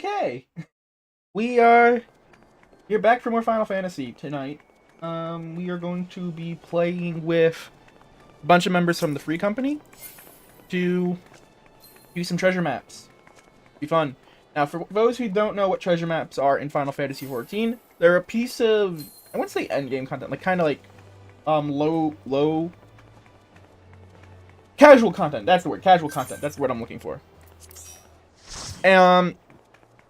Okay, we are you're back for more Final Fantasy tonight. We are going to be playing with a bunch of members from the Free Company to do some treasure maps. Be fun. Now, for those who don't know what treasure maps are in Final Fantasy XIV, they're a piece of I wouldn't say end game content, like kind of like low casual content. That's the word, casual content. That's what I'm looking for. Um,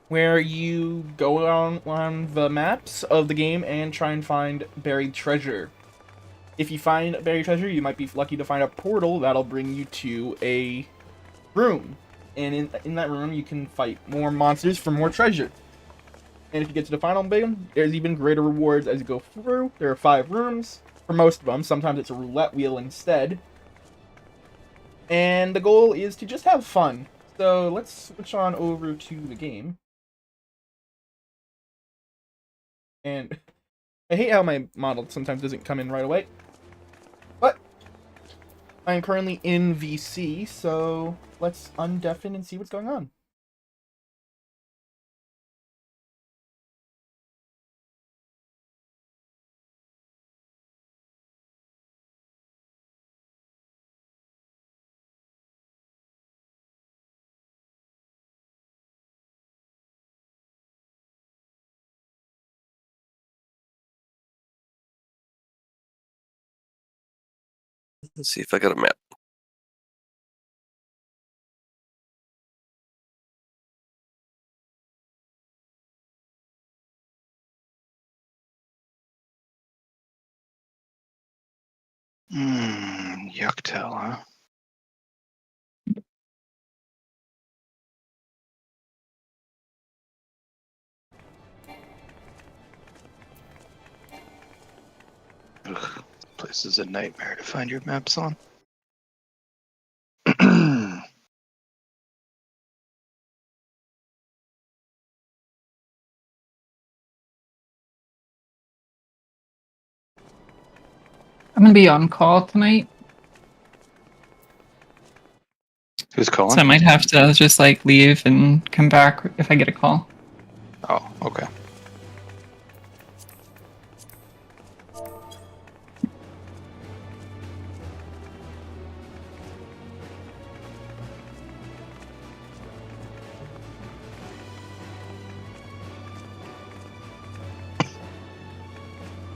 where you go on the maps of the game and try and find buried treasure. If you find buried treasure, you might be lucky to find a portal that'll bring you to a room. And in that room, you can fight more monsters for more treasure. And if you get to the final bin, there's even greater rewards as you go through. There are 5 rooms for most of them. Sometimes it's a roulette wheel instead. And the goal is to just have fun. So let's switch on over to the game. And I hate how my model sometimes doesn't come in right away. But I'm currently in VC, so let's undeafen and see what's going on. Let's see if I got a map. Yucktail, huh? Ugh, this place is a nightmare to find your maps on. I'm gonna be on call tonight, Who's calling? so I might have to just like leave and come back if I get a call. Oh, okay.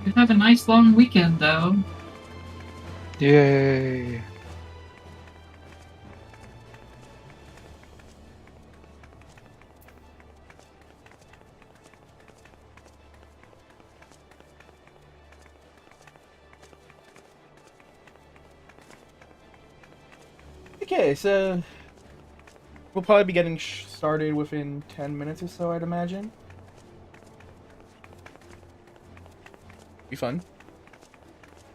You have a nice long weekend, though. Yay. Okay, so we'll probably be getting started within 10 minutes or so, I'd imagine. Be fun.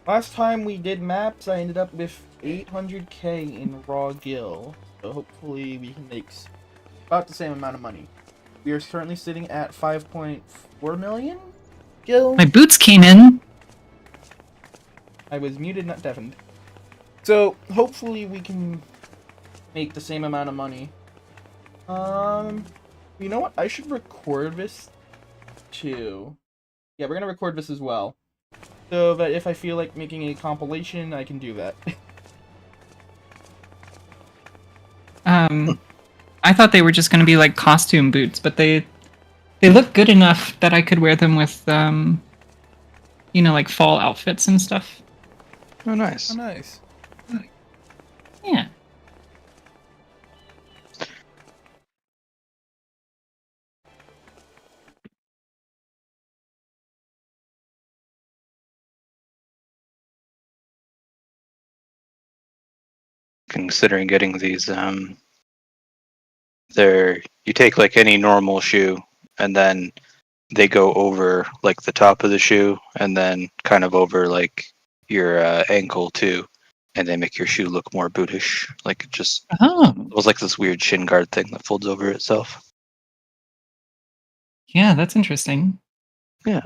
Last time we did maps, I ended up with 800k in raw gil, so hopefully we can make about the same amount of money. We are currently sitting at 5.4 million gil. My boots came in. I was muted, not deafened. So hopefully we can make the same amount of money. You know what? I should record this too. Yeah, we're gonna record this as well, so that if I feel like making a compilation, I can do that. I thought they were just gonna be like costume boots, but they look good enough that I could wear them with like fall outfits and stuff. Oh, nice. Oh, nice. Yeah. Considering getting these, you take like any normal shoe and then they go over like the top of the shoe and then kind of over like your ankle too, and they make your shoe look more bootish. Like it just Oh, it was like this weird shin guard thing that folds over itself. yeah, that's interesting. Yeah.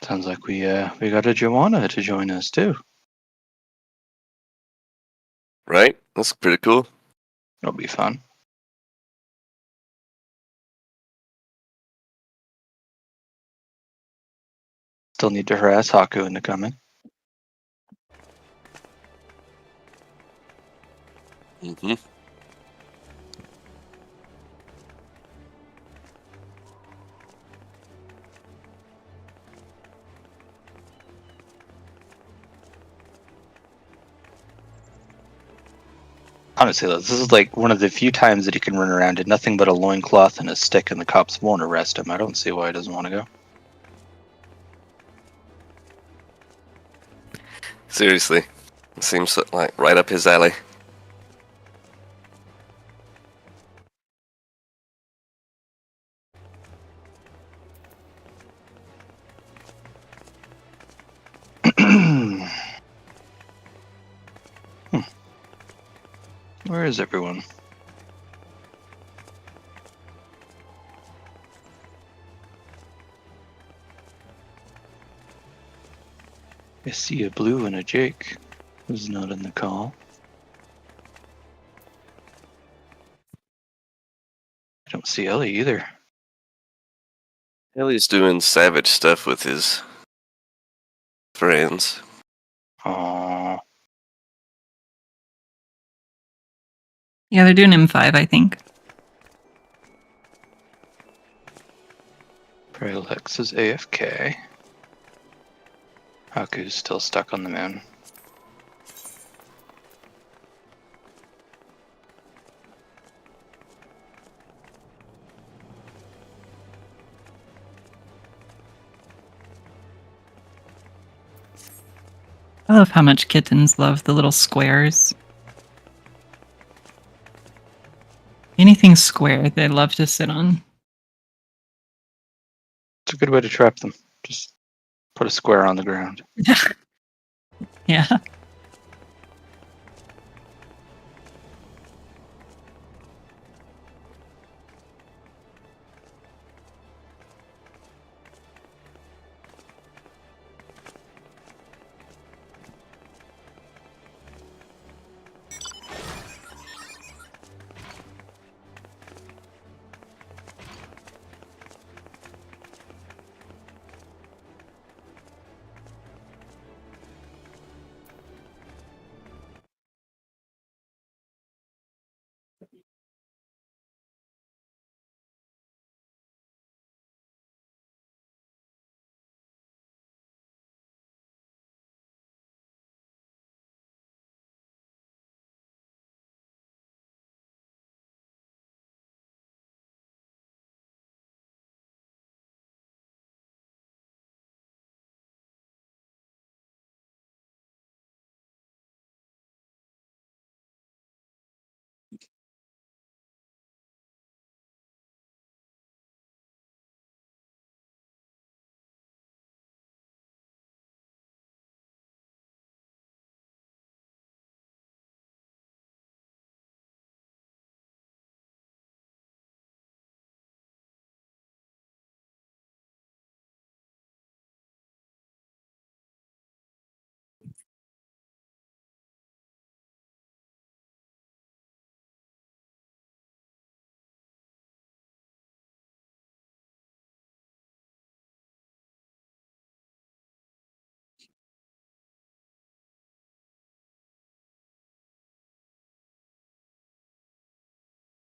Sounds like we got a Joanna to join us too. Right? That's pretty cool. It'll be fun. Still need to harass Haku into coming. Mm-hmm. Honestly, though, this is like one of the few times that he can run around in nothing but a loincloth and a stick, and the cops won't arrest him. I don't see why he doesn't want to go. Seriously. It seems like right up his alley. Where is everyone? I see a Blue and a Jake, who's not in the call. I don't see Ellie either. Ellie's doing savage stuff with his friends. Aww. Yeah, they're doing M5, I think. Prelex is AFK. Haku's still stuck on the moon. I love how much kittens love the little squares. Anything square, they love to sit on. It's a good way to trap them. Just put a square on the ground. Yeah.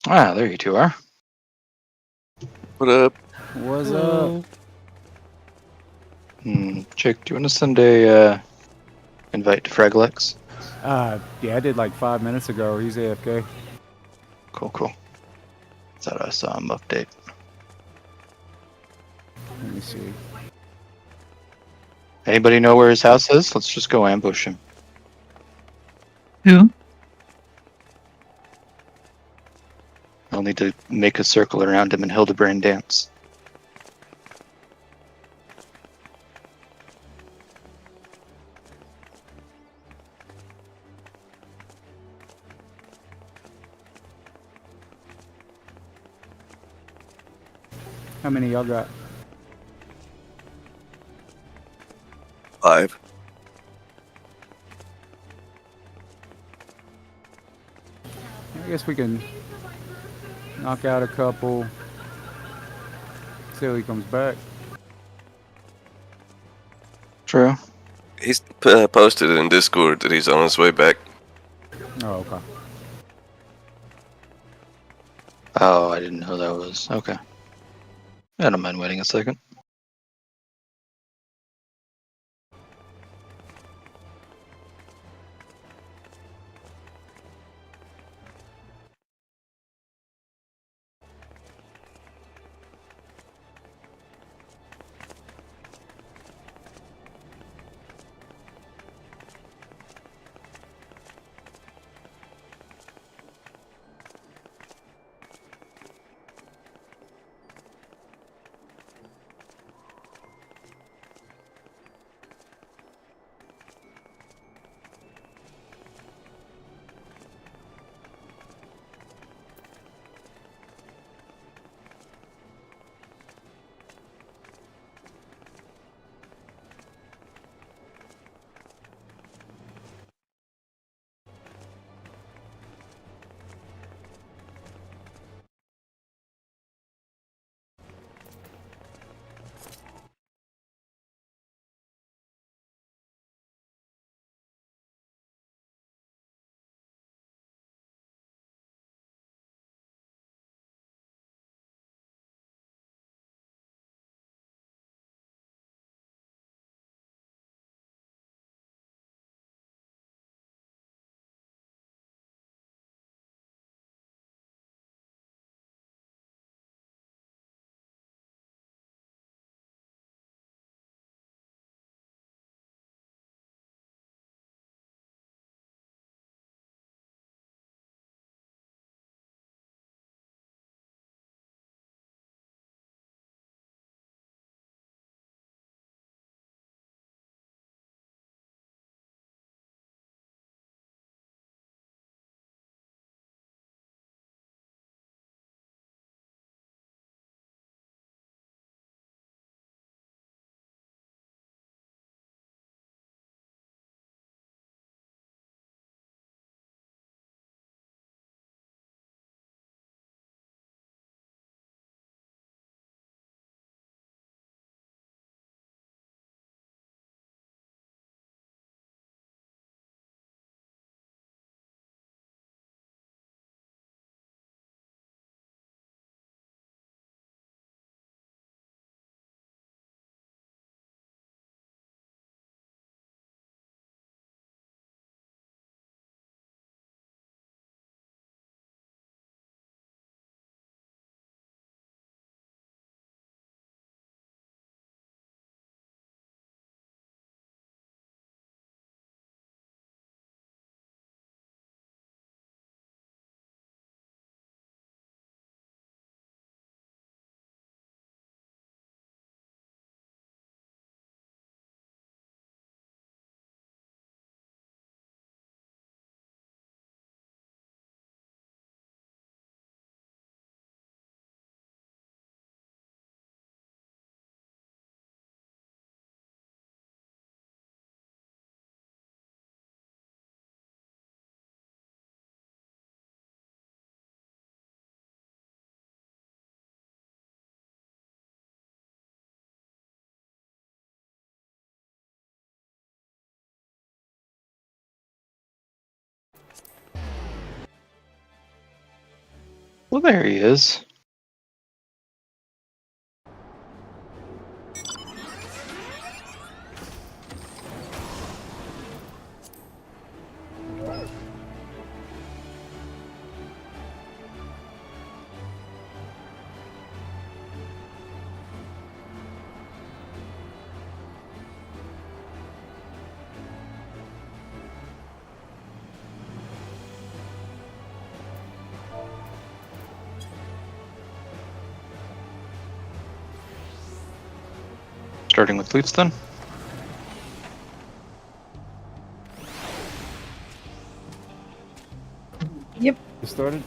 Ah, there you two are. What up? What's up? Jake, do you want to send a invite to Fraglex? Yeah, I did like 5 minutes ago. He's AFK. Cool. Thought I saw him update. Let me see. Anybody know where his house is? Let's just go ambush him. Who? I'll need to make a circle around him and Hildebrand dance. How many y'all got? 5. I guess we can knock out a couple till he comes back. True. He's posted in Discord that he's on his way back. Oh, okay. Oh, I didn't know that was okay. I don't mind waiting a second. Well, there he is. Starting with loots then. You started?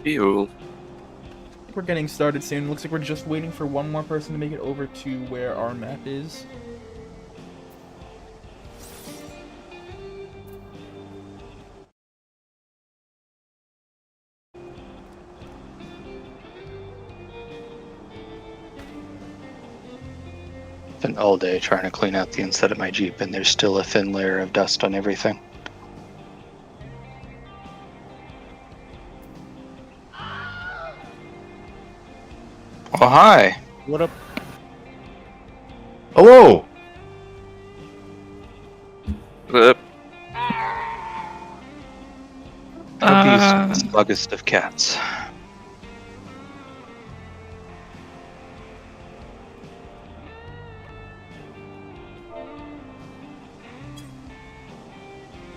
Ew. We're getting started soon. Looks like we're just waiting for one more person to make it over to where our map is. Been all day trying to clean out the inside of my Jeep, and there's still a thin layer of dust on everything. Oh, hi. What up? Hello! Uh, How these sluggest of cats.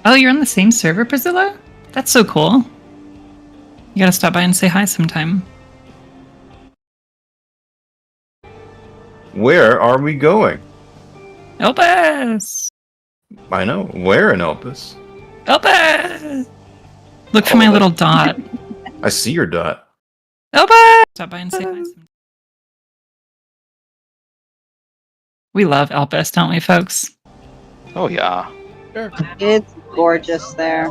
Oh, you're on the same server, Priscilla? That's so cool. You gotta stop by and say hi sometime. Where are we going? Elpis! I know. Where in Elpis? Elpis! Look for my little dot. I see your dot. Elpis! Stop by and say hi sometime. We love Elpis, don't we, folks? Oh, yeah. Sure. It's gorgeous there.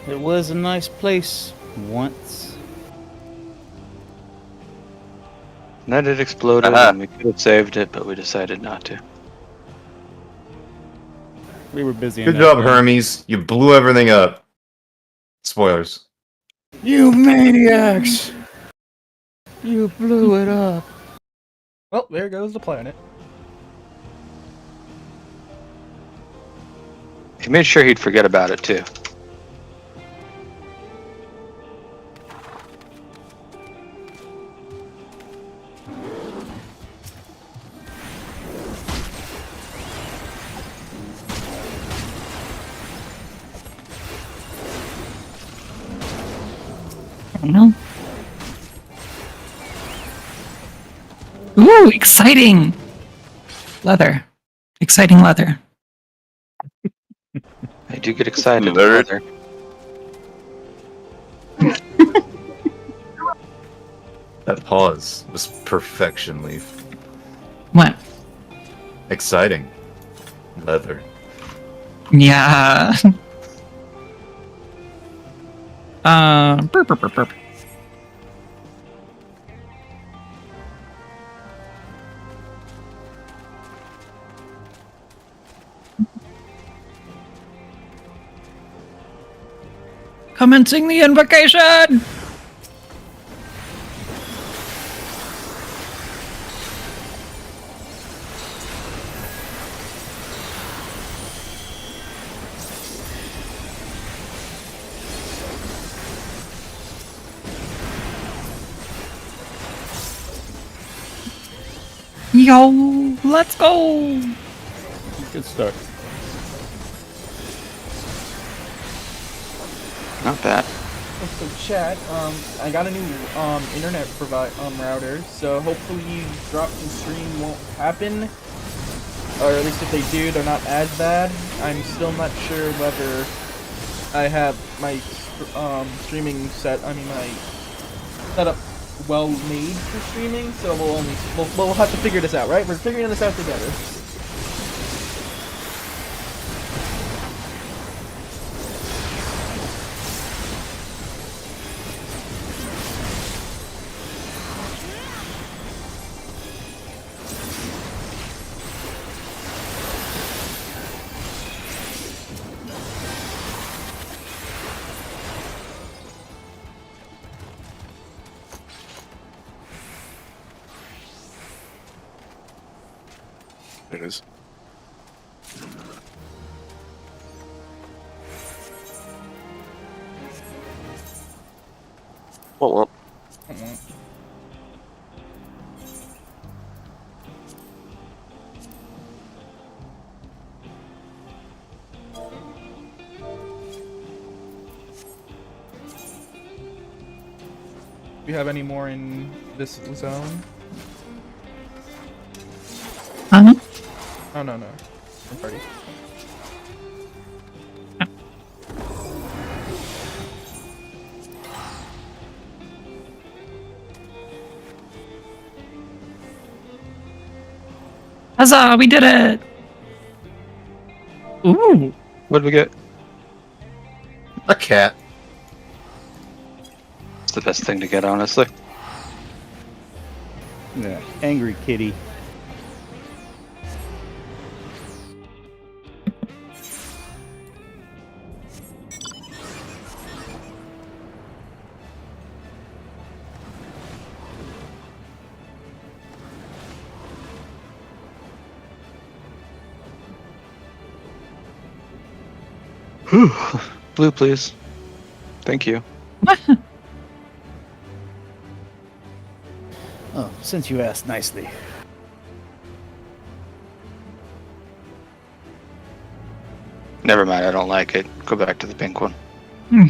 It was a nice place once. And then it exploded, and we could have saved it, but we decided not to. We were busy. Good job, Hermes. You blew everything up. Spoilers. You maniacs! You blew it up. Well, there goes the planet. He made sure he'd forget about it, too. I don't know. Ooh, exciting! Leather. Exciting leather. I do get excited. Nerd. That pause was perfection, Leaf. What? Exciting. Leather. Yeah. Burp, burp, burp, burp. Commencing the invocation! Yo, let's go! Good start. Not bad. So chat, I got a new internet router, so hopefully drops in stream won't happen, or at least if they do, they're not as bad. I'm still not sure whether I have my streaming my setup well made for streaming. So we'll have to figure this out, right? We're figuring this out together. There it is. Well, Do you have any more in this zone? Huh? Oh no. Party. Huzzah! We did it! Ooh! What did we get? A cat. It's the best thing to get, honestly. Yeah, angry kitty. Blue, please. Thank you. Oh, since you asked nicely. Never mind, I don't like it. Go back to the pink one. Hmm.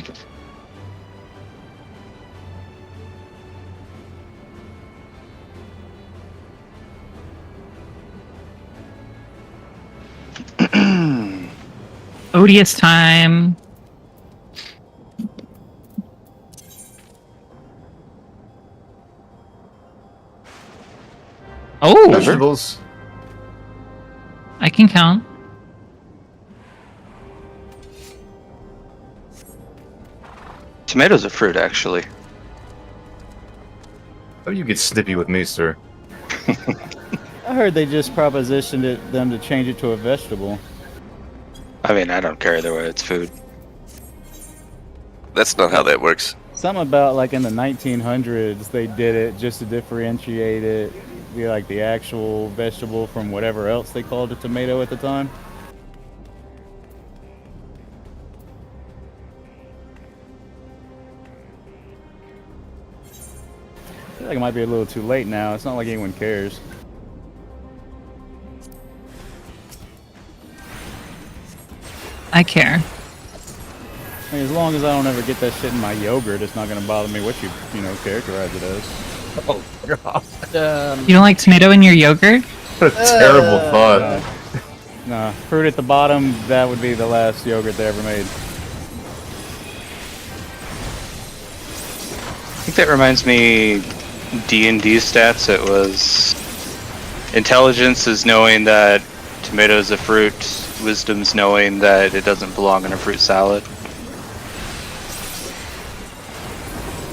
Odious time. Oh, Vegetables. I can count. Tomatoes are fruit, actually. Oh, you get snippy with me, sir. I heard they just propositioned them to change it to a vegetable. I mean, I don't care either way, it's food. That's not how that works. Something about like in the 1900s they did it just to differentiate it, be like the actual vegetable from whatever else they called a tomato at the time. I feel like it might be a little too late now. It's not like anyone cares. I care. I mean, as long as I don't ever get that shit in my yogurt, it's not gonna bother me what you characterize it as. Oh, God. You don't like tomato in your yogurt? What a terrible thought. Nah, fruit at the bottom, that would be the last yogurt they ever made. I think that reminds me D&D stats. It was intelligence is knowing that tomato is a fruit, wisdom's knowing that it doesn't belong in a fruit salad.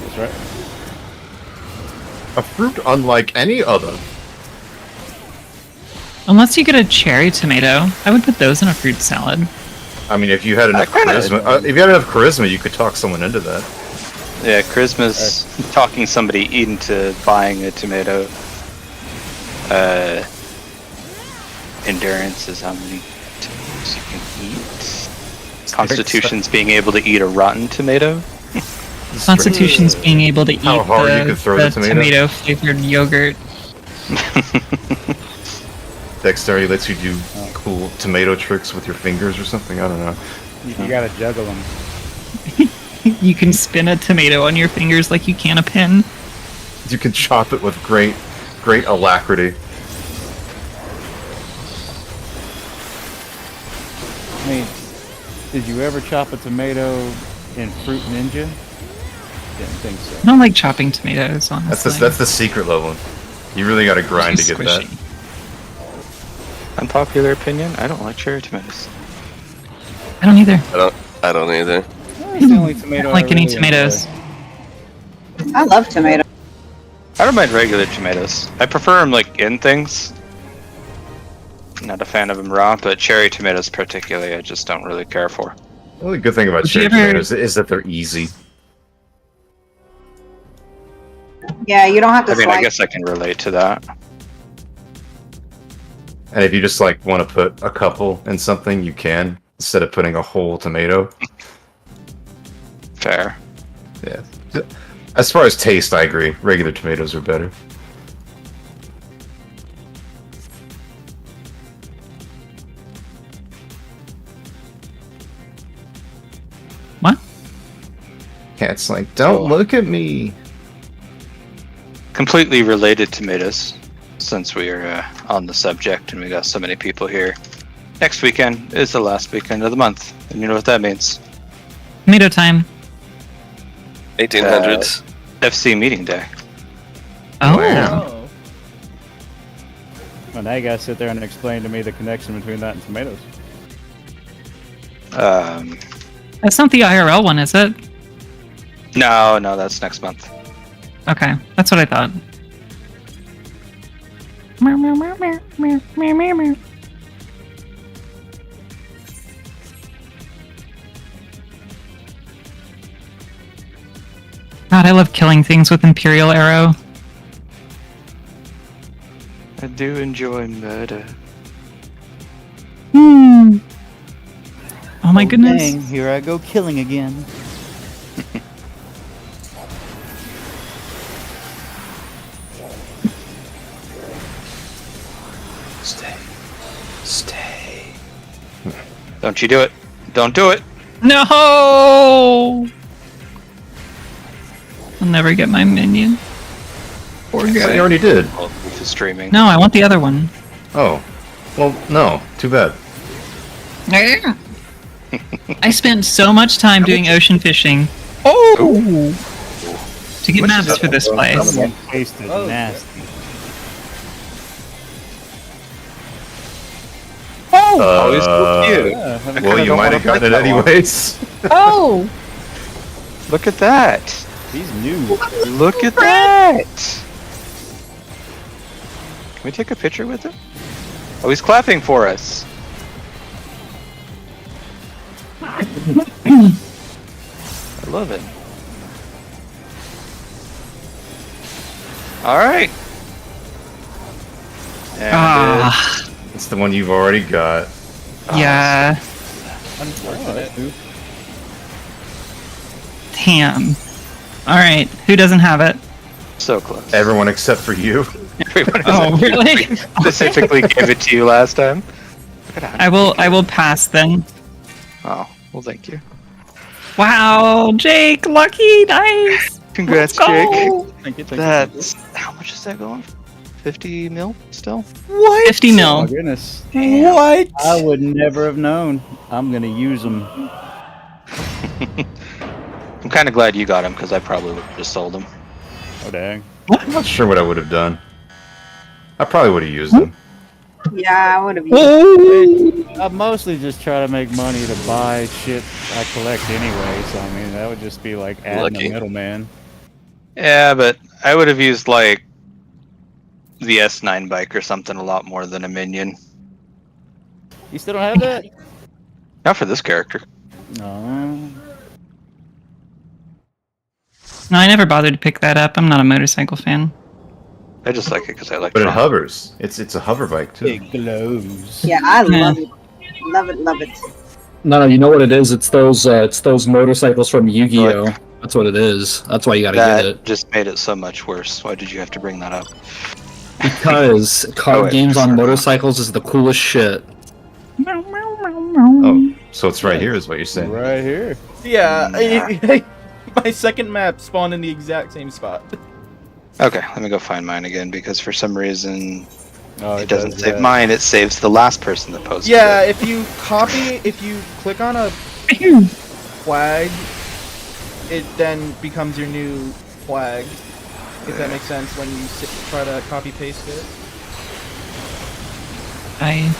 That's right. A fruit unlike any other. Unless you get a cherry tomato, I would put those in a fruit salad. I mean, if you had enough kinda- charisma, if you had enough charisma, you could talk someone into that. Yeah, charisma's talking somebody into buying a tomato. Endurance is how many tomatoes you can eat. Constitution's being able to eat a rotten tomato. Constitution's being able to eat How hard you could throw the tomato? tomato flavored yogurt. Dexterity lets you do cool tomato tricks with your fingers or something. I don't know. You gotta juggle them. You can spin a tomato on your fingers like you can a pin. You can chop it with great alacrity. I mean, did you ever chop a tomato in Fruit Ninja? Didn't think so. I don't like chopping tomatoes, honestly. That's the secret level. You really got to grind to Too get that. squishy. Unpopular opinion, I don't like cherry tomatoes. I don't either. I don't either. It's the only tomato I don't like any really tomatoes. enjoy. I love tomato. I don't mind regular tomatoes. I prefer them like in things. Not a fan of them raw, but cherry tomatoes particularly, I just don't really care for. The only good thing about Would you cherry ever- tomatoes is that they're easy. Yeah, you don't have to I mean, I slice. guess I can relate to that. And if you just like want to put a couple in something, you can instead of putting a whole tomato. Fair. Yeah. As far as taste, I agree. Regular tomatoes are better. What? Cat's like, don't Oh. look at me. Completely related tomatoes, since we are on the subject and we got so many people here. Next weekend is the last weekend of the month, and you know what that means. Tomato time. 1800s. FC meeting day. Oh. Wow. Well, now you gotta sit there and explain to me the connection between that and tomatoes. That's not the IRL one, is it? No, that's next month. Okay, that's what I thought. God, I love killing things with Imperial Arrow. I do enjoy murder. Oh my goodness. Dang, here I go killing again. Stay. Don't you do it. Don't do it. No! I'll never get my minion. Poor You guy. already did. Well, Wolf is streaming. No, I want the other one. Oh. Well, no. Too bad. I spent so much time doing ocean fishing. Oh! To get maps for this place. That tasted Oh. nasty. Always with you. Yeah, I mean, Well, you don't might wanna have gotten it fight that one. anyways. Oh! Look at that. he's new. Look at that. Can we take a picture with him? Oh, he's clapping for us. I love it. All right. And Ah, It's the one you've already got. yeah. Unfortunate. Damn. Alright, who doesn't have it? so close. Everyone except for you. Everyone Oh, really? specifically gave it to you last time. Look at that. I will pass then. Oh, well, thank you. Wow, Jake, lucky, nice. Congrats, Let's Jake. go. Thank you. That's how much is that going for? 50 mil still? What? 50 Oh mil. my goodness. What? I would never have known. I'm gonna use them. I'm kind of glad you got him because I probably would have just sold him. Oh dang. I'm not sure what I would have done. I probably would have used them. Yeah, I would have. I mostly just try to make money to buy shit I collect anyway, so I mean that would just be like adding Lucky. a middleman. Yeah, but I would have used like the S9 bike or something a lot more than a minion. You still don't have that? Not for this character. No. No, I never bothered to pick that up. I'm not a motorcycle fan. I just like it because I like But it Tron. hovers. It's a hover bike too. It glows. Yeah, I love it. Love it, love it. No, you know what it is? It's those motorcycles from Yu-Gi-Oh! That's what it is. That's why you gotta get That it. just made it so much worse. Why did you have to bring that up? Because card wait, games on sorry. motorcycles is the coolest shit. Oh, so it's right here is what you're saying. Right here. Yeah, my second map spawned in the exact same spot. Okay, let me go find mine again because for some reason Oh, it doesn't does save that. mine. It saves the last person that posted Yeah, it. if you click on a flag, it then becomes your new flag. If that makes sense when you try to copy paste it. I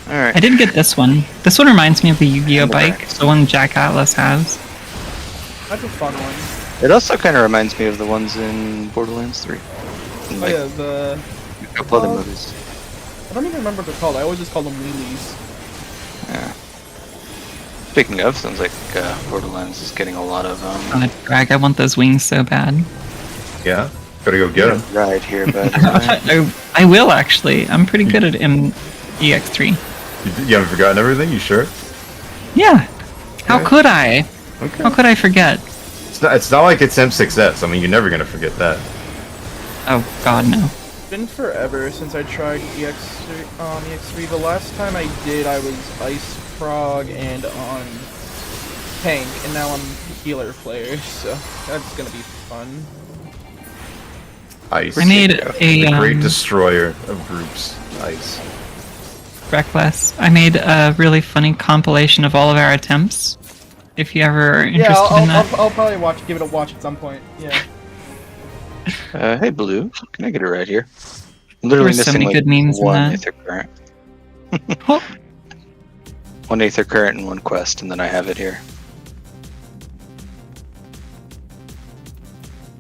All right. did get this one. This one reminds me of the Yu-Gi-Oh bike, the one Jack Atlas has. That's a fun one. It also kind of reminds me of the ones in Borderlands 3. And, Oh like, yeah, the a couple other movies. I don't even remember what they're called. I always just call them wheelies. Yeah. Speaking of, sounds like Borderlands is getting a lot of God, drag, I want those wings so bad. Yeah. Gotta go get them. ride here, but I will actually. I'm pretty good at EX3. You haven't forgotten everything? You sure? Yeah. How Okay. could I? Okay. How could I forget? It's not like it's M6S. I mean, you're never gonna forget that. Oh God, no. It's been forever since I tried EX3. The last time I did, I was Ice Frog and on Tank, and now I'm healer player, so that's gonna be fun. Ice. I made The a great destroyer of groups. Ice. Reckless. I made a really funny compilation of all of our attempts. If you ever are interested Yeah, in that. I'll probably give it a watch at some point. Yeah. hey Blue, can I get a ride here? literally There's so missing many good memes in one that. Aether Current. Oh, One Aether Current and one quest, and then I have it here.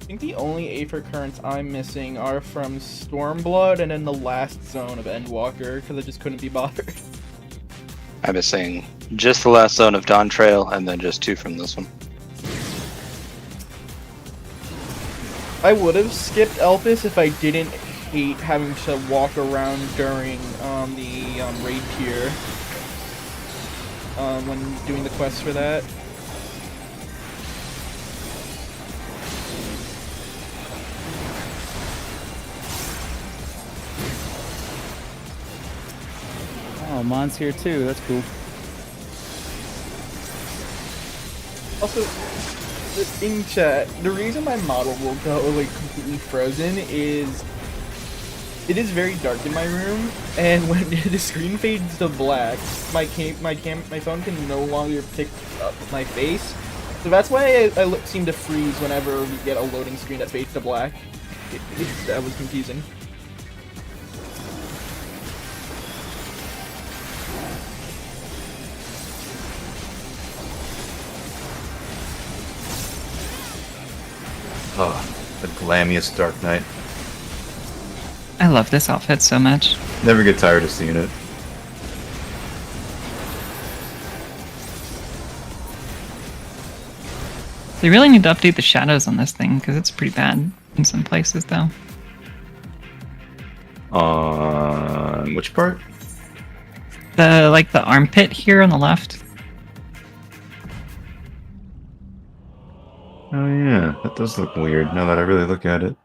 I think the only Aether Currents I'm missing are from Stormblood and in the last zone of Endwalker, because I just couldn't be bothered. I'm missing just the last zone of Dawn Trail, and then just 2 from this one. I would have skipped Elpis if I didn't hate having to walk around during the raid tier when doing the quest for that. Oh, mine's here too. That's cool. Also, in chat, the reason my model will go like completely frozen is it is very dark in my room, and when the screen fades to black, my phone can no longer pick up my face. So that's why I seem to freeze whenever we get a loading screen that fades to black. That was confusing. Oh, the glammiest Dark Knight. I love this outfit so much. Never get tired of seeing it. They really need to update the shadows on this thing because it's pretty bad in some places, though. On which part? The armpit here on the left. Oh yeah, that does look weird now that I really look at it.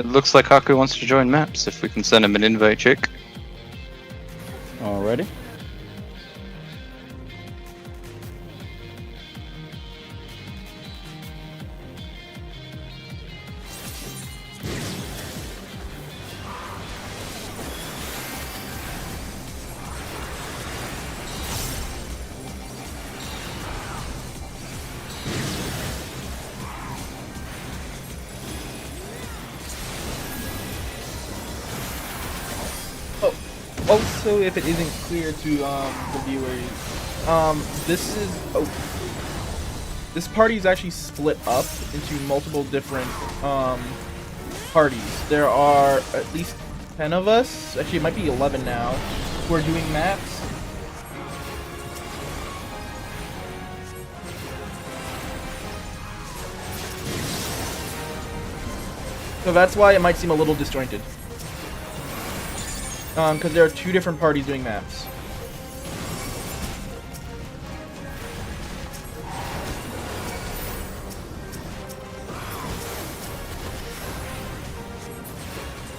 Looks like Haku wants to join maps. If we can send him an invite, chick. Already? Also, if it isn't clear to the viewers, this party is actually split up into multiple different parties. There are at least 10 of us, actually it might be 11 now, who are doing maps. So that's why it might seem a little disjointed. Because there are 2 different parties doing maps.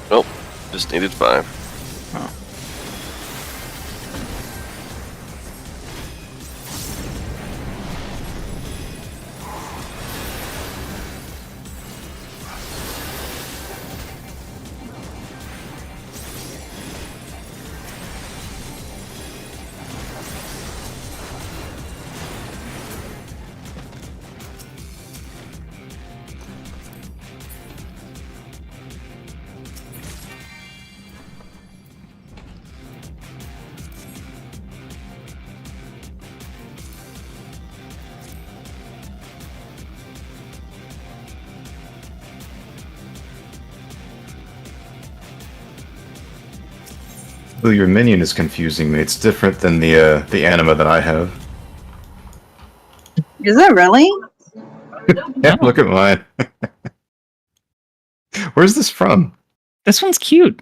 Nope, just needed 5. Well, your minion is confusing me. It's different than the anima that I have. Is it really? Yeah, look at mine. Where's this from? This one's cute.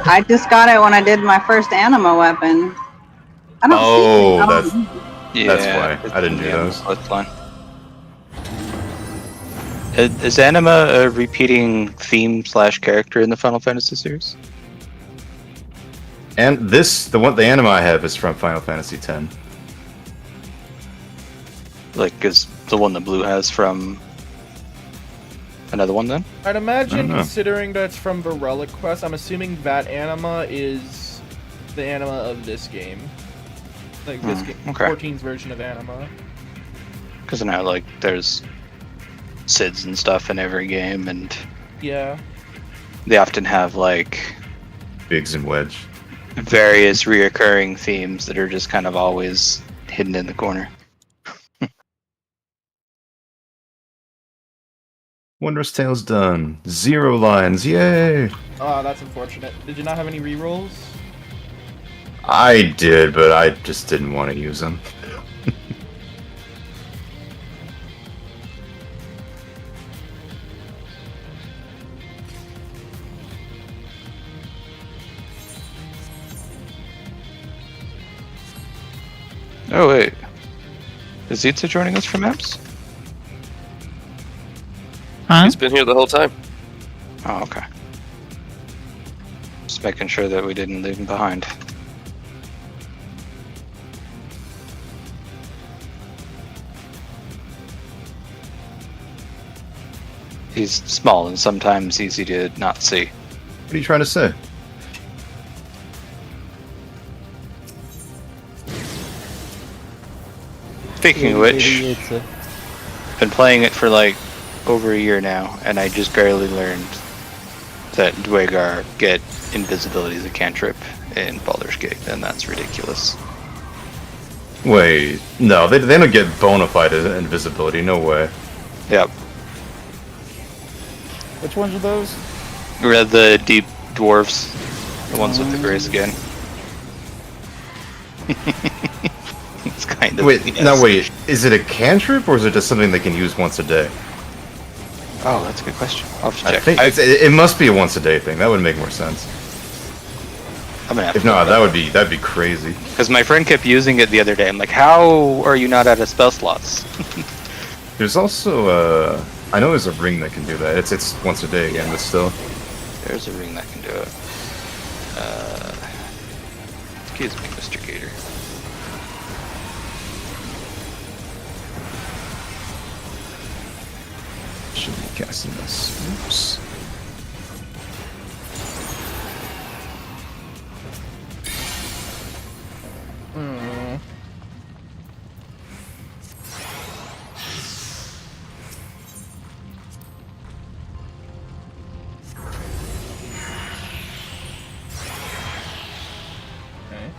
I just got it when I did my first anima weapon. I don't Oh, see it. that's why. I didn't do those. Line. Is Anima a repeating theme / character in the Final Fantasy series? And the anima I have is from Final Fantasy X. Like, is the one that Blue has from Another one then? I'd imagine, know. considering that's from the Relic Quest, I'm assuming that anima is the anima of this game. Like this game, okay. 14's version of anima. Because now, like, there's SIDS and stuff in every game, and Yeah. they often have, like, Biggs and Wedge. various reoccurring themes that are just kind of always hidden in the corner. Wondrous Tale's done. 0 lines, yay! Oh, that's unfortunate. Did you not have any rerolls? I did, but I just didn't want to use them. Oh, wait. Is Zitza joining us from Maps? Huh? He's been here the whole time. Oh, okay. Just making sure that we didn't leave him behind. He's small and sometimes easy to not see. What are you trying to say? Speaking of which, It's a- been playing it for like over a year now, and I just barely learned that Dwegar get invisibility as a cantrip in Baldur's Gate, and that's ridiculous. Wait, no, they don't get bona fide invisibility, no way. Yep. Which ones are those? Read the deep dwarves, the ones with the gray skin. It's kind of Wait, yes. now wait, is it a cantrip or is it just something they can use once a day? Oh, that's a good question. I'll have to I check. think it must be a once a day thing. That would make more sense. I'm gonna have If to not, that'd be crazy. because my friend kept using it the other day. I'm like, how are you not out of spell slots? There's also I know there's a ring that can do that. It's once a day again, but still. There's a ring that can do it. Excuse me, Mr. Gator. Should be casting this. Oops. Hmm. Okay.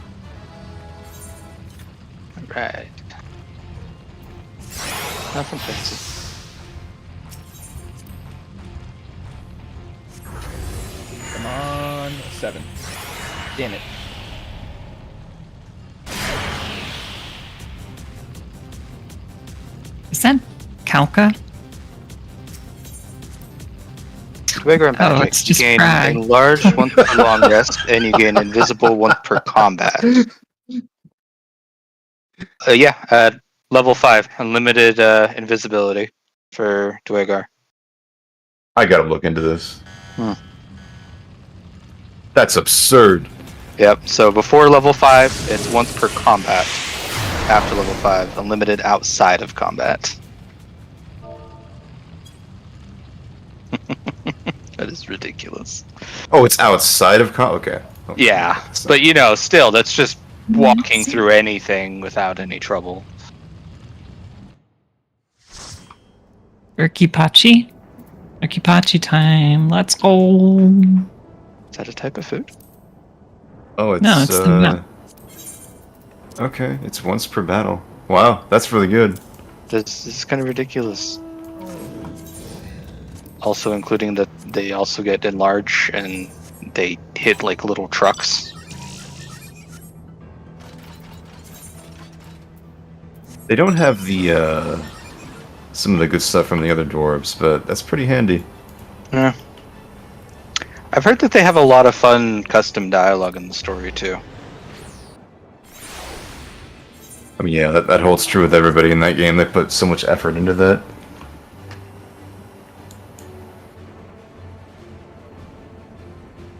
Right. Nothing fancy. Come on. 7. Damn it. Is that Kalka? Dwegar Oh, magic. it's just You gain frag. enlarge once per long rest, and you gain invisible once per combat. Level 5, unlimited invisibility for Dwegar. I gotta look into this. Hmm. That's absurd. Yep, so before level 5, it's once per combat. After level 5, unlimited outside of combat. That is ridiculous. Oh, it's outside of okay. Okay. Yeah, but you know, still, that's just walking through anything without any trouble. Urkipachi? Urkipachi time. Let's go. Is that a type of food? Oh, it's No, it's the map. Okay, it's once per battle. Wow, that's really good. This is kind of ridiculous. Also including that they also get enlarge and they hit like little trucks. They don't have the some of the good stuff from the other dwarves, but that's pretty handy. Yeah. I've heard that they have a lot of fun custom dialogue in the story too. I mean, yeah, that holds true with everybody in that game. They put so much effort into that.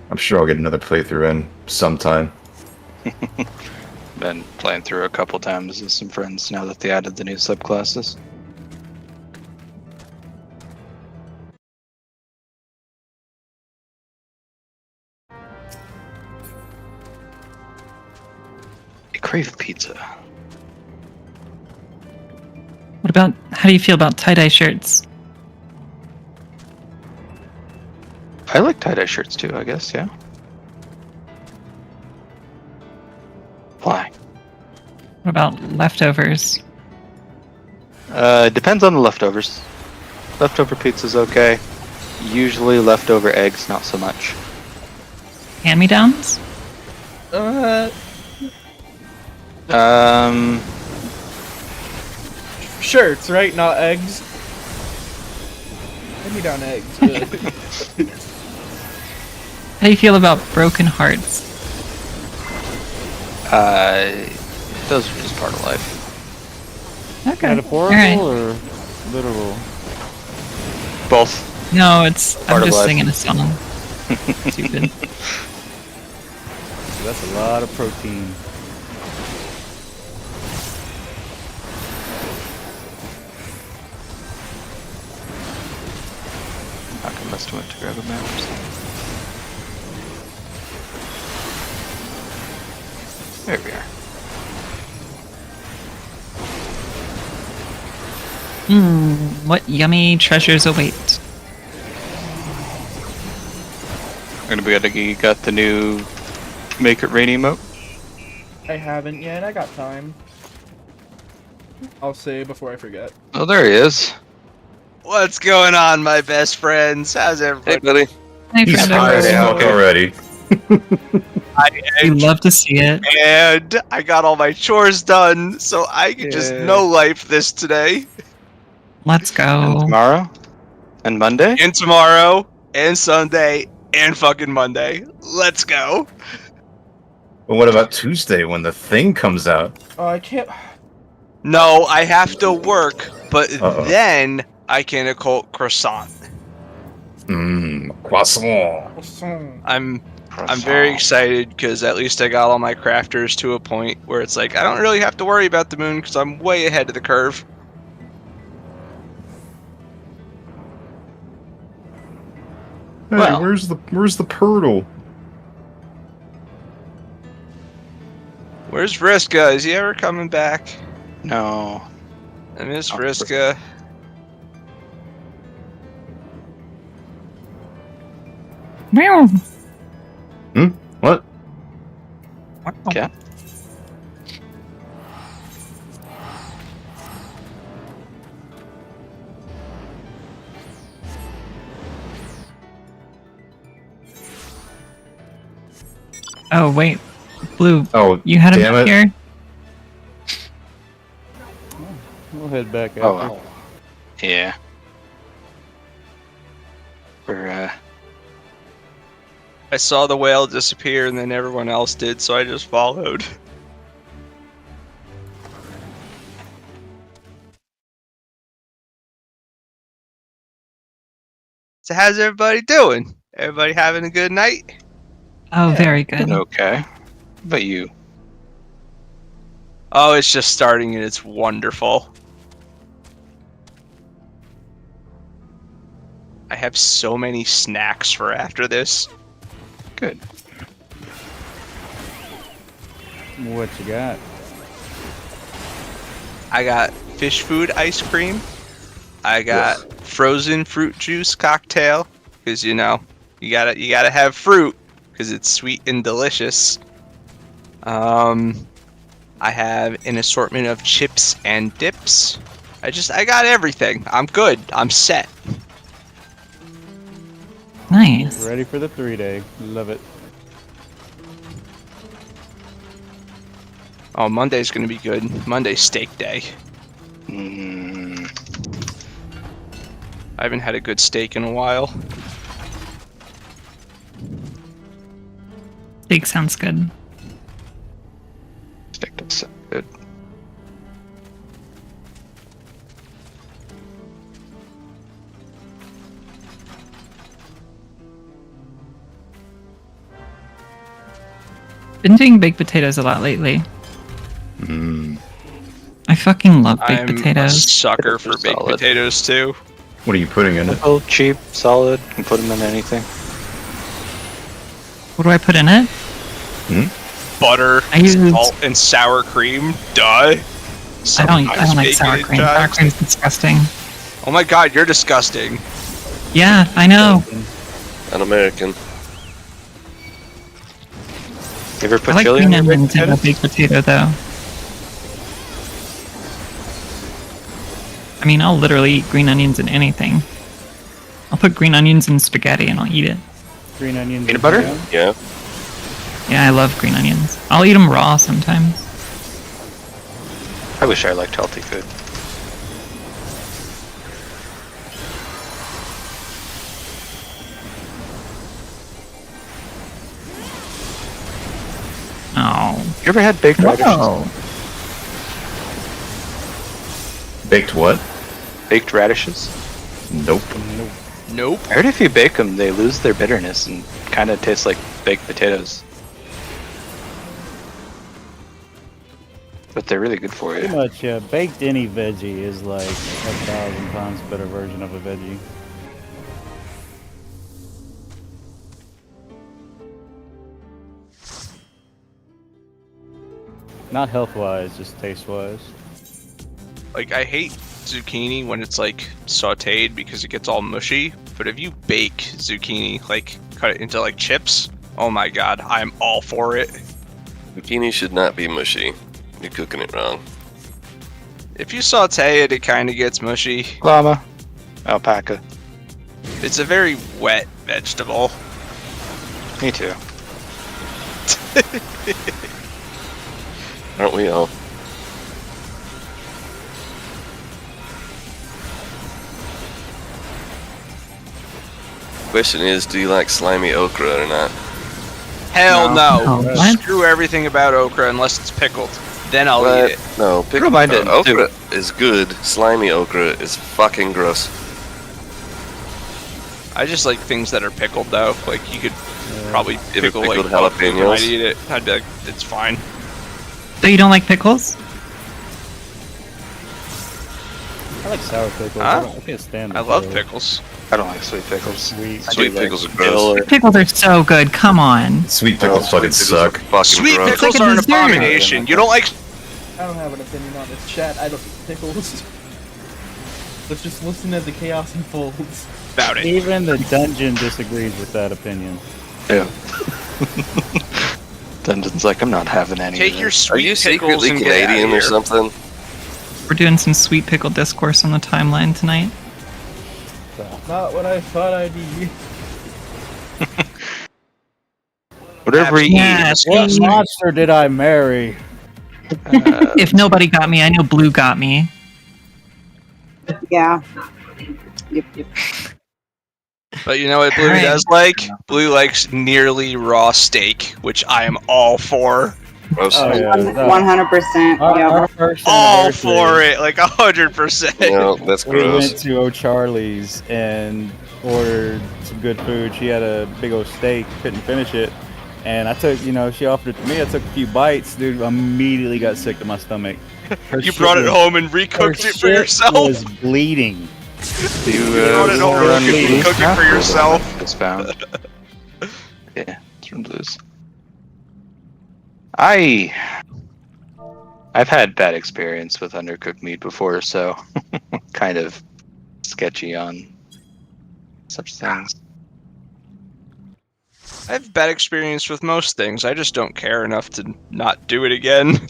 I'm sure I'll get another playthrough in sometime. Been playing through a couple times with some friends now that they added the new subclasses. I crave pizza. What about, how do you feel about tie-dye shirts? I like tie-dye shirts too, I guess, yeah. Why? What about leftovers? Depends on the leftovers. Leftover pizza's okay. Usually leftover eggs, not so much. Hand-me-downs? Shirts, right? Not eggs. Hand me down eggs. Good. How do you feel about broken hearts? Those are just part of life. Okay. Metaphorical Alright. or literal? Both. No, it's, Part I'm of just life. singing a song. Stupid. That's a lot of protein. I must have went to grab a map or something. There we are. What yummy treasures await? You got the new Make It Rain emote? I haven't yet. I got time. I'll say before I forget. Oh, there he is. What's going on, my best friends? How's Hey, everybody? buddy. Hi, He's Fernando. high as fuck Okay. already. We love to see it. And I got all my chores done, so I can just Yeah. no life this today Let's And go. tomorrow? And Monday? and tomorrow and Sunday and fucking Monday. Let's go. But what about Tuesday when the thing comes out? Oh, I can't. No, I have to work, but Uh-oh. then I can occult croissant. Croissant. I'm very excited because at least I got all my crafters to a point where it's like I don't really have to worry about the moon because I'm way ahead of the curve. Hey, Well. where's the Purtle? Where's Vriska? Is he ever coming back? No. I miss Oh, Vriska. Meow. What? Okay. Oh, wait. Blue, Oh, you had him damn up it. here? We'll head back out. Oh, well. Yeah. We're, I saw the whale disappear and then everyone else did, so I just followed. So how's everybody doing? Everybody having a good night? Oh, very good. doing okay. But you? Oh, it's just starting and it's wonderful. I have so many snacks for after this. Good. What you got? I got fish food ice cream. I got frozen fruit juice cocktail because you know you gotta have fruit because it's sweet and delicious. I have an assortment of chips and dips. I got everything. I'm good. I'm set. Nice. Ready for the 3-day. Love it. Oh, Monday's gonna be good. Monday's steak day. I haven't had a good steak in a while. Steak sounds good. Stick this up. Good. Been doing baked potatoes a lot lately. Mm. I fucking love baked I'm a potatoes. sucker for baked Solid. potatoes too. What are you putting in it? Simple, cheap, solid. You can put them in anything. What do I put in it? butter, I use- salt, and sour cream. Duh. I don't Sometimes like bacon sour and cream. Sour chives. cream's disgusting. Oh my god, you're disgusting. Yeah, I know. Un-American. You ever put I like chili green on your onions in a potatoes? baked potato, though. I mean, I'll literally eat green onions in anything. I'll put green onions in spaghetti and I'll eat it. Green onions. Peanut butter? Yeah. Yeah, I love green onions. I'll eat them raw sometimes. I wish I liked healthy food. Oh. You ever had baked radishes? Whoa. Baked what? Baked radishes? Nope. Nope. I heard if you bake them, they lose their bitterness and kind of taste like baked potatoes. But they're really good for Pretty you. much, baked any veggie is like 1,000 times better version of a veggie. Not health-wise, just taste-wise. Like, I hate zucchini when it's like sauteed because it gets all mushy. But if you bake zucchini, like cut it into like chips, oh my god, I'm all for it. Zucchini should not be mushy. You're cooking it wrong. If you saute it, it kind of gets mushy. Llama. Alpaca. It's a very wet vegetable. Me too. Aren't we all? Question is, do you like slimy okra or not? Hell no. Oh, what? Screw everything about okra unless it's pickled. Then I'll What? eat it. No, don't mind it, okra is good. Slimy okra is fucking gross. I just like things that are pickled though. Like you could probably If pickle it's like pickled okra, I jalapenos. might eat it. I'd be like, it's fine. So you don't like pickles? I like sour pickles. Huh? I can't stand I them. love pickles. I don't like sweet pickles. Sweet. I Sweet do like pickles are dill gross. or- Pickles are so good. Come on. Sweet pickles fucking Sweet pickles suck. are fucking Sweet gross. pickles It's like a are an dessert. abomination. You don't like I don't have an opinion on this chat. I don't eat pickles. Let's just listen as the chaos unfolds. about it. Even the dungeon disagrees with that opinion. Yeah. Dungeon's like, I'm not having any. Take of your this. Are you sweet pickles secretly and get out Canadian of or here. something? We're doing some sweet pickle discourse on the timeline tonight. Not what I thought I'd eat. Whatever you Yeah, eat. What see, monster did I marry? if nobody got me, I know Blue got me. Yeah. Yep, yep. But you know what Blue Alright. does like? Blue likes nearly raw steak, which I am all for. Gross. Oh, yeah. 100%. Our, Yeah. our first All anniversary, for it, like 100%. No, that's We gross. went to O'Charlie's and ordered some good food. She had a big old steak, couldn't finish it. And I took, she offered it to me. I took a few bites, dude. Immediately got sick to my stomach. Her You shit brought it was- home and her recooked it for shit yourself. was bleeding. You brought it home and recooked it for yourself. It's found. Yeah, it's from Blues. I've had bad experience with undercooked meat before, so kind of sketchy on such things. I have bad experience with most things. I just don't care enough to not do it again.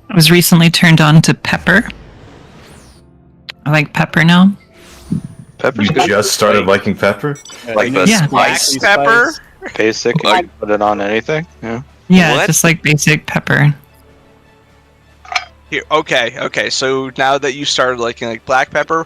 I was recently turned on to pepper. I like pepper now. Pepper's You good. just started liking pepper? Like the Yeah. Black spice. pepper? Basic, and you can put it on anything. Yeah. Yeah, What? just like basic pepper. Here, okay. So now that you started liking like black pepper,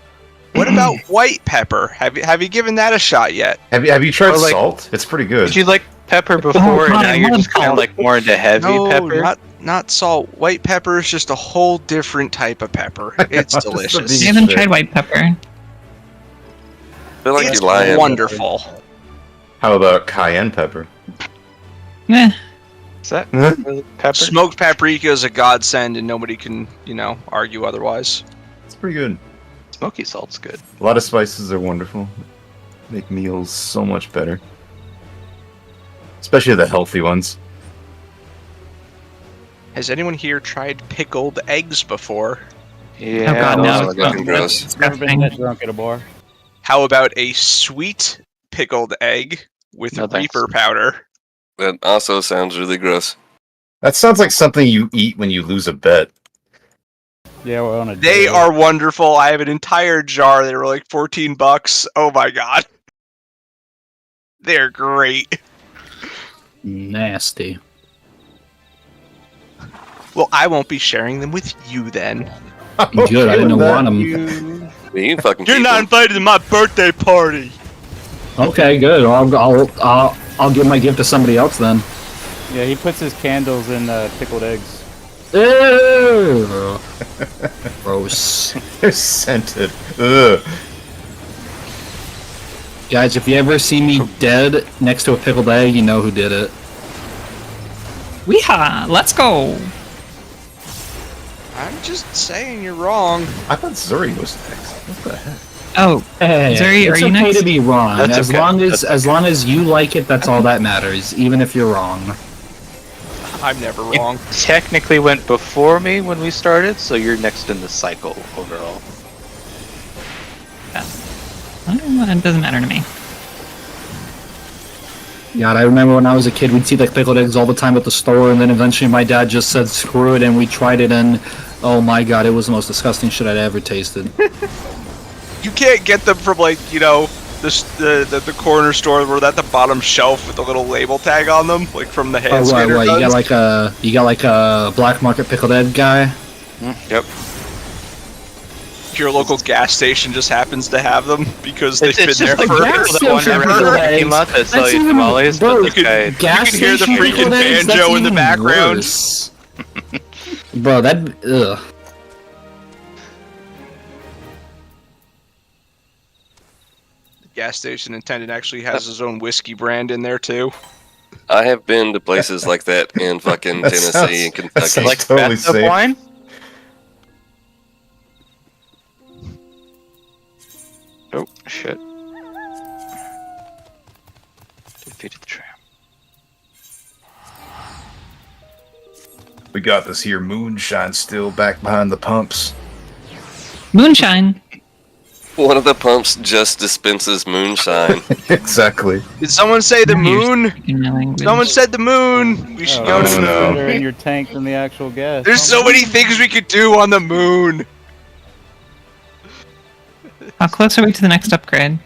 what about white pepper? Have you given that a shot yet? Have you tried Or, like- salt? It's pretty good. Did you like pepper before, God, and now I you're love just kind of salt. like more into heavy No, pepper? not salt. White pepper is just a whole different type of pepper. It's Just a delicious. I haven't Shit. tried white pepper. I feel like It's you're lying. wonderful. How about cayenne pepper? Eh, Is that Huh? really pepper? Smoked paprika is a godsend, and nobody can, argue otherwise. It's pretty good. Smoky salt's good. A lot of spices are wonderful. Make meals so much better. Especially the healthy ones. Has anyone here tried pickled eggs before? Yeah, God, those no, are it's looking not- gross. it's Never been disgusting. that drunk at a bar. How about a sweet pickled egg with No, thanks. Reaper powder? That also sounds really gross. That sounds like something you eat when you lose a bet. Yeah, we're on a They date. are wonderful. I have an entire jar. They were like $14. Oh my god. They're great. Nasty. Well, I won't be sharing them with you then. Good, I didn't want them. You... You can fucking You're keep not 'em. invited to my birthday party. Okay, good. I'll give my gift to somebody else then. Yeah, he puts his candles in pickled eggs. Ew. Gross. They're scented. Ugh. Guys, if you ever see me dead next to a pickled egg, you know who did it. Weehaw! Let's go! I'm just saying you're wrong. I thought Zuri was next. What the heck? Oh, Hey, Zuri, it's are you okay next? to be wrong. That's as okay. long as you like it, that's all that matters. Even if you're wrong. I'm never wrong. Technically went before me when we started, so you're next in the cycle overall. It doesn't matter to me. God, I remember when I was a kid, we'd see like pickled eggs all the time at the store, and then eventually my dad just said screw it, and we tried it, and oh my god, it was the most disgusting shit I'd ever tasted. You can't get them from the corner store where they're at the bottom shelf with the little label tag on them, like from the hand Oh, scanner right. You guns. got like a black market pickled egg guy. Yep. Your local gas station just happens to have them because they've It's been there just like for gas people that wander station around the pickled parking eggs. lot that sell That's you even- tamales, bro, but this guy... Gas you can hear the station freaking pickled eggs, that's banjo in the even background. worse. Bro, ugh. The gas station attendant actually has his own whiskey brand in there too. I have been to places like that in fucking That Tennessee sounds- and that Kentucky. sounds Like totally bathtub safe. wine? Oh, shit. Defeated the tram. We got this here moonshine still back behind the pumps. Moonshine! One of the pumps just dispenses moonshine. Exactly. Did someone say the Now you're moon? speaking my language. Someone said the moon. We should go to Oh, the no. moon. Better in your tank than the actual gas. There's so many things we could do on the moon. How close are we to the next upgrade?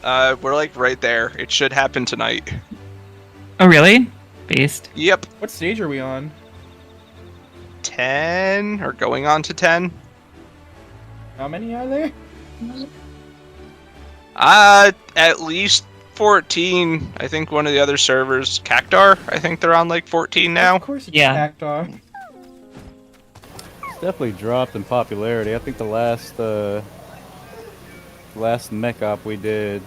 We're like right there. It should happen tonight. Oh, really? Based. Yep. What stage are we on? 10 or going on to 10. How many are there? At least 14. I think one of the other servers, Cactar, I think they're on like 14 now. Of course it's Yeah. Cactar. It's definitely dropped in popularity. I think the last mech op we did,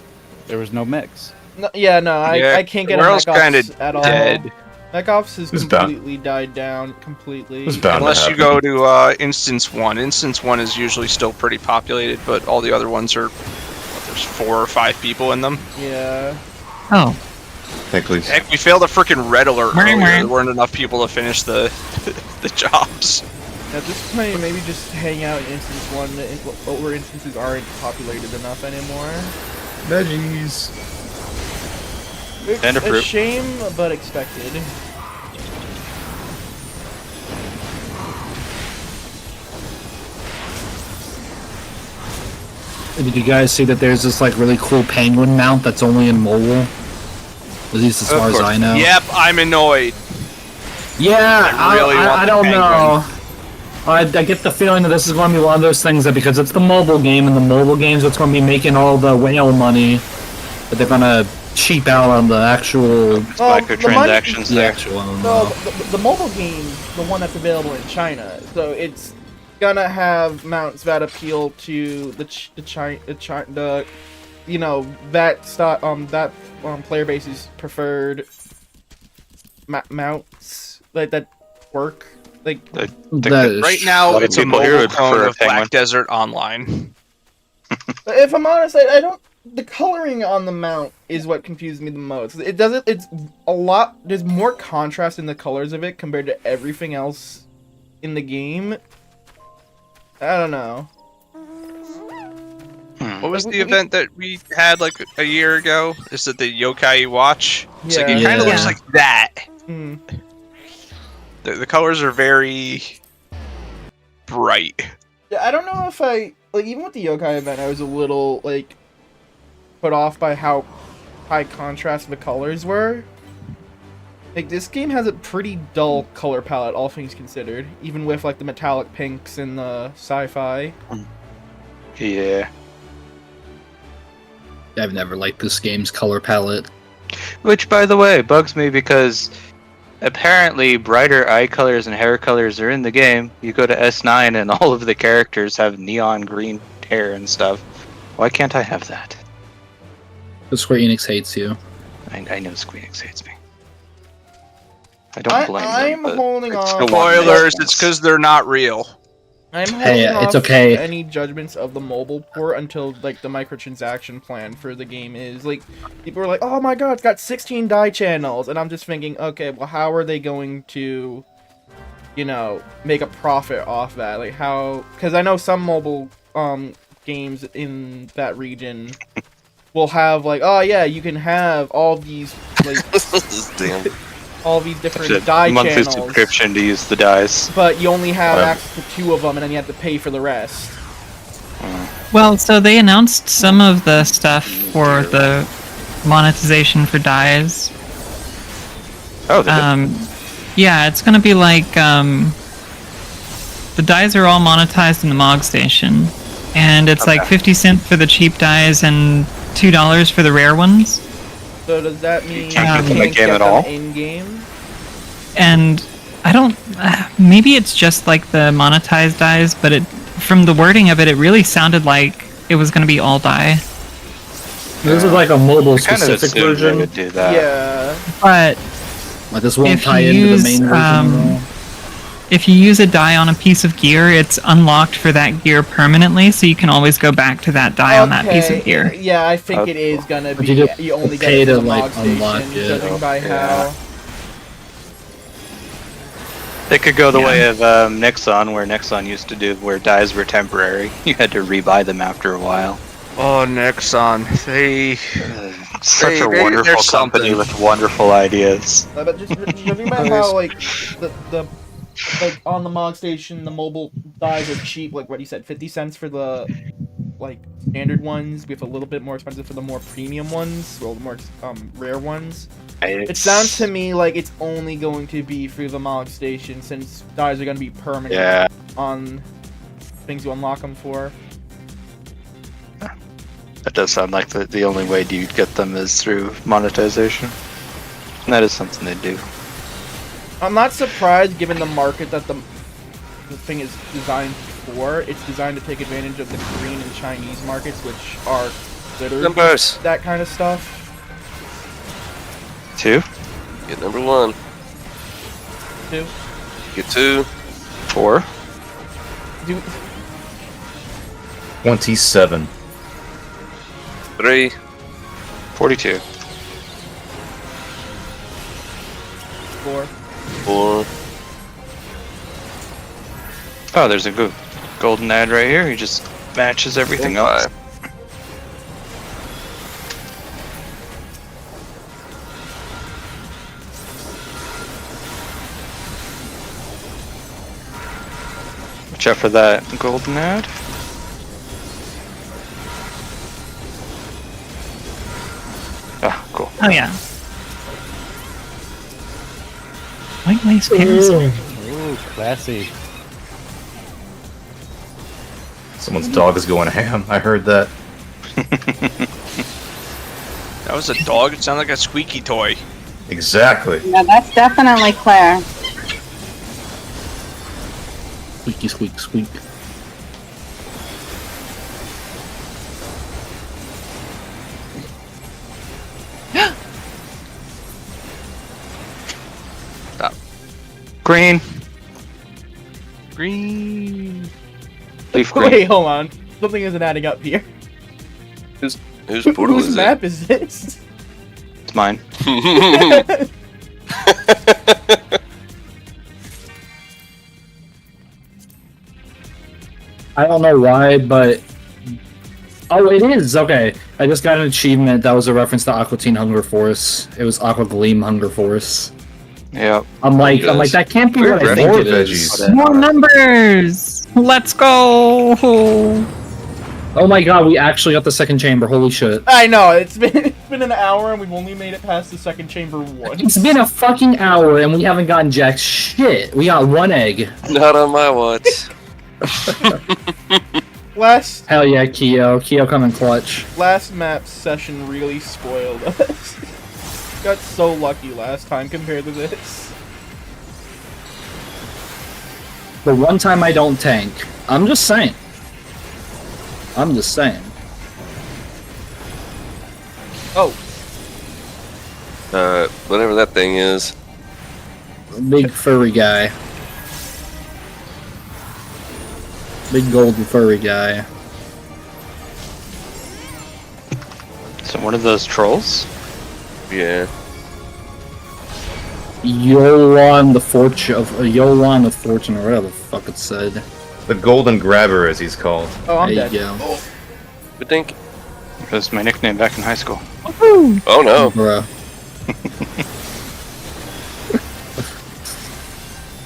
there was no mechs. No, yeah, no, Yeah, I can't get the a world's Mech Ops kinda at all. dead. Mech Ops has It's bound- completely died down. Completely. It's bound to Unless you happen. go to Instance 1. Instance 1 is usually still pretty populated, but all the other ones are, there's 4 or 5 people in them. Yeah. Oh, Hey, please. Heck, we failed a freaking red alert Mwah, earlier. mwah. There weren't enough people to finish the the jobs. At this point, maybe just hang out in Instance 1 where instances aren't populated enough anymore. Veggies. It's And a a fruit. shame, but expected. Did you guys see that there's this like really cool penguin mount that's only in mobile? At least as Of far as course. I know. Yep, I'm annoyed. Yeah, I really want I the don't penguin. know. I get the feeling that this is going to be one of those things that because it's the mobile game and the mobile games that's going to be making all the whale money, that they're going to cheap out on the actual Well, Microtransactions the there. actual. So the mobile game, the one that's available in China, so it's gonna have mounts that appeal to the you know that player base's preferred mounts that work. Like, That is Right now, lot of it's a people here mobile would prefer clone a of Black penguin. Desert Online. if I'm honest, I don't. The coloring on the mount is what confused me the most. It doesn't. It's a lot. There's more contrast in the colors of it compared to everything else in the game. I don't know. What was the event that we had like a year ago? Is it the Yokai Watch? It's like, it Yeah. kind of looks Yeah. like that. Hmm. The colors are very bright. Yeah, I don't know if I like even with the yokai event, I was a little like put off by how high contrast the colors were. Like this game has a pretty dull color palette, all things considered, even with like the metallic pinks and the sci-fi. Yeah. I've never liked this game's color palette. Which, by the way, bugs me because apparently brighter eye colors and hair colors are in the game. You go to S9 and all of the characters have neon green hair and stuff. Why can't I have that? The Square Enix hates you. I know Square Enix hates me. I don't blame I'm them. holding I off. still want Spoilers, this. it's because they're not real. I'm holding Hey, off it's okay. any judgments of the mobile port until like the microtransaction plan for the game is like people are like, oh my god, it's got 16 die channels, and I'm just thinking, okay, well how are they going to, you know, make a profit off that? Like how? Because I know some mobile games in that region will have like, oh yeah, you can have all these like Damn. all these different It's a die monthly channels. subscription to use the dice. But you only have Wow. access to 2 of them, and then you have to pay for the rest. Well, so they announced some of the stuff for the monetization for dyes. Oh, they did. Yeah, it's gonna be like the dyes are all monetized in the Mog Station, and it's like Okay. 50 cents for the cheap dyes and $2 for the rare ones. So does that mean can't get them in the game get at them all? in game? And I don't. Maybe it's just like the monetized dyes, but it from the wording of it, it really sounded like it was gonna be all dye. This is like a mobile I kind of specific assumed they version. would do that. Yeah. But Like this won't If tie you into use, the main version at all. if you use a dye on a piece of gear, it's unlocked for that gear permanently, so you can always go back to that dye on that piece of gear. Yeah, I think it is gonna But be. you You, do only get pay it to, from the like, log station, unlock it. judging by Yeah. how. They could go the Yeah. way of Nexon, where Nexon used to do, where dyes were temporary. You had to rebuy them after a while. Oh, Nexon. They. Such a Hey, wonderful there's company something. with wonderful ideas. But just judging by how like the like on the Mog Station, the mobile dyes are cheap. Like what you said, 50 cents for the like standard ones, with a little bit more expensive for the more premium ones, or the more rare ones. It sounds to me like it's only going to be through the Mog Station, since dyes are going to be permanent Yeah. on things you unlock them for. That does sound like the only way you'd get them is through monetization. And that is something they do. I'm not surprised, given the market that the thing is designed for. It's designed to take advantage of the Korean and Chinese markets, which are considered Numbers. that kind of stuff. 2? Get number 1. Too. Get 2. 4? Do 27. 3. 42. 4. 4. Oh, there's a good golden ad right here. He just matches everything else. 5. Watch out for that golden ad. Ah, cool. Oh yeah. White lace parasol. Ooh, classy. Someone's dog is going ham. I heard that. That was a dog? It sounded like a squeaky toy. Exactly. Yeah, that's definitely Claire. Squeaky squeak squeak. Green. Green. Leaf green. Wait, hold on. Something isn't adding up here. Whose portal Whose is map is this? It's mine. it? I don't know why, but oh, it is okay. I just got an achievement that was a reference to Aqua Teen Hunger Force. It was Aqua Gleam Hunger Force. Yep. I'm like that can't be what I think More it is. veggies. More numbers! Let's go! Oh my god, we actually got the second chamber. Holy shit! I know, it's been an hour and we've only made it past the second chamber once. It's been a fucking hour and we haven't gotten jack shit. We got one egg. Not on my watch. Hell yeah, Keo coming clutch. Last map session really spoiled us. Got so lucky last time compared to this. The one time I don't tank. I'm just saying. Oh, Whatever that thing is. Big furry guy. Big golden furry guy. So one of those trolls? Yeah. Yolan the Fortune, or whatever the fuck it said. The Golden Grabber, as he's called. oh, I'm There dead. you go. But think. That was my nickname back in high school. Oh no. Bruh.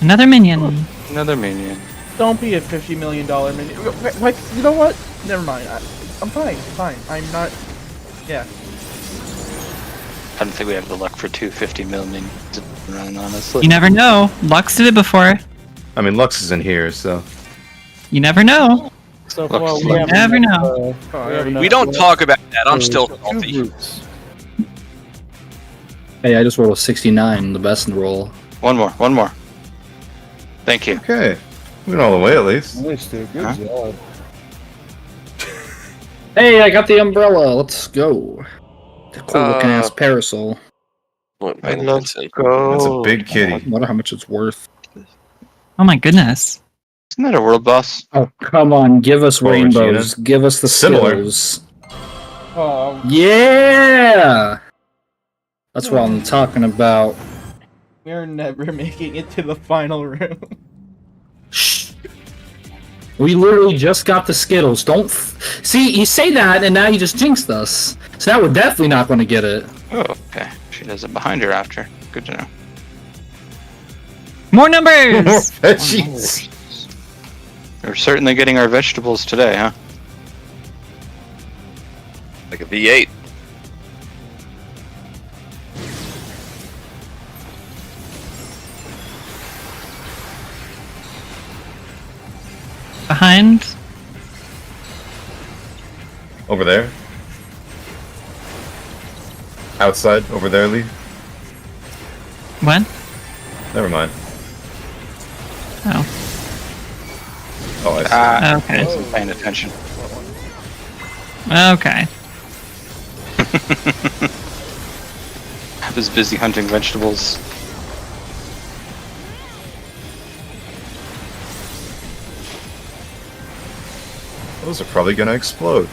Another minion. Another minion. Don't be a $50 million minion. Like, you know what? Never mind. I'm fine. I'm not. Yeah. I don't think we have the luck for 250 million to run, honestly. You never know. Lux did it before. I mean, Lux is in here, so. You never know. So far, we You never know. We don't talk about that. I'm still salty. Hey, I just rolled a 69, the best in the roll. One more. Thank you. Okay. Moving all the way, at least. Good Huh? job. Hey, I got the umbrella. Let's go. The cool looking ass parasol. What Let's benefits? go. That's a big I kitty. wonder how much it's worth. Oh my goodness. Isn't that a world boss? Oh, come on. Give us Oh, rainbows. Give us the Similar. skills. Oh, Yeah! That's what I'm talking about. we're never making it to the final room. Shh. We literally just got the Skittles. Don't see. You say that, and now you just jinxed us. So now we're definitely not going to get it. Oh, okay. She does it behind her after. Good to know. More More numbers! veggies. We're certainly getting our vegetables today, huh? Like a V8. Behind. Over there. Outside, over there, Lee. What? Never mind. Oh. Oh, I see. I Okay. wasn't paying attention. Okay. I was busy hunting vegetables. Those are probably gonna explode.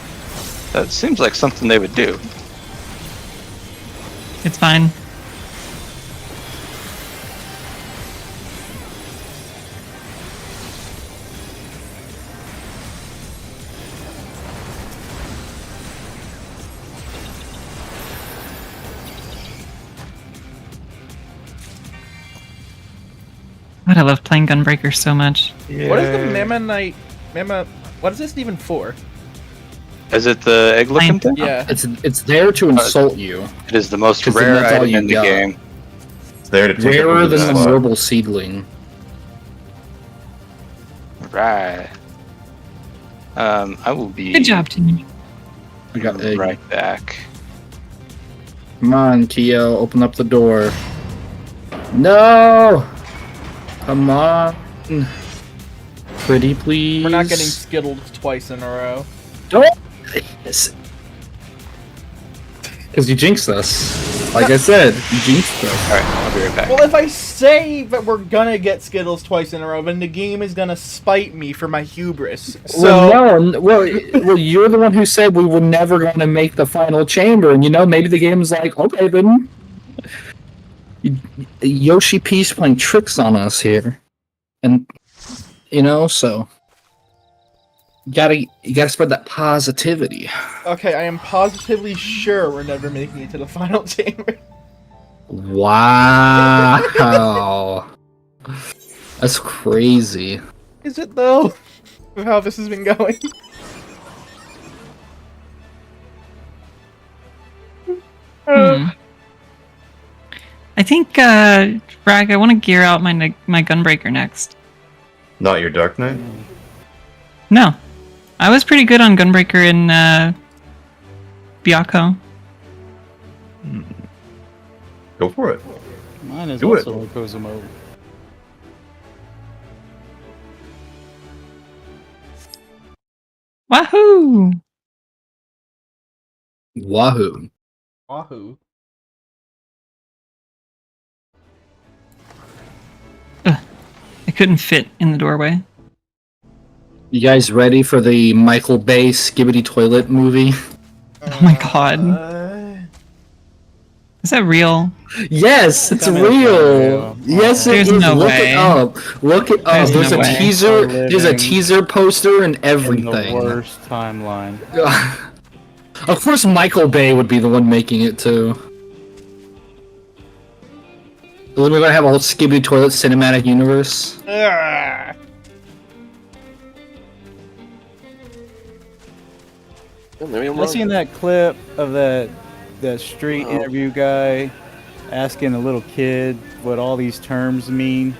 That seems like something they would do. It's fine. God, I love playing Gunbreaker so much. What is the Mammonite? What is this even for? Is it the egg looking thing? Yeah. It's there to insult you. It is the most 'Cause then rare that's all item you in the got. game. It's there to take Rarer up than the slot. marble seedling. Right. I will be Good job, team. I got egg. right back. Come on, Keo, open up the door. No! Come on. Pretty, please. We're not getting skittled twice in a row. Don't. Yes. Because you jinxed us. Like I said, you jinxed us. All right, I'll be right back. Well, if I say that we're gonna get Skittles twice in a row, then the game is gonna spite me for my hubris. So Well, you're the one who said we were never going to make the final chamber, and maybe the game's like, okay, then Yoshi P's playing tricks on us here, and so you gotta spread that positivity. okay, I am positively sure we're never making it to the final chamber. Wow, that's crazy. Is it though? With how this has been going. I think, Frag, I want to gear out my Gunbreaker next. Not your Dark Knight? No. I was pretty good on Gunbreaker in, Byakko. Go for it. Mine is Do it. also a Cosmo. Wahoo! Wahoo! Wahoo. I couldn't fit in the doorway. You guys ready for the Michael Bay Skibbity Toilet movie? Oh my god. Is that real? Yes, it's Coming real. from Yes, it There's is. no Look way. it up. Look it up. There's There's no a way. teaser. There's a Living teaser poster and In the everything. worst timeline. Of course, Michael Bay would be the one making it too. Then we're gonna have a whole Skibbity Toilet cinematic universe. Ugh. Maybe I'm I wrong. seen that clip of that street interview guy asking a little kid what all these terms mean,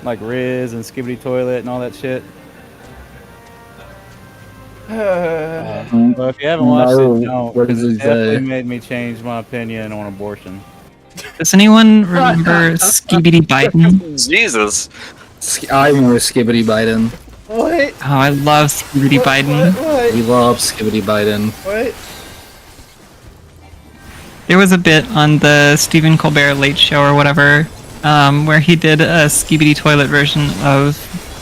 like Riz and Skibbity Toilet and all that shit. But if you haven't watched No, it, don't. what does 'cause it it definitely say? made me change my opinion on abortion. Does anyone remember Skibidi Biden? Jesus. I remember Skibbity Biden. What? Oh, I love Skibidi Biden. What? We love Skibbity Biden. What? There was a bit on the Stephen Colbert Late Show or whatever, where he did a Skibidi Toilet version of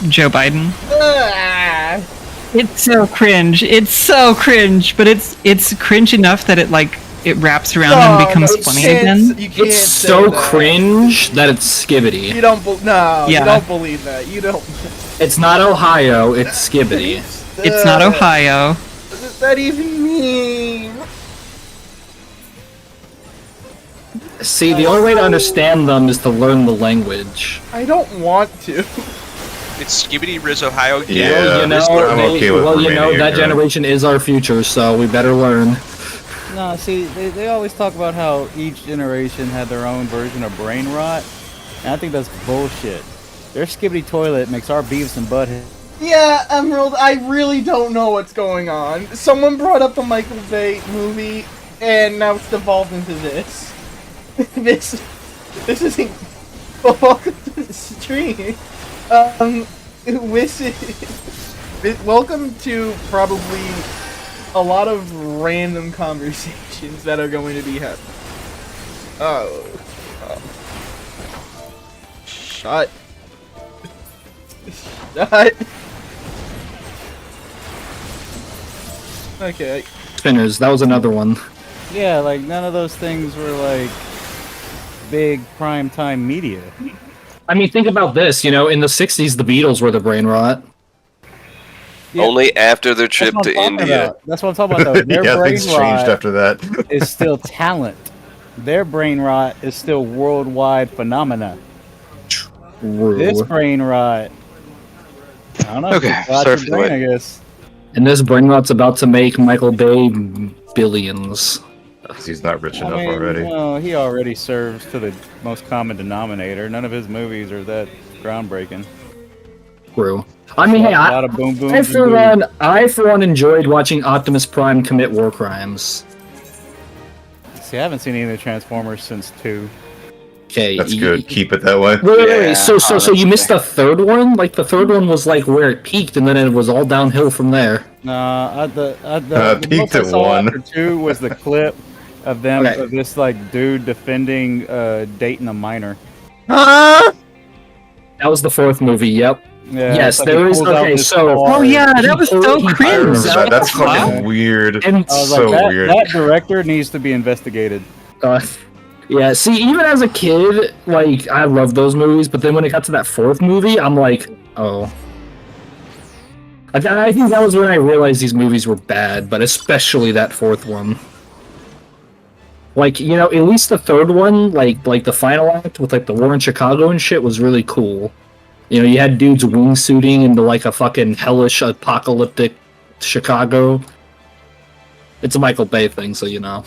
Joe Biden. Ah. It's so cringe. It's so cringe, but it's cringe enough that it wraps around and becomes you funny can't- again. You can't It's say so that. cringe that it's Skibbity. You don't no, Yeah. you don't believe that. You don't. It's not Ohio, it's Skibbity. It's not Ohio. What does that even mean? See, the only way to understand them is to learn the language. I don't want to. It's Skibbity Riz Ohio. Yeah, I'm I'm okay with remaining that ignorant. generation is our future, so we better learn. No, see, they always talk about how each generation had their own version of brain rot, and I think that's bullshit. Their Skibbity Toilet makes our Beavis and Butthead. Yeah, Emerald, I really don't know what's going on. Someone brought up the Michael Bay movie, and now it's devolved into this. this isn't. Welcome to the stream. Welcome to probably a lot of random conversations that are going to be happening. Oh. Shut. Shut. Okay. Spinners, that was another one. Yeah, like none of those things were like big prime time media. I mean, think about this, in the 60s, the Beatles were the brain rot. Yeah. Only after their trip That's what to I'm talking India. about. That's what I'm talking about, though. Their Yeah, brain things changed rot after that. is still talent. Their brain rot is still worldwide phenomena. True. This brain rot, I don't know. Okay, just rot sorry your for the brain, wait. I guess. And this brain rot's about to make Michael Bay billions. 'Cause he's not rich I enough mean, already. well, he already serves to the most common denominator. None of his movies are that groundbreaking. True. I mean, hey, A lot of boom boom. I for one enjoyed watching Optimus Prime commit war crimes. See, I haven't seen any of the Transformers since 2. Okay, That's good. Keep it that way. Wait. Yeah, So you missed the third one? Like the third one was like where it peaked, and then it was all downhill from there. Nah, the Peaked most I at saw 1. after 2 was the clip of them Okay. of this like dude defending dating a minor. Huh? That was the fourth movie. Yep. Yeah, Yes, it's like there he is- pulls out okay, this so- car. Oh yeah, that was so He- I cringe. remember that. That's What the fucking fuck? weird. And I was so like, weird. that director needs to be investigated. Yeah, see, even as a kid, like, I loved those movies, but then when it got to that fourth movie, I'm like, oh. I think that was when I realized these movies were bad, but especially that fourth one. Like, you know, at least the third one, like the final act with, like, the war in Chicago and shit was really cool. You know, you had dudes wingsuiting into, like, a fucking hellish apocalyptic Chicago. It's a Michael Bay thing, so you know.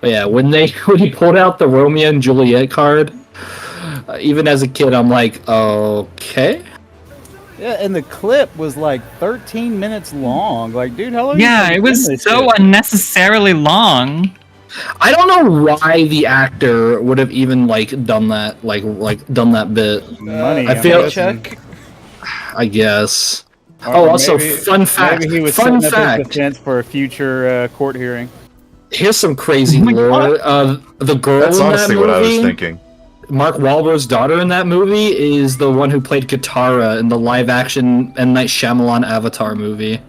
But yeah, when he pulled out the Romeo and Juliet card, even as a kid, I'm like, okay. Yeah, and the clip was like 13 minutes long. Like, dude, how long? Yeah, it was so unnecessarily long. I don't know why the actor would have even like done that, like done that bit. money. I feel- Check. I guess. Or Oh, also, maybe- fun fact. Maybe he was Fun setting up fact. his defense for a future court hearing. Here's some crazy Oh my lore. The girl That's in that honestly movie, what I was thinking. Mark Wahlberg's daughter in that movie, is the one who played Katara in the live-action M. Night Shyamalan Avatar movie.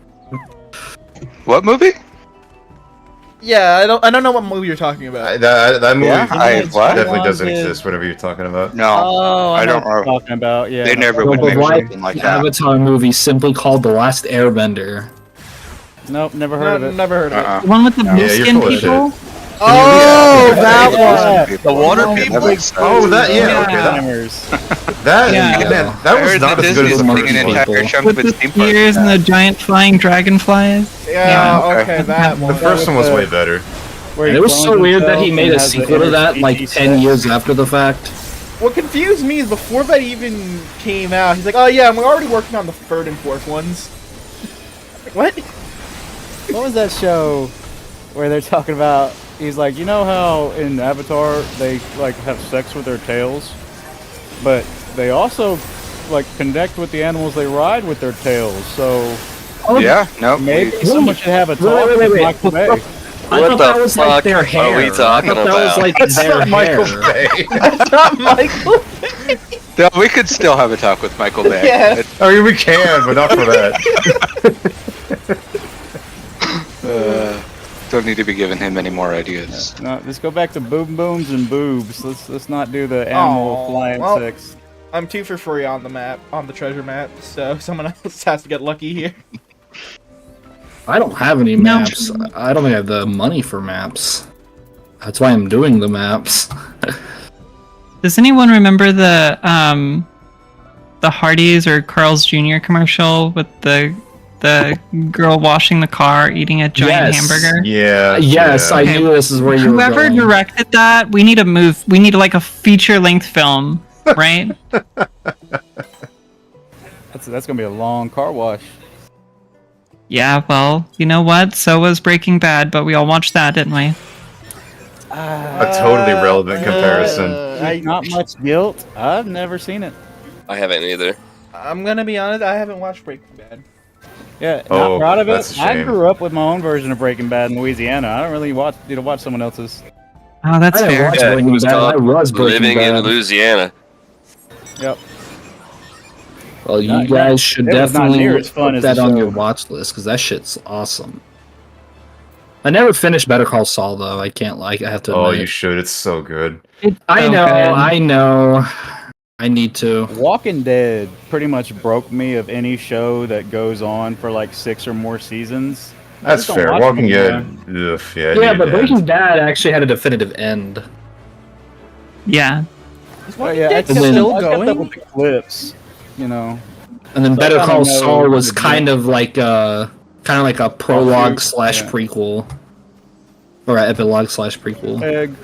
What movie? Yeah, I don't know what movie you're talking about. That movie Yeah, what? definitely doesn't exist. Whatever you're talking about. No, Oh, I know don't what you're know. talking about. Yeah, They never The would make live something like that. Avatar movie simply called The Last Airbender. Nope, never heard of it. Never heard of it. Uh-uh. The one with the blue Yeah, you're skin full of people. Oh, that Yeah. one. The water Yeah, people? that makes sense. Oh, that yeah. Yeah. Okay, that Hammers. Yeah. man, that I was heard not that as good as Disney's the making an first one. entire chunk With of the its theme park. spears and the giant flying dragonflies. Yeah, okay. okay, that The one. first one was way better. Where And he it was so clones weird that he himself made and a has the sequel to that like interspecies 10 sex. years after the fact. What confused me is before that even came out, he's like, oh yeah, we're already working on the third and fourth ones. Like, what? What was that show where they're talking about? He's like, you know how in Avatar they like have sex with their tails, but they also like connect with the animals they ride with their tails. So Yeah, no. maybe someone should have a talk wait, with wait. Michael Bay. I What thought the that was like fuck their are hair. we talking I thought that was about? like That's their not Michael hair. Bay. That's not Michael. No, we could still have a talk with Michael Bay. Yeah. It- I mean, we can, but not for that. don't need to be giving him any more ideas. No, let's go back to boom booms and boobs. Let's not do the animal Aw, flying well- sex. I'm 2 for 3 on the map, on the treasure map, so someone else has to get lucky here. I don't have any No. maps. I don't think I have the money for maps. That's why I'm doing the maps. Does anyone remember the Hardee's or Carl's Jr. commercial with the girl washing the car eating a giant Yes. hamburger? Yeah. Yes, yeah. I Okay. knew this is where you were Whoever going. directed that, we need like a feature-length film, right? That's gonna be a long car wash. Yeah, well, you know what? So was Breaking Bad, but we all watched that, didn't we? A totally relevant comparison. Not much guilt. I've never seen it. I haven't either. I'm gonna be honest, I haven't watched Breaking Bad. Yeah, Oh, not proud of that's it. a I shame. grew up with my own version of Breaking Bad in Louisiana. I don't really watch someone else's. Oh, that's I didn't fair. watch Yeah, it Breaking was Bad. I called was Breaking Living in Bad. Louisiana. Yep. Well, you Not- guys should it was not definitely near as fun put as that the on show. your watch list because that shit's awesome. I never finished Better Call Saul though. I can't like. I have to. Oh, admit. you should. It's so good. I know. Okay. I know. I need to. Walking Dead pretty much broke me of any show that goes on for like 6 or more seasons. I That's just don't fair. watch Walking them Dead. Ugh, yeah. it Yeah, needed but to Breaking end. Bad actually had a definitive end. Yeah. Is anymore. Walking Yeah, I Dead kept, still I kept up going? with the clips, you know. And then So I Better kinda Call know Saul was the kind of like a prologue Offshoot, slash yeah. prequel, or an epilogue slash prequel. Egg.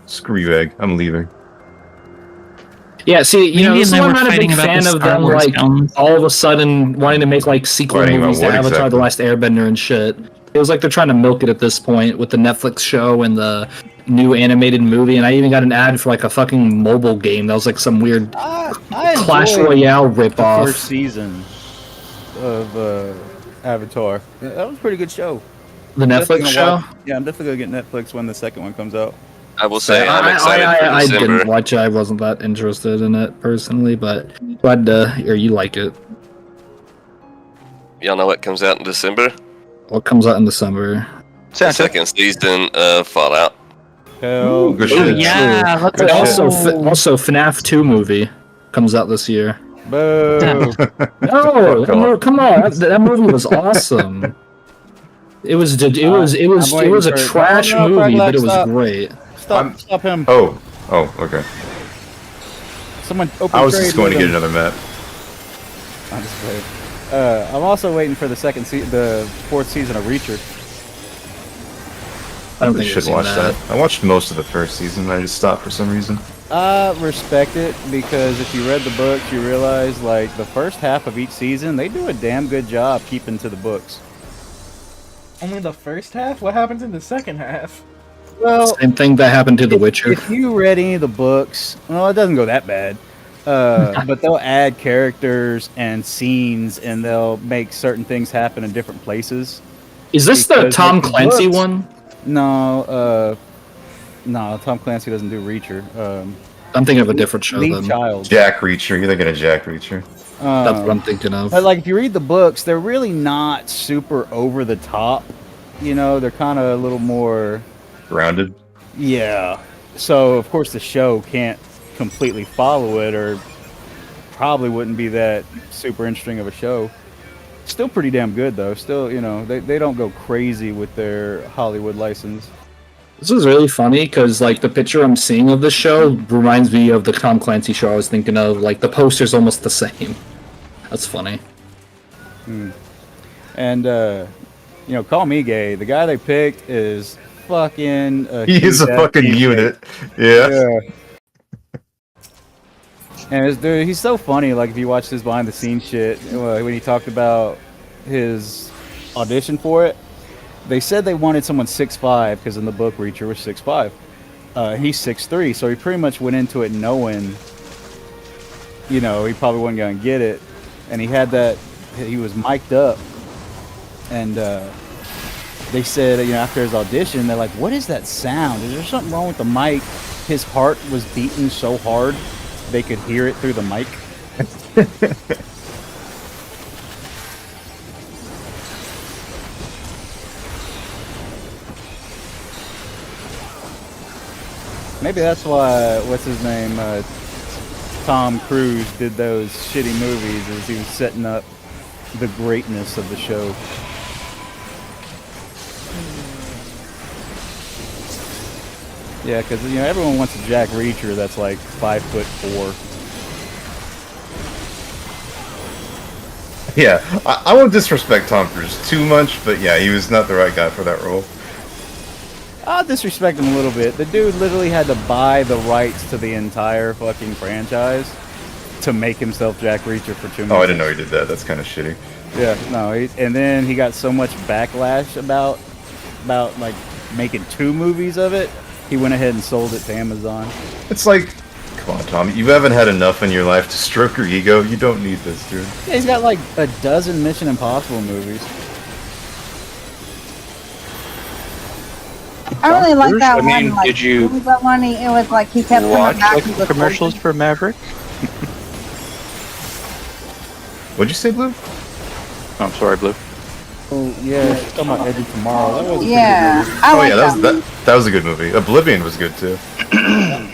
Screw you, Egg. I'm leaving. Yeah, see, you know, Me this and is them why I'm were not a fighting big about fan the of Star them, Wars like, films. all of a sudden wanting to make, like, sequel Fighting about movies to what Avatar exactly? The Last Airbender and shit. It was like they're trying to milk it at this point with the Netflix show and the new animated movie, and I even got an ad for, like, a fucking mobile game that was, like, some weird I Clash enjoyed Royale the first ripoff. season of Avatar. Yeah, that was a pretty good show. The Definitely Netflix gonna show. watch- yeah, I'm definitely gonna get Netflix when the second one comes out. I will say I'm excited for I December. didn't watch it. I wasn't that interested in it personally, but glad or you like it. Y'all know what comes out in December? What comes out in December? The Santa. second season of Fallout. Hell, Good Oh shit. yeah, let's Good go. shit. Also FNAF 2 movie comes out this year. boo! No, Fuck off. come on, that movie was awesome. It was I'm waiting a for it. trash No, movie, but it was stop. great. Stop him! Oh, okay. Someone open I was trade just going to with get him. another map. I'm just kidding. I'm also waiting for the the fourth season of Reacher. I don't I think should I've seen watch that. I watched most of the first season, I just stopped for some reason. I respect it because if you read the books, you realize like the first half of each season, they do a damn good job keeping to the books. Only the first half? What happens in the second half? Well, Same thing that happened to The Witcher. if you read any of the books, well, it doesn't go that bad. But they'll add characters and scenes, and they'll make certain things happen in different places. Is this the because Tom with the Clancy books- one? No, Tom Clancy doesn't do Reacher. I'm thinking of a different show Lee then. Child. Jack Reacher, you're thinking of Jack Reacher. That's what I'm thinking of. But like, if you read the books, they're really not super over the top. You know, they're kind of a little more. Grounded. Yeah. So of course the show can't completely follow it, or probably wouldn't be that super interesting of a show. Still pretty damn good though. Still, you know, they don't go crazy with their Hollywood license. This is really funny because like the picture I'm seeing of the show reminds me of the Tom Clancy show I was thinking of. Like the poster's almost the same. That's funny. And you know, call me gay. The guy they picked is fucking. He is a huge-ass fucking beefcake. unit. Yeah. Yeah. And dude, he's so funny. Like if you watch his behind the scenes shit, when he talked about his audition for it, they said they wanted someone 6'5" because in the book Reacher was 6'5". He's 6'3", so he pretty much went into it knowing, you know, he probably wasn't gonna get it, and he had that. He was mic'd up, and they said, you know, after his audition, they're like, "What is that sound? Is there something wrong with the mic?" His heart was beating so hard they could hear it through the mic. Maybe that's why, what's his name, Tom Cruise did those shitty movies, is he was setting up the greatness of the show. Yeah, because, you know, everyone wants a Jack Reacher that's like 5'4". Yeah. I won't disrespect Tom Cruise too much, but yeah, he was not the right guy for that role. I'll disrespect him a little bit. The dude literally had to buy the rights to the entire fucking franchise to make himself Jack Reacher for 2 minutes. Oh, I didn't know he did that. That's kind of shitty. Yeah, no, and then he got so much backlash about like making 2 movies of it. He went ahead and sold it to Amazon. It's like, come on, Tom. You haven't had enough in your life to stroke your ego. You don't need this, dude. Yeah, he's got like a dozen Mission Impossible movies. I really like that I mean, one. Like, did you what was that one? It was like he kept coming watch back like to the commercials soldier. for Maverick? What'd you say, Blue? Oh, I'm sorry, Blue. Oh yeah, she's talking about Edge of Tomorrow. That was a pretty Yeah, good movie. I Oh like yeah, that. that was a good movie. Oblivion was good too.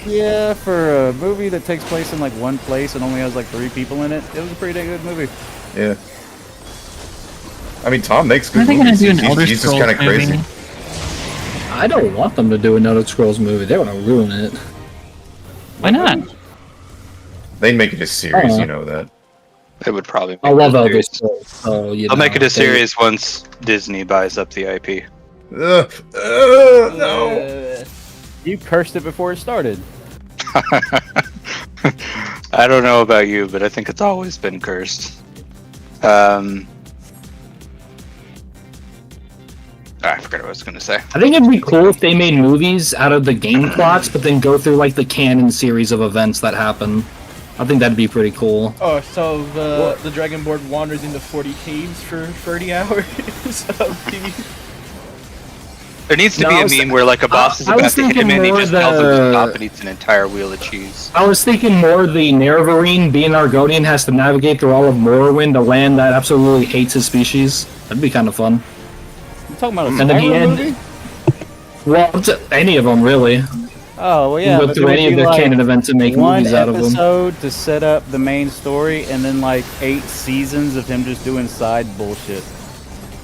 Yeah, for a movie that takes place in like one place and only has like 3 people in it, it was a pretty good movie. Yeah. I mean, Tom makes good Are they gonna movies. do an He's- Elder he's just Scrolls kind of crazy. movie? I don't want them to do an Elder Scrolls movie. They're gonna ruin it. Why not? They'd make it a series, Oh. you know that. It would probably. I make love it a Elder series. Scrolls. So, you I'll know, make it a they- series once Disney buys up the IP. No. You cursed it before it started. I don't know about you, but I think it's always been cursed. I forgot what I was going to say. I think it'd be cool if they made movies out of the game plots, but then go through like the canon series of events that happen. I think that'd be pretty cool. Oh, so the Dragonborn wanders into 40 caves for 30 hours of the... There needs to No, be I a was- meme where like a boss is I was about to hit him thinking and he more just tells him to the- stop and eats an entire wheel of cheese. I was thinking more the Nerevarine, being Argonian, has to navigate through all of Morrowind, a land that absolutely hates his species. That'd be kind of fun. You talking about a And then he Skyrim had- movie? Well, any of them, really. Oh, well, You yeah. can go but through there any would of be, their like, canon events and make one movies out of them. episode to set up the main story, and then like 8 seasons of him just doing side bullshit.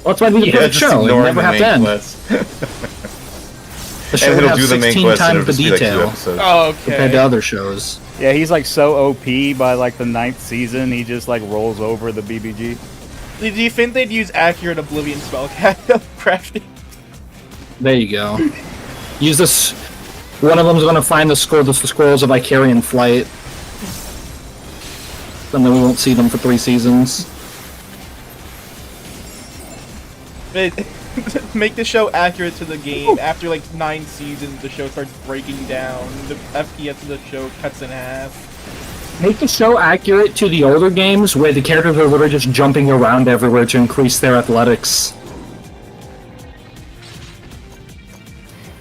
Well, that's why it'd be the Yeah, perfect just show. You ignoring never the have to main end. quest. The show And would he'll have do the main 16 quest and times it'll the just be like 2 detail episodes. Oh, compared to okay. other shows. Yeah, he's like so OP by like the 9th season, he just like rolls over the BBG. Do you think they'd use accurate Oblivion spell crafting? There you go. Use this. One of them's going to find the scrolls of Icarian Flight. And then we won't see them for 3 seasons. Make the show accurate to the game. After like 9 seasons, the show starts breaking down. The FPS of the show cuts in half. Make the show accurate to the older games where the characters are literally just jumping around everywhere to increase their athletics.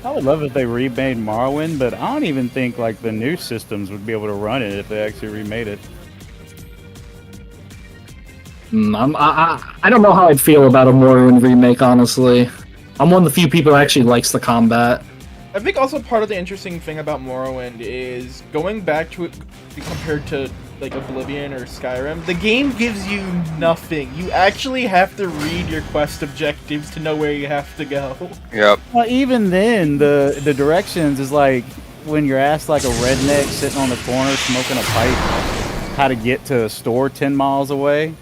I would love if they remade Morrowind, but I don't even think like the new systems would be able to run it if they actually remade it. I don't know how I'd feel about a Morrowind remake, honestly. I'm one of the few people that actually likes the combat. I think also part of the interesting thing about Morrowind is going back to it compared to like Oblivion or Skyrim, the game gives you nothing. You actually have to read your quest objectives to know where you have to go. Yep. Well, even then, the directions is like when you're asked like a redneck sitting on the corner smoking a pipe how to get to a store 10 miles away.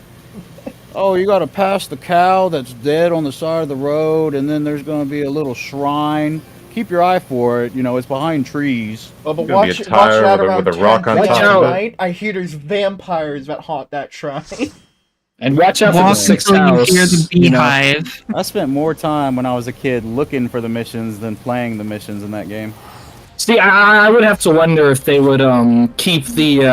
Oh, you got to pass the cow that's dead on the side of the road, and then there's going to be a little shrine. Keep your eye for it. You know, it's behind trees. Oh, but Gonna be watch a tire that with a- around with a rock on 10 top at of it. night. I hear there's vampires that haunt that shrine. And watch out for the Walk 6th until you house. hear the you know. beehive. I spent more time when I was a kid looking for the missions than playing the missions in that game. See, I would have to wonder if they would keep the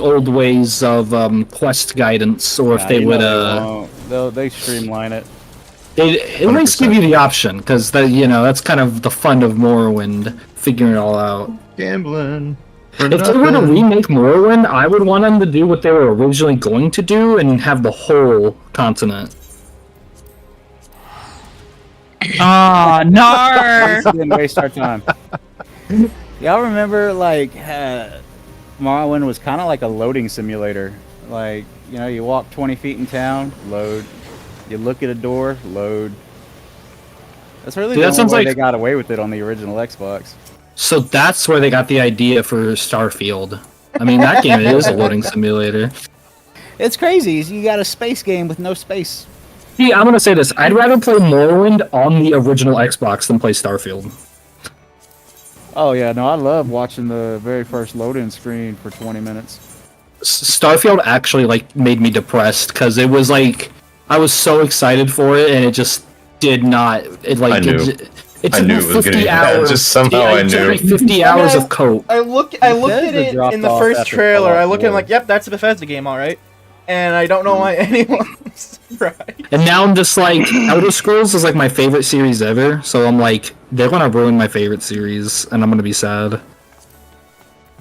old ways of quest guidance, or if Nah, they you would know they streamline it. they at least give you the option, because that's kind of the fun of Morrowind, figuring it all out. Gambling. If they were to remake Morrowind, I would want them to do what they were originally going to do and have the whole continent. Aw, nar! Didn't waste our time. Y'all remember like Morrowind was kind of like a loading simulator. Like, you know, you walk 20 feet in town, load. You look at a door, load. That's really Dude, the that only sounds way like- they got away with it on the original Xbox. So that's where they got the idea for Starfield. I mean, that game is a loading simulator. It's crazy. You got a space game with no space. See, I'm gonna say this. I'd rather play Morrowind on the original Xbox than play Starfield. Oh yeah, no, I love watching the very first loading screen for 20 minutes. Starfield actually made me depressed because it was like I was so excited for it and it just did not. I knew. It's I knew it was gonna 50 be bad, hours. just somehow I it took knew. me 50 hours of cope. I looked at Bethesda it dropped in the off first after trailer. Fallout I looked at it 4. like, yep, that's a Bethesda game, all right. And I don't know why anyone was right. And now I'm just like, Elder Scrolls is like my favorite series ever. So I'm like, they're gonna ruin my favorite series, and I'm gonna be sad.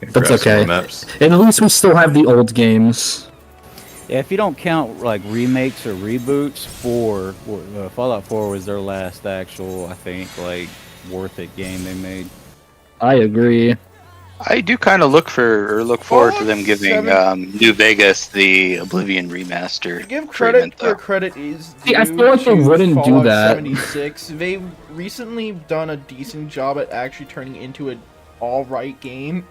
That's Grab some okay. more maps. And at least we still have the old games. Yeah, if you don't count like remakes or reboots, Fallout 4 was their last actual, I think, like worth it game they made. I agree. I do kind of look forward to them giving Seven. New Vegas the Oblivion remaster. To give credit treatment, where though. credit is See, I due feel like they to wouldn't do Fallout that. 76. They've recently done a decent job at actually turning into an all-right game,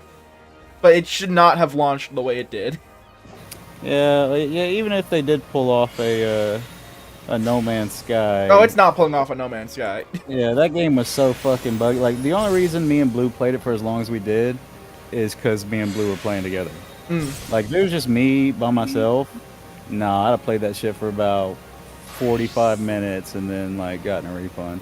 but it should not have launched the way it did. Yeah, even if they did pull off a No Man's Sky. Oh, it's not pulling off a No Man's Sky. Yeah, that game was so fucking buggy. Like, the only reason me and Blue played it for as long as we did is because me and Blue were playing together. Like, if it was just me by myself, nah, I'd have played that shit for about 45 minutes and then, like, gotten a refund.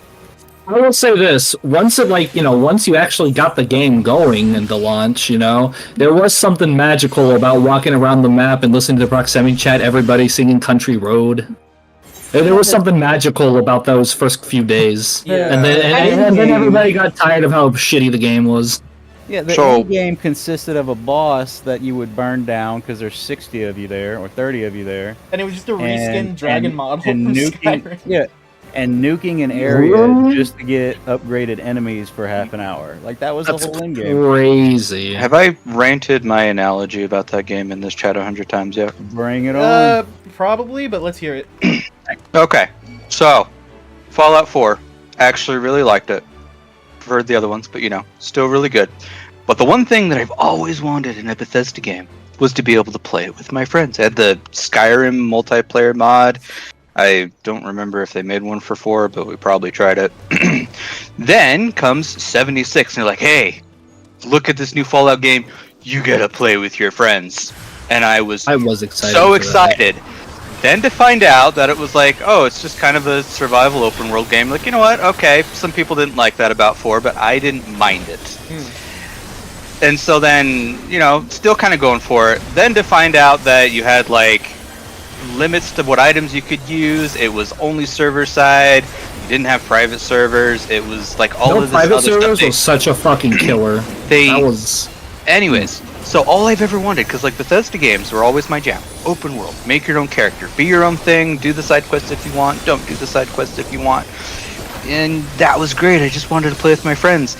I will say this: once once you actually got the game going into launch, there was something magical about walking around the map and listening to the proximity chat, everybody singing "Country Road." There was something magical about those first few days, Yeah. and then everybody got tired of how shitty the game was. Yeah, the So- end game consisted of a boss that you would burn down because there's 60 of you there or 30 of you there. And it was just a reskinned dragon model and from nuking, Skyrim. yeah, and nuking an area Really? just to get upgraded enemies for half an hour. Like that was That's the whole end game. crazy. Have I ranted my analogy about that game in this chat 100 times yet? Bring it on. Probably, but let's hear it. Okay, so Fallout 4, actually really liked it. Preferred the other ones, but still really good. But the one thing that I've always wanted in a Bethesda game was to be able to play it with my friends. I had the Skyrim multiplayer mod. I don't remember if they made one for 4, but we probably tried it. Then comes 76, and they're like, hey, look at this new Fallout game. You gotta play with your friends. And I was excited. so for that. excited. Then to find out that it was like, oh, it's just kind of a survival open world game. Like, you know what? Okay, some people didn't like that about 4, but I didn't mind it. And so then, still kind of going for it. Then to find out that you had like limits to what items you could use. It was only server side. You didn't have private servers. It was like all of this private other servers stuff. was such a fucking killer. That was. Anyways, so all I've ever wanted, because like Bethesda games were always my jam. Open world, make your own character, be your own thing, do the side quests if you want, don't do the side quests if you want. And that was great. I just wanted to play with my friends.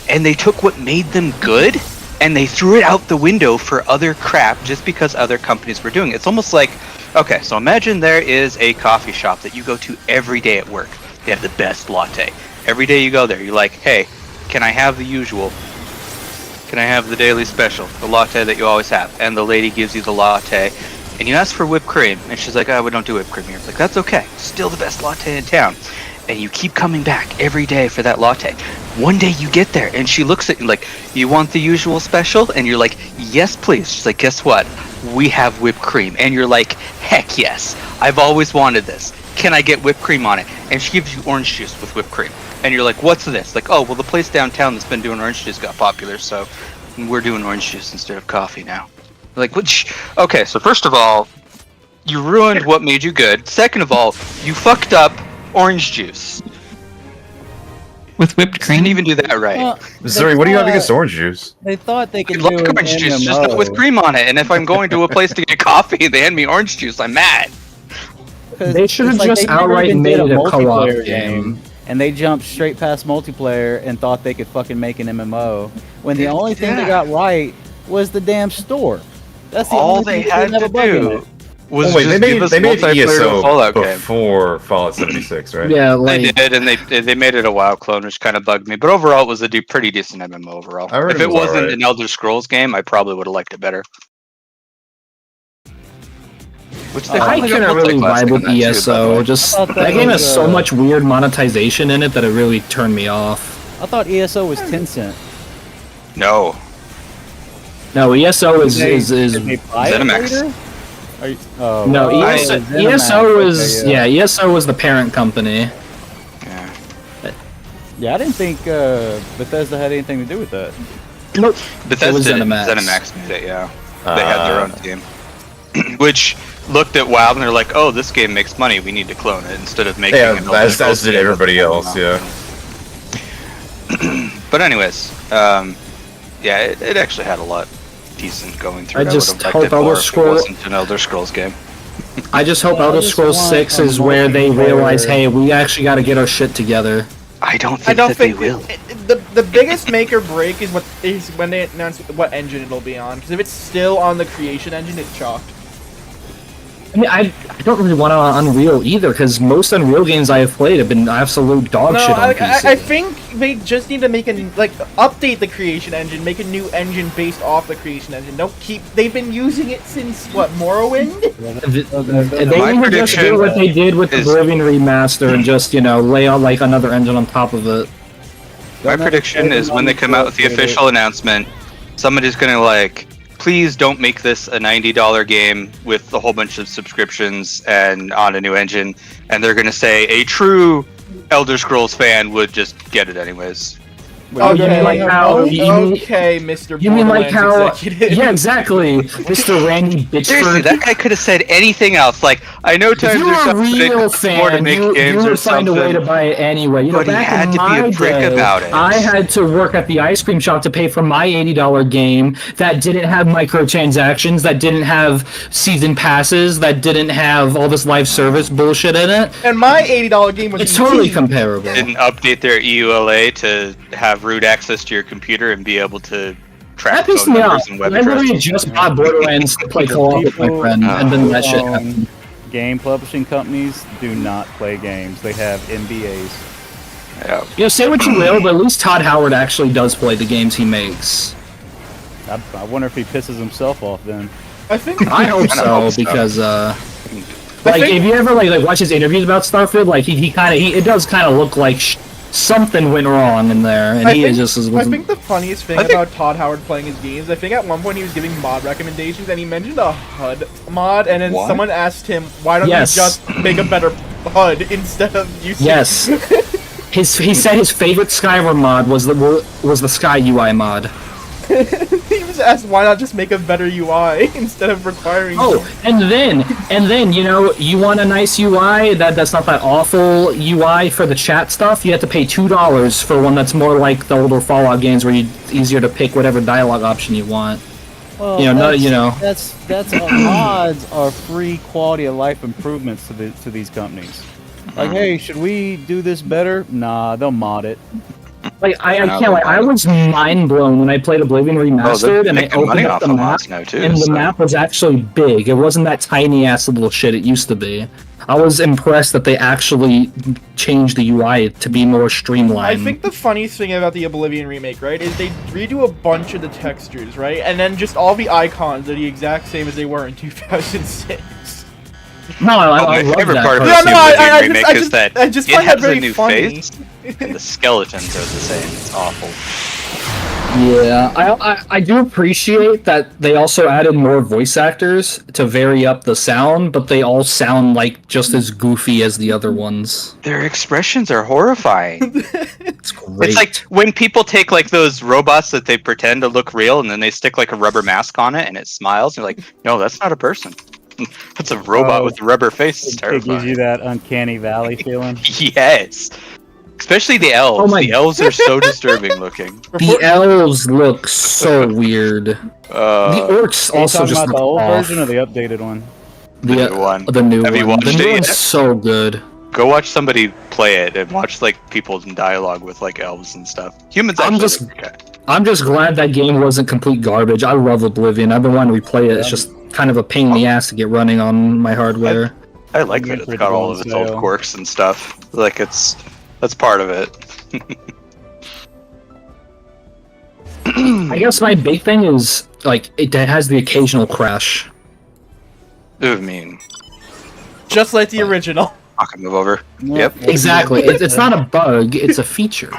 And they took what made them good and they threw it out the window for other crap just because other companies were doing it. It's almost like, okay, so imagine there is a coffee shop that you go to every day at work. They have the best latte. Every day you go there, you're like, hey, can I have the usual? Can I have the daily special, the latte that you always have? And the lady gives you the latte, and you ask for whipped cream, and she's like, oh, we don't do whipped cream here. It's like, that's okay, still the best latte in town. And you keep coming back every day for that latte. One day you get there, and she looks at you like, you want the usual special? And you're like, yes, please. She's like, guess what? We have whipped cream. And you're like, heck yes, I've always wanted this. Can I get whipped cream on it? And she gives you orange juice with whipped cream. And you're like, what's this? Like, oh, well, the place downtown that's been doing orange juice got popular, so we're doing orange juice instead of coffee now. Like, which? Okay, so first of all, you ruined what made you good. Second of all, you fucked up orange juice. With whipped cream? Didn't even do that right. Well, Sorry, they what do you have thought- against orange juice? They thought they I could do like an orange juice, just not MMO. with cream on it. And if I'm going to a place to get coffee and they hand me orange juice, I'm mad. 'Cause They should have it's like just they never outright even made did it a co-op multiplayer game. and they jumped straight past multiplayer and thought they could fucking make an MMO. When the only thing they Yeah. got right was the damn store. That's the All only they thing had didn't have to a bug in do it. was Oh wait, just give us they made multiplayer to a ESO Fallout game. before Fallout 76, right? Yeah, They like did, and they made it a WoW clone, which kind of bugged me. But overall, it was a pretty decent MMO overall. I heard If it it was wasn't alright. an Elder Scrolls game, I probably would have liked it better. Which they I finally got couldn't really multi-classing vibe with on that too, by the ESO. way. Just I thought that that game has was, so much weird monetization in it that it really turned me off. I thought ESO was Tencent. No, No, ESO is Did they buy it ZeniMax. later? Are you, oh, no oh, ESO. ZeniMax. ESO is Okay, yeah. ESO was the parent company. yeah. Yeah, I didn't think Bethesda had anything to do with that. Nope. Bethesda was did. ZeniMax. ZeniMax made it, yeah. They had their own team, which looked at WoW and they're like, "Oh, this game makes money. We need to clone it instead of making." Yeah, an Elder as Scrolls did game everybody that's else, going yeah. on. But anyways, yeah, it actually had a lot decent going through. I just would have hope liked it Elder more if it Scrolls- wasn't an Elder Scrolls game. I just hope Yeah, I Elder just Scrolls want 6 a is where they multiplayer- realize, hey, we actually got to get our shit together. I don't think I don't that think they will. the biggest make or break is when they announce what engine it'll be on. Because if it's still on the Creation engine, it's chalked. I mean, I don't really want it on Unreal either, because most Unreal games I have played have been absolute dog No, shit on PC. I think they just need to make update the Creation engine, make a new engine based off the Creation engine. Don't keep. They've been using it since what, Morrowind? They My need to just prediction do what they did with the is- Oblivion remaster and just, lay out like another engine on top of it. My prediction is when they come out with the official announcement, somebody's gonna like, please don't make this a $90 game with a whole bunch of subscriptions and on a new engine, and they're gonna say a true Elder Scrolls fan would just get it anyways. Okay, like how- okay, Mr. You mean like Borderlands how? executive. Yeah, exactly, Mr. Randy Seriously, Bitchford. that guy could have said anything else. Like, I know If times you there's were a something real more to fan, make you games or would find a way to something. buy it anyway. You know, But he back had in to be my a prick day, about it. I had to work at the ice cream shop to pay for my $80 game that didn't have microtransactions, that didn't have season passes, that didn't have all this live service bullshit in it. And my $80 game was It's totally ET. comparable. Didn't update their EULA to have root access to your computer and be able to track That pissed phone me numbers off. and I web literally addresses. just bought Borderlands to play co-op with my friend, and then that shit happened. Game publishing companies do not play games. They have MBAs. Yeah. You know, say what you will, but at least Todd Howard actually does play the games he makes. I wonder if he pisses himself off then. I think I hope kinda so, hope so. because like think- if you ever like watch his interviews about Starfield, like it does kind of look like something went wrong in there, and I he think, just is. I think the funniest thing about Todd Howard playing his games, I think at one point he was giving mod recommendations and he mentioned a HUD mod, and then What? someone asked him, why don't Yes. you just make a better HUD instead of using... Yes. He said his favorite Skyrim mod was the Sky UI mod. He was asked, why not just make a better UI instead of requiring... Oh, and then you know, you want a nice UI that's not that awful UI for the chat stuff. You have to pay $2 for one that's more like the older Fallout games where it's easier to pick whatever dialogue option you want. Well, You know, no, that's- you know. That's mods are free quality of life improvements to these companies. Like, hey, should we do this better? Nah, they'll mod it. Like I can't like I was mind blown when I played Oblivion Remastered and I making money opened up off the of map mods now too. and the so- map was actually big. It wasn't that tiny ass little shit it used to be. I was impressed that they actually changed the UI to be more I streamlined. think the funniest thing about the Oblivion remake, right, is they redo a bunch of the textures, right? And then just all the icons are the exact same as they were in 2006. No, I Oh, my love favorite that part part. about No, the no, Oblivion I remake just- is that I just it find that has a very new funny. face, and the skeletons are the same. It's awful. Yeah, I do appreciate that they also added more voice actors to vary up the sound, but they all sound like just as goofy as the other ones. Their expressions are horrifying. It's great. It's like when people take like those robots that they pretend to look real and then they stick like a rubber mask on it and it smiles. And you're like, no, that's not a person. That's a robot Oh, with a rubber face. It's It gives you terrifying. that uncanny valley feeling. Yes. Especially the elves. Oh my- The elves are so disturbing looking. the elves look so weird. The orcs Are you also talking just about look the old off. version or the updated one? The new one. The new Have you one. watched The it new yet? one's so good. Go watch somebody play it and watch like people in dialogue with like elves and stuff. Humans I'm actually just- look okay. I'm just glad that game wasn't complete garbage. I love Oblivion. I've been wanting to replay it. It's just kind of a pain in the ass to get running on my hardware. I like Yeah, that for it's it got to go all on of its old sale. quirks and stuff. Like that's part of it. I guess my big thing is like it has the occasional crash. Ooh, mean. Just like the original. I can move over. Yep. Exactly. It's not a bug. It's a feature.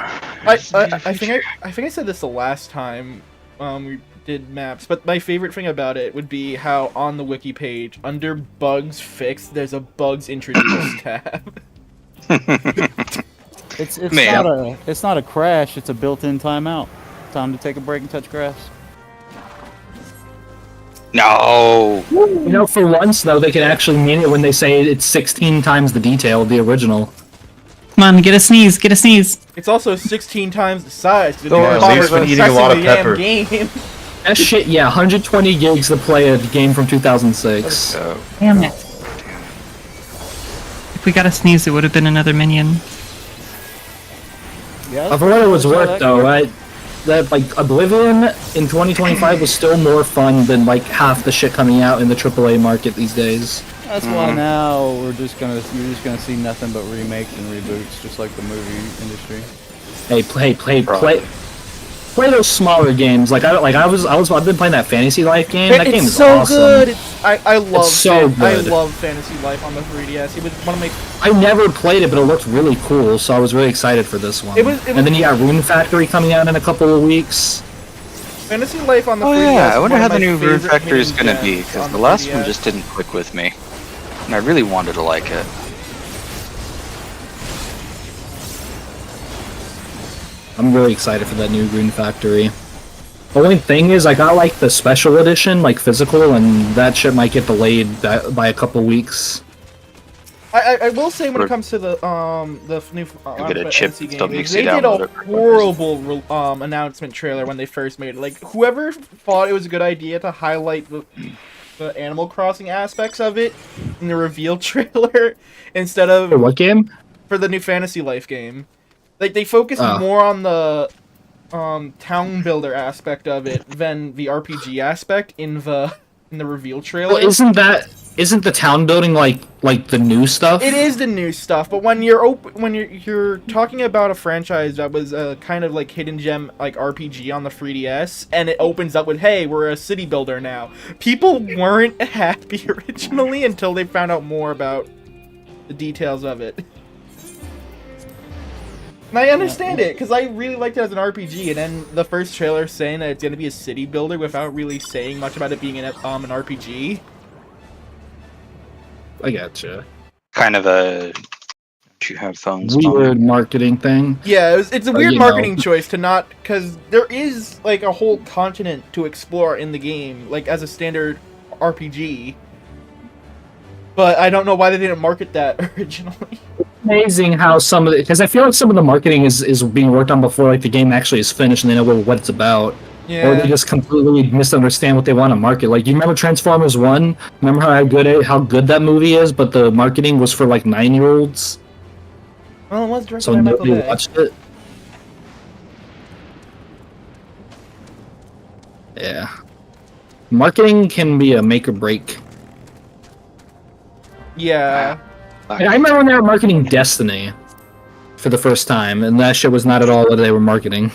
I think I said this the last time we did maps, but my favorite thing about it would be how on the wiki page under bugs fixed there's a bugs introduced tab. It's Man. not a crash. It's a built-in timeout. Time to take a break and touch grass. No. You know, for once though, they can actually mean it when they say it's 16 times the detail of the original. Come on, get a sneeze, get a sneeze. It's also 16 times the size. Oh, at least when eating a lot of pepper. Game. That shit, yeah, 120 gigs to play a game from 2006. So, Damn it. If we got a sneeze, it would have been another minion. Yeah. For what it was worth, though, right? That like Oblivion in 2025 was still more fun than like half the shit coming out in the AAA market these days. That's why now you're just gonna see nothing but remakes and reboots, just like the movie industry. Hey, play those smaller games. I've been playing that Fantasy Life game. That game It's is so awesome. good. I love so good. I love Fantasy Life on the 3DS. It was one of my I never played it, but it looked really cool, so I was really excited for this one. It was- and then you got Rune Factory coming out in a couple of weeks. Fantasy Life on the 3DS. oh yeah, I is wonder one how of the my new Rune favorite Factory is hidden gonna be, gems because on the last 3DS. one just didn't click with me, and I really wanted to like it. I'm really excited for that new Green Factory. The only thing is, I got like the special edition, like physical, and that shit might get delayed by a couple weeks. I will say when it comes to the new You get a chip NC still game, makes they you did a download it. horrible announcement trailer when they first made it. Like whoever thought it was a good idea to highlight the Animal Crossing aspects of it in the reveal trailer instead of For what game? for the new Fantasy Life game. Like they focused more on the town builder aspect of it than the RPG aspect in the reveal trailer. Well, isn't the town building like the new stuff? It is the new stuff, but when you're talking about a franchise that was a kind of like hidden gem like RPG on the 3DS, and it opens up with, "Hey, we're a city builder now." People weren't happy originally until they found out more about the details of it. And I understand it, because I really liked it as an RPG, and then the first trailer saying that it's going to be a city builder without really saying much about it being an RPG. I gotcha. Kind of a. Do you have phones? Weird marketing thing. Yeah, it's a weird you marketing know. choice to not, because there is like a whole continent to explore in the game, like as a standard RPG. But I don't know why they didn't market that originally. Amazing how some of it, because I feel like some of the marketing is being worked on before like the game actually is finished and they know what it's about. Yeah. Or they just completely misunderstand what they want to market. Like, you remember Transformers 1? Remember how good that movie is, but the marketing was for like 9-year-olds? Well, it was directed So by Michael nobody Bay. watched it. Yeah. Marketing can be a make or break. Yeah. I remember when they were marketing Destiny for the first time, and that shit was not at all what they were marketing.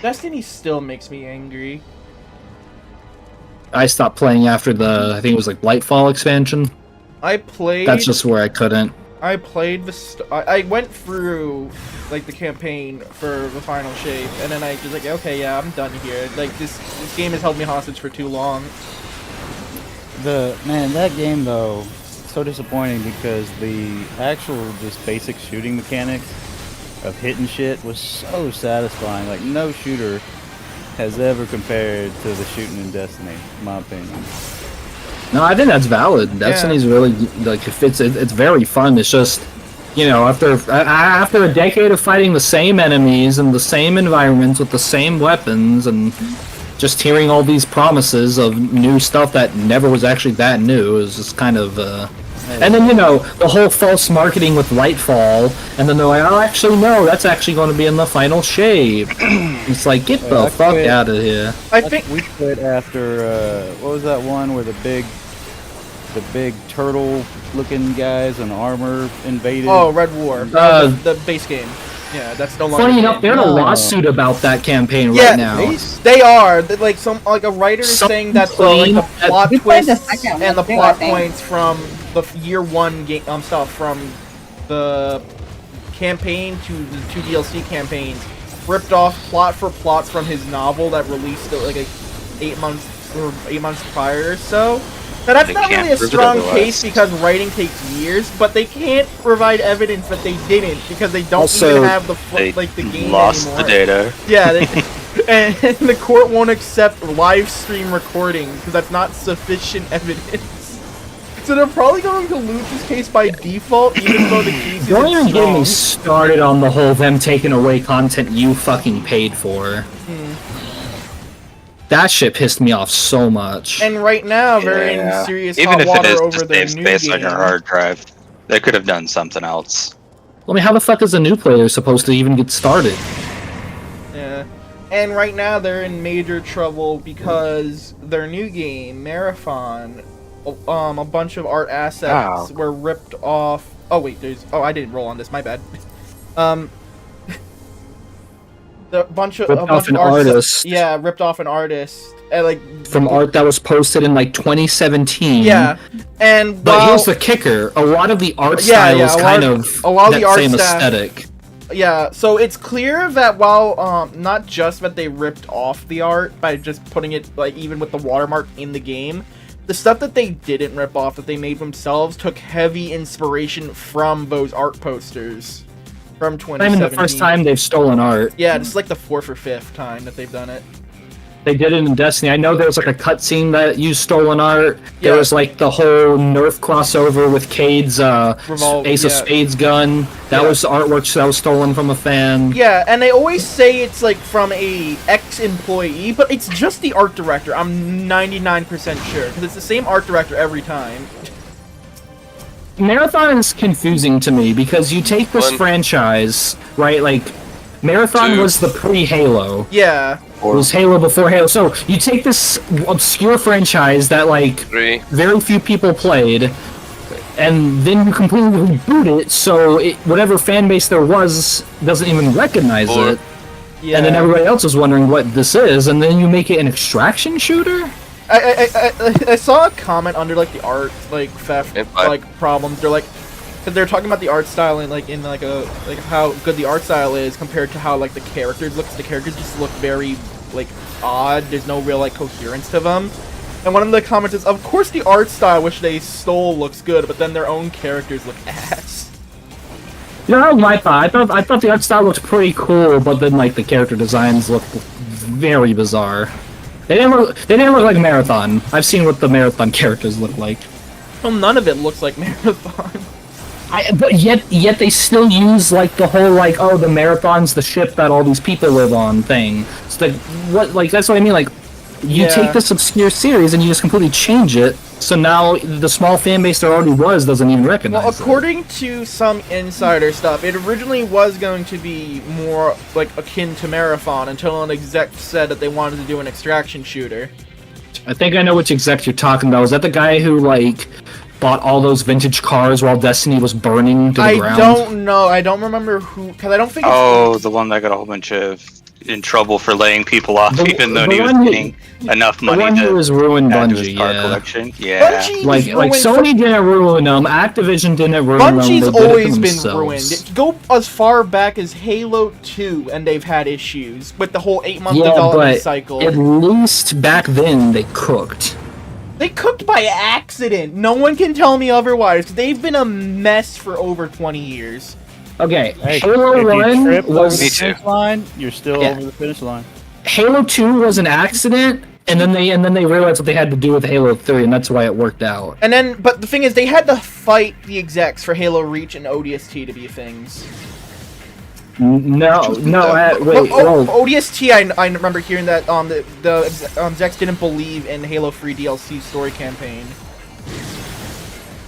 Destiny still makes me angry. I stopped playing after I think it was like Lightfall expansion. I played. That's just where I couldn't. I played I went through like the campaign for the final shape, and then I was like, okay, yeah, I'm done here. Like this game has held me hostage for too long. That game though, so disappointing because the actual just basic shooting mechanics of hitting shit was so satisfying. Like no shooter has ever compared to the shooting in Destiny, in my opinion. No, I think that's valid. Destiny's really like it's very fun. It's just, you know, after a decade of fighting the same enemies and the same environments with the same weapons and just hearing all these promises of new stuff that never was actually that new is just kind of and then, you know, the whole false marketing with Lightfall, and then they're like, oh, actually, no, that's actually going to be in the final shape. It's like, get the fuck out of here. I think we quit after, what was that one where the big turtle-looking guys in armor invaded? Oh, Red War. The base game. Yeah, that's no longer. Funny enough, they're in a lawsuit about that campaign yeah, right now. They are. Like a writer is saying that the plot We played the twists second and the one too, I plot think. points from the year one game stuff from the campaign to the 2 DLC campaigns ripped off plot for plot from his novel that released like 8 months prior or so. Now that's They not can't really a prove it strong otherwise. case because writing takes years, but they can't provide evidence that they didn't because they don't Also, even have the They the game lost anymore. the data. Yeah, and the court won't accept live stream recording because that's not sufficient evidence. So they're probably going to lose this case by default, even though the case Don't isn't even get me strong. started on the whole them taking away content you fucking paid for. That shit pissed me off so much. And right now, they're Yeah. in serious Even hot if water it is over just their save new space game. on your hard drive, they could have done something else. I mean, how the fuck is a new player supposed to even get started? Yeah. And right now they're in major trouble because their new game, Marathon, a bunch of art assets were ripped off. Oh wait, I didn't roll on this. My bad. A bunch of artist. Yeah, ripped off an artist. And From art that was posted in like 2017. Yeah, and But here's the kicker: a lot of the art Yeah, style yeah, is a lot kind of- of a lot of that the art same staff- aesthetic. Yeah, so it's clear that while not just that they ripped off the art by just putting it like even with the watermark in the game, the stuff that they didn't rip off that they made themselves took heavy inspiration from those art posters. from I mean, 2017. the first time they've stolen art. Yeah, this is like the 4th or 5th time that they've done it. They did it in Destiny. I know there was like a cutscene that used stolen art. There Yeah. was like the whole Nerf crossover with Cade's Ace of yeah. Spades gun. That Yeah. was artwork that was stolen from a fan. Yeah, and they always say it's like from a ex-employee, but it's just the art director. I'm 99% sure because it's the same art director every time. Marathon is confusing to me because you take this One. franchise, right? Like, Marathon Two. was the pre-Halo. Yeah, It was Halo before Halo. So you take this obscure franchise that like 3. very few people played, and then you completely reboot it so whatever fan base there was doesn't even recognize 4. it, yeah. and then everybody else is wondering what this is, and then you make it an extraction shooter. I saw a comment under like the art like theft And 5. like problems. They're like, because they're talking about the art style and like in like how good the art style is compared to how like the characters look. The characters just look very like odd. There's no real like coherence to them. And one of the comments is, of course the art style which they stole looks good, but then their own characters look ass. You know, that was my thought. I thought the art style looked pretty cool, but then like the character designs looked very bizarre. They didn't look like Marathon. I've seen what the Marathon characters look like. Well, none of it looks like Marathon. But yet they still use like the whole like, oh, the Marathon's the ship that all these people live on thing. It's like what, like that's what I mean. Like you Yeah. take this obscure series and you just completely change it. So now the small fan base there already was doesn't even recognize Well, it. according to some insider stuff, it originally was going to be more like akin to Marathon until an exec said that they wanted to do an extraction shooter. I think I know which exec you're talking about. Is that the guy who like bought all those vintage cars while Destiny was burning to the I ground? don't know. I don't remember who, because I don't think. Oh, the one that got a whole bunch of in trouble for laying people off, The- even though the he was one who- getting enough The money one who to was ruined add to his Bungie, car yeah. collection. Yeah. Bungie Like ruined Sony didn't ruin them, Activision didn't ruin them. Bungie's they did it always been themselves. ruined. Go as far back as Halo 2, and they've had issues with the whole 8-month Yeah, development but cycle. at least back then they cooked. They cooked by accident. No one can tell me otherwise. They've been a mess for over 20 years. Okay, Hey, Halo if you 1 trip over was the Me too. finish line, you're still Yeah. over the finish line. Halo 2 was an accident, and then they realized what they had to do with Halo 3, and that's why it worked out. And then, but the thing is, they had to fight the execs for Halo Reach and ODST to be things. No, wait, Oh, whoa. ODST, I remember hearing that the execs didn't believe in Halo 3 DLC story campaign.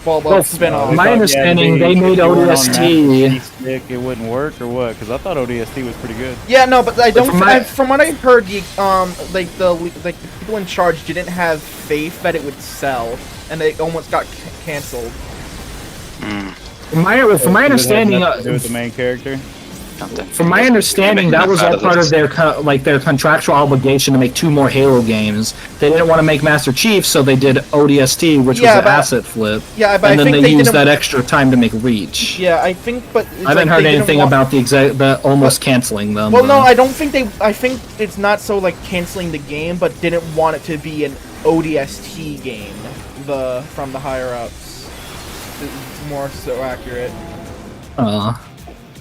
Well, spin-off. My understanding, they made ODST. Stick, it wouldn't work or what? Because I thought ODST was pretty good. Yeah, no, but I don't. From From what I heard, the the people in charge didn't have faith that it would sell, and they almost got canceled. From my understanding, Nothing to do with the main character. From my understanding, that was all part of their their contractual obligation to make 2 more Halo games. They didn't want to make Master Chief, so they did ODST, which Yeah, was an but- asset flip. Yeah, but And I then think they they used didn't. that extra time to make Reach. Yeah, I think, but it's I haven't like heard they didn't anything want- about the almost canceling them. Well, no, though. I don't think they. I think it's not so like canceling the game, but didn't want it to be an ODST game. From the higher ups, it's more so accurate.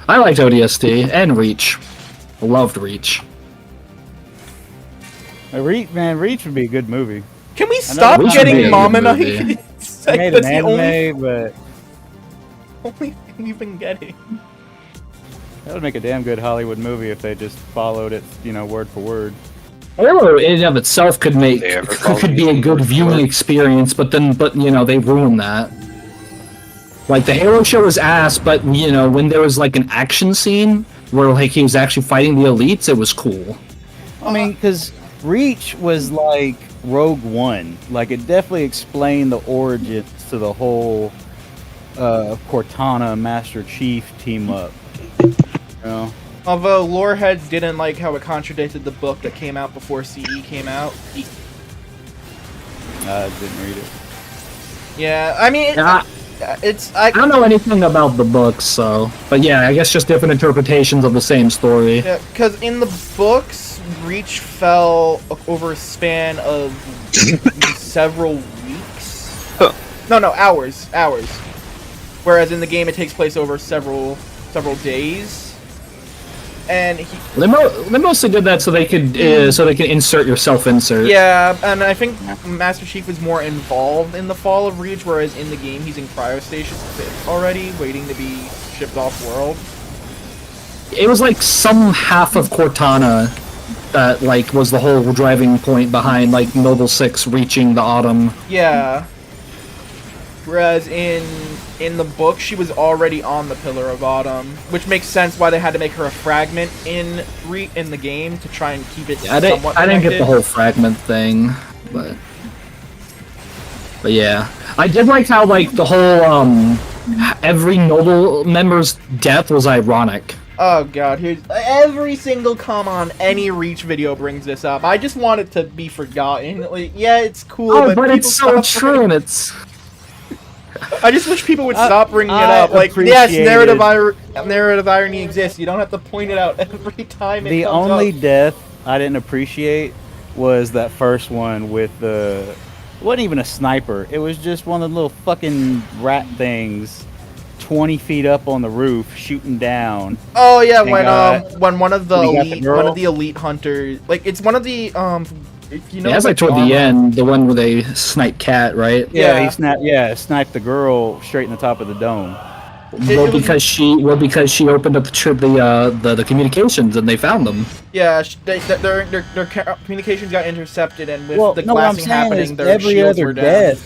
I liked ODST and Reach. Loved Reach. Reach would be a good movie. Can we know stop Reach would getting be a good Mama movie. Night? It's I like, made that's an the only anime, but thing you've been getting. that would make a damn good Hollywood movie if they just followed it, word for word. Halo in and of itself could make They ever could be a good viewing experience, but they ruined that. Like the Halo show was ass, but when there was like an action scene where like he was actually fighting the elites, it was cool. I mean, because Reach was like Rogue One. Like, it definitely explained the origins to the whole Cortana Master Chief team up. Although Loreheads didn't like how it contradicted the book that came out before CE came out. I didn't read it. Yeah, I mean, it's I don't know anything about the books, so but yeah, I guess just different interpretations of the same story. Yeah, because in the books, Reach fell over a span of several weeks. No, hours. Whereas in the game, it takes place over several several days. And he, They mostly did that so they could insert your self-insert. yeah, and I think Master Chief was more involved in the fall of Reach, whereas in the game he's in Cryostation already, waiting to be shipped off world. It was like some half of Cortana that like was the whole driving point behind like Noble 6 reaching the autumn. Yeah. Whereas in the book, she was already on the Pillar of Autumn, which makes sense why they had to make her a fragment in the game to try and keep it Yeah, somewhat I didn't get connected. the whole fragment thing, but yeah, I did like how like the whole every Noble member's death was ironic. Oh god, here's every single on any Reach video brings this up. I just want it to be forgotten. Like, yeah, it's cool, Oh, but people it's so stop true, and it's I just wish people would stop bringing it up. Like, yes, narrative irony exists. You don't have to point it out every time it The comes only up. death I didn't appreciate was that first one with the. It wasn't even a sniper. It was just one of the little fucking rat things, 20 feet up on the roof, shooting down. Oh yeah, And, when one of the when he got the girl? elite hunters, like it's one of the if you know, yeah, that's like toward the end, the one where they snipe Cat, right? Yeah. He sniped the girl straight in the top of the dome. Well, because she opened up the communications and they found them. Yeah, their communications got intercepted, and with Well, the no, what I'm glassing saying happening, is their every shields other were down.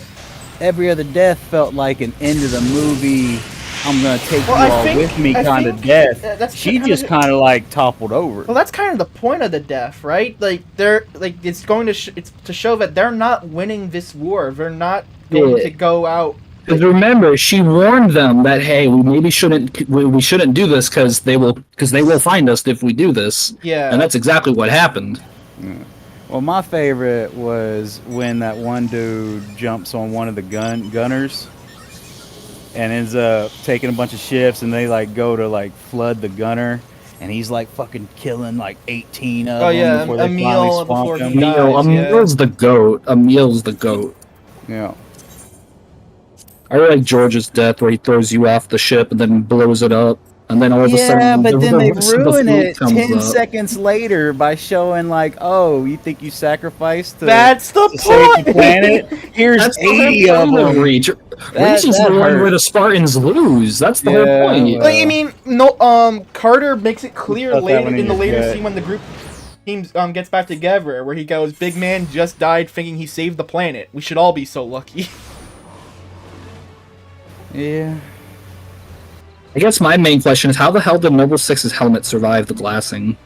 every other death felt like an end of the movie. I'm gonna take Well, you I all think- with me I kind of think, death. that's She kind just of- kind of like toppled over. Well, that's kind of the point of the death, right? Like they're like it's going to it's to show that they're not winning this war. They're not going Yeah. to go out. Because remember, she warned them that hey, we shouldn't do this because they will find us if we do this. Yeah. And that's exactly what happened. Well, my favorite was when that one dude jumps on one of the gunners and ends up taking a bunch of shifts, and they like go to like flood the gunner, and he's like fucking killing like 18 of Oh, them yeah, before they Emil finally before swamp he him. dies. Emil's the goat. Emil's the goat. Yeah. I really like George's death where he throws you off the ship and then blows it up, and then all of a sudden, Yeah, but then they the ruin fleet it comes 10 up. seconds later by showing like, oh, you think you sacrificed to, That's the to save the point. planet? Here's That's the 80 whole of point of them. Reach. Reach is that the one hurt. where the Spartans lose. That's the whole Yeah, point. Like, I mean, no. Carter makes it clear Felt that later one in in the your later gut. scene when the group teams gets back together, where he goes, "Big man just died, thinking he saved the planet. We should all be so lucky." Yeah. I guess my main question is how the hell did Noble 6's helmet survive the glassing?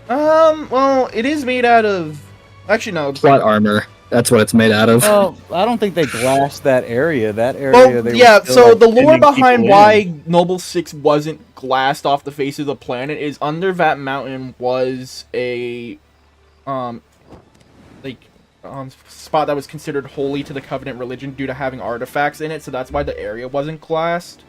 Well, it is made out of. Actually, no. Plot armor. That's what it's made out of. Well, I don't think they glassed that area. That area, Well, they were yeah, still, so like, the lore sending behind people why in. Noble 6 wasn't glassed off the face of the planet is under that mountain was a, spot that was considered holy to the Covenant religion due to having artifacts in it, so that's why the area wasn't glassed.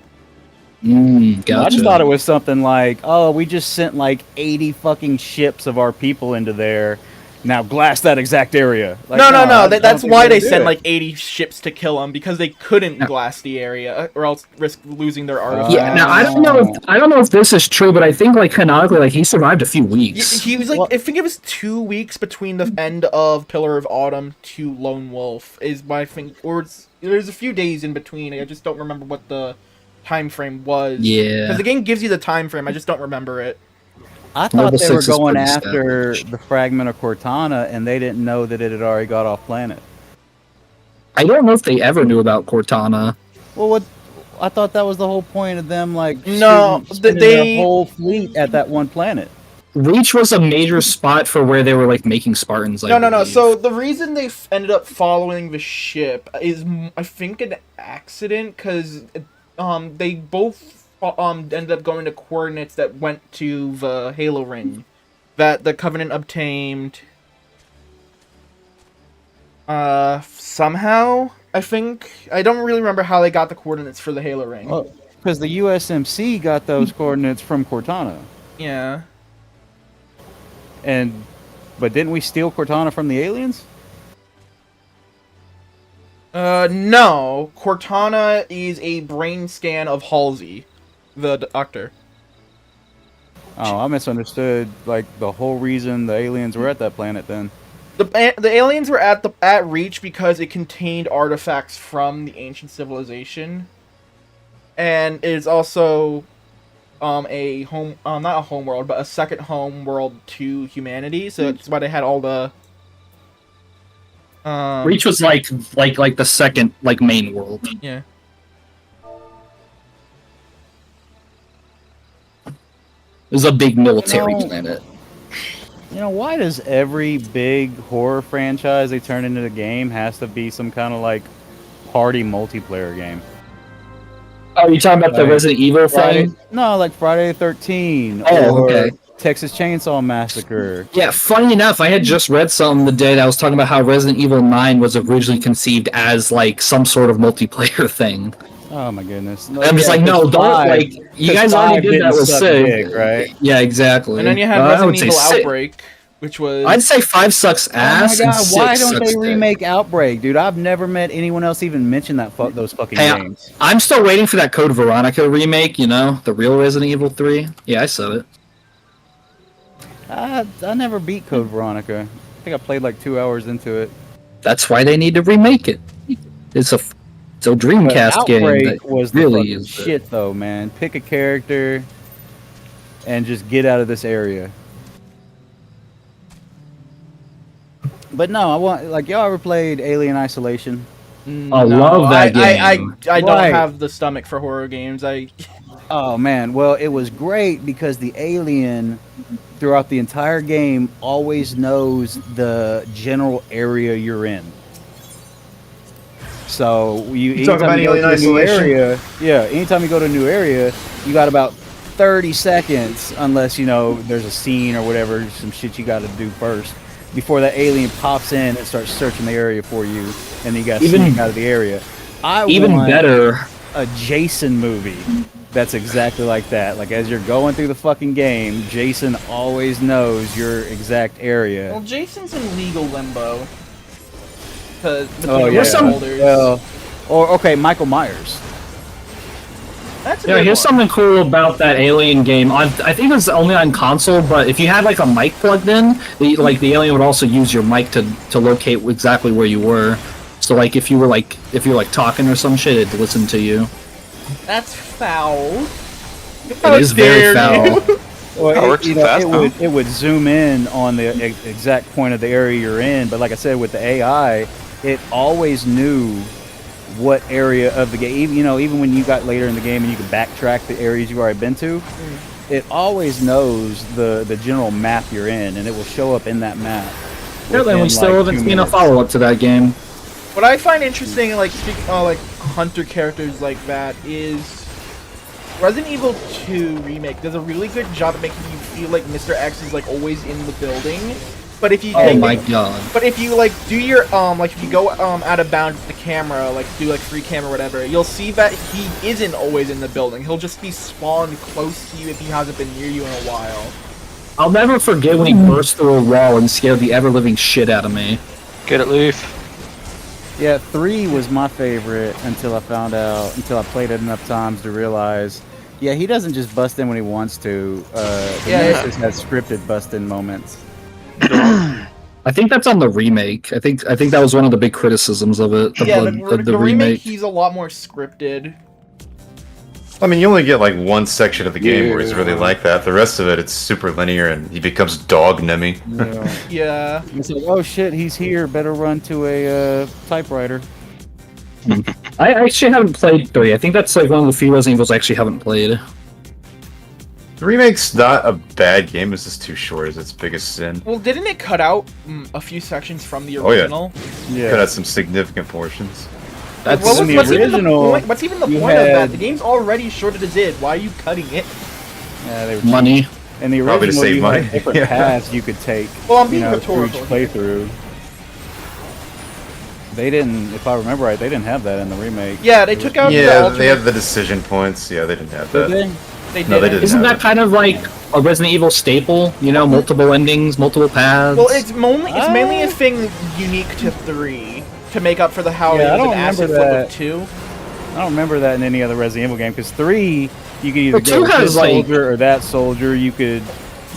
Gotcha. I just thought it was something like, oh, we just sent like 80 fucking ships of our people into there. Now glass that exact area. Like, no. I don't That's think why they would do sent it. like 80 ships to kill him, because they couldn't No. glass the area or else risk losing their artifacts. Yeah, now I don't know if this is true, but I think like canonically, like he survived a few weeks. He was like, Well- I think it was 2 weeks between the end of Pillar of Autumn to Lone Wolf, is my thing, or there's a few days in between. I just don't remember what the time frame was. Yeah. because the game gives you the time frame. I just don't remember it. I thought Noble they were 6 is going pretty after savage. the fragment of Cortana, and they didn't know that it had already got off planet. I don't know if they ever knew about Cortana. Well, what? I thought that was the whole point of them, like, No, spending they- their whole fleet at that one planet. Reach was a major spot for where they were like making Spartans. No. believe. So the reason they ended up following the ship is, I think, an accident, because they both ended up going to coordinates that went to the Halo Ring that the Covenant obtained somehow. I think, I don't really remember how they got the coordinates for the Halo Ring. Well, because the USMC got those coordinates from Cortana, Yeah. but didn't we steal Cortana from the aliens? No. Cortana is a brain scan of Halsey. the doctor. Oh, I misunderstood. Like the whole reason the aliens were at that planet then. The aliens were at Reach because it contained artifacts from the ancient civilization, and it is also a home, not a home world, but a second home world to humanity. So that's why they had all the Reach was like the second like main world. Yeah. It was a big military No. planet. You know, why does every big horror franchise they turn into a game has to be some kind of like party multiplayer game? Oh, you talking about the Right. Resident Evil Friday, thing? no, like Friday the 13th Oh, or okay. Texas Chainsaw Massacre. Yeah, funny enough, I had just read something the day that I was talking about how Resident Evil 9 was originally conceived as like some sort of multiplayer thing. Oh my goodness! I'm just like, no, don't like. You guys already did that with Civ, right? Yeah, exactly. And then you had I would Resident say Evil si- Outbreak, which was I'd say 5 sucks ass. Oh my and god! Why 6 don't sucks they dick. remake Outbreak, dude? I've never met anyone else even mention that those fucking Hey, games. I'm still waiting for that Code Veronica remake. You know, the real Resident Evil 3. Yeah, I saw it. I never beat Code Veronica. I think I played like 2 hours into it. That's why they need to remake it. It's a Dreamcast But game. Outbreak that was the really fucking is good. shit though, man. Pick a character and just get out of this area. But no, I want like y'all ever played Alien Isolation? I love that game. I don't Right. have the stomach for horror games. Oh man, well it was great because the alien throughout the entire game always knows the general area you're in. So You talk about anytime you go Alien to a new Isolation? area, yeah, anytime you go to a new area, you got about 30 seconds, unless you know there's a scene or whatever, some shit you got to do first, before that alien pops in and starts searching the area for you, and then you got to Even- sneak out of the area. I Even want better. a Jason movie that's exactly like that. Like as you're going through the fucking game, Jason always knows your exact area. Well, Jason's in legal limbo. Because Oh yeah. Well, or okay, Michael Myers. That's a Yeah, good here's one. something cool about that Alien game. I think it's only on console, but if you had like a mic plugged in, the alien would also use your mic to locate exactly where you were. So like if you're talking or some shit, it'd listen to you. That's foul. It is very foul. Well, That works fast, huh? it would zoom in on the exact point of the area you're in, but like I said, with the AI, it always knew what area of the game. Even when you got later in the game and you can backtrack the areas you've already been to, it always knows the general map you're in, and it will show up in that map. Yeah, then we within, still like, haven't 2 seen a minutes. follow up to that game. What I find interesting, like speaking of like hunter characters like that, is Resident Evil 2 remake does a really good job at making you feel like Mr. X is like always in the building. But if you Oh take my it- god. But if you like do your like if you go out of bounds with the camera, like do like free camera or whatever, you'll see that he isn't always in the building. He'll just be spawned close to you if he hasn't been near you in a while. I'll never forget when he burst through a wall and scared the ever living shit out of me. Get it, Leaf. Yeah, 3 was my favorite until I played it enough times to realize, yeah, he doesn't just bust in when he wants to. The Yeah, Nemesis has scripted bust-in moments. I think that's on the remake. I think that was one of the big criticisms of it. Of Yeah, the the remake remake. he's a lot more scripted. I mean, you only get like one section of the game where he's really Yeah. like that. The rest of it, it's super linear, and he becomes dog Nemi. Yeah. It's like, oh shit, he's here. Better run to a typewriter. I actually haven't played 3. I think that's like one of the few Resident Evils I actually haven't played. The remake's not a bad game. It's just too short. Is its biggest sin. Well, didn't it cut out a few sections from the Oh, yeah. original? Could have some significant portions. That's Well, in the what's even the original, point? What's even the you point of that? had- The game's already short as it is. Why are you cutting it? Yeah, they were money. In the Probably to original, save you money. had different Yeah. paths you could take. Well, I'm being through each rhetorical here. playthrough. They didn't, if I remember right, they didn't have that in the remake. Yeah, they took out the Yeah, alternate. they have the decision points. Yeah, they didn't have Did that. they? They No, they didn't. didn't. Isn't have that it. kind of like a Resident Evil staple? You know, multiple endings, multiple paths. Well, it's mainly a thing unique to 3 to make up for the how Yeah, I it was don't an acid remember flip of that. 2. I don't remember that in any other Resident Evil game because 3 You can either Well, two go with has, this like- soldier or that soldier. You could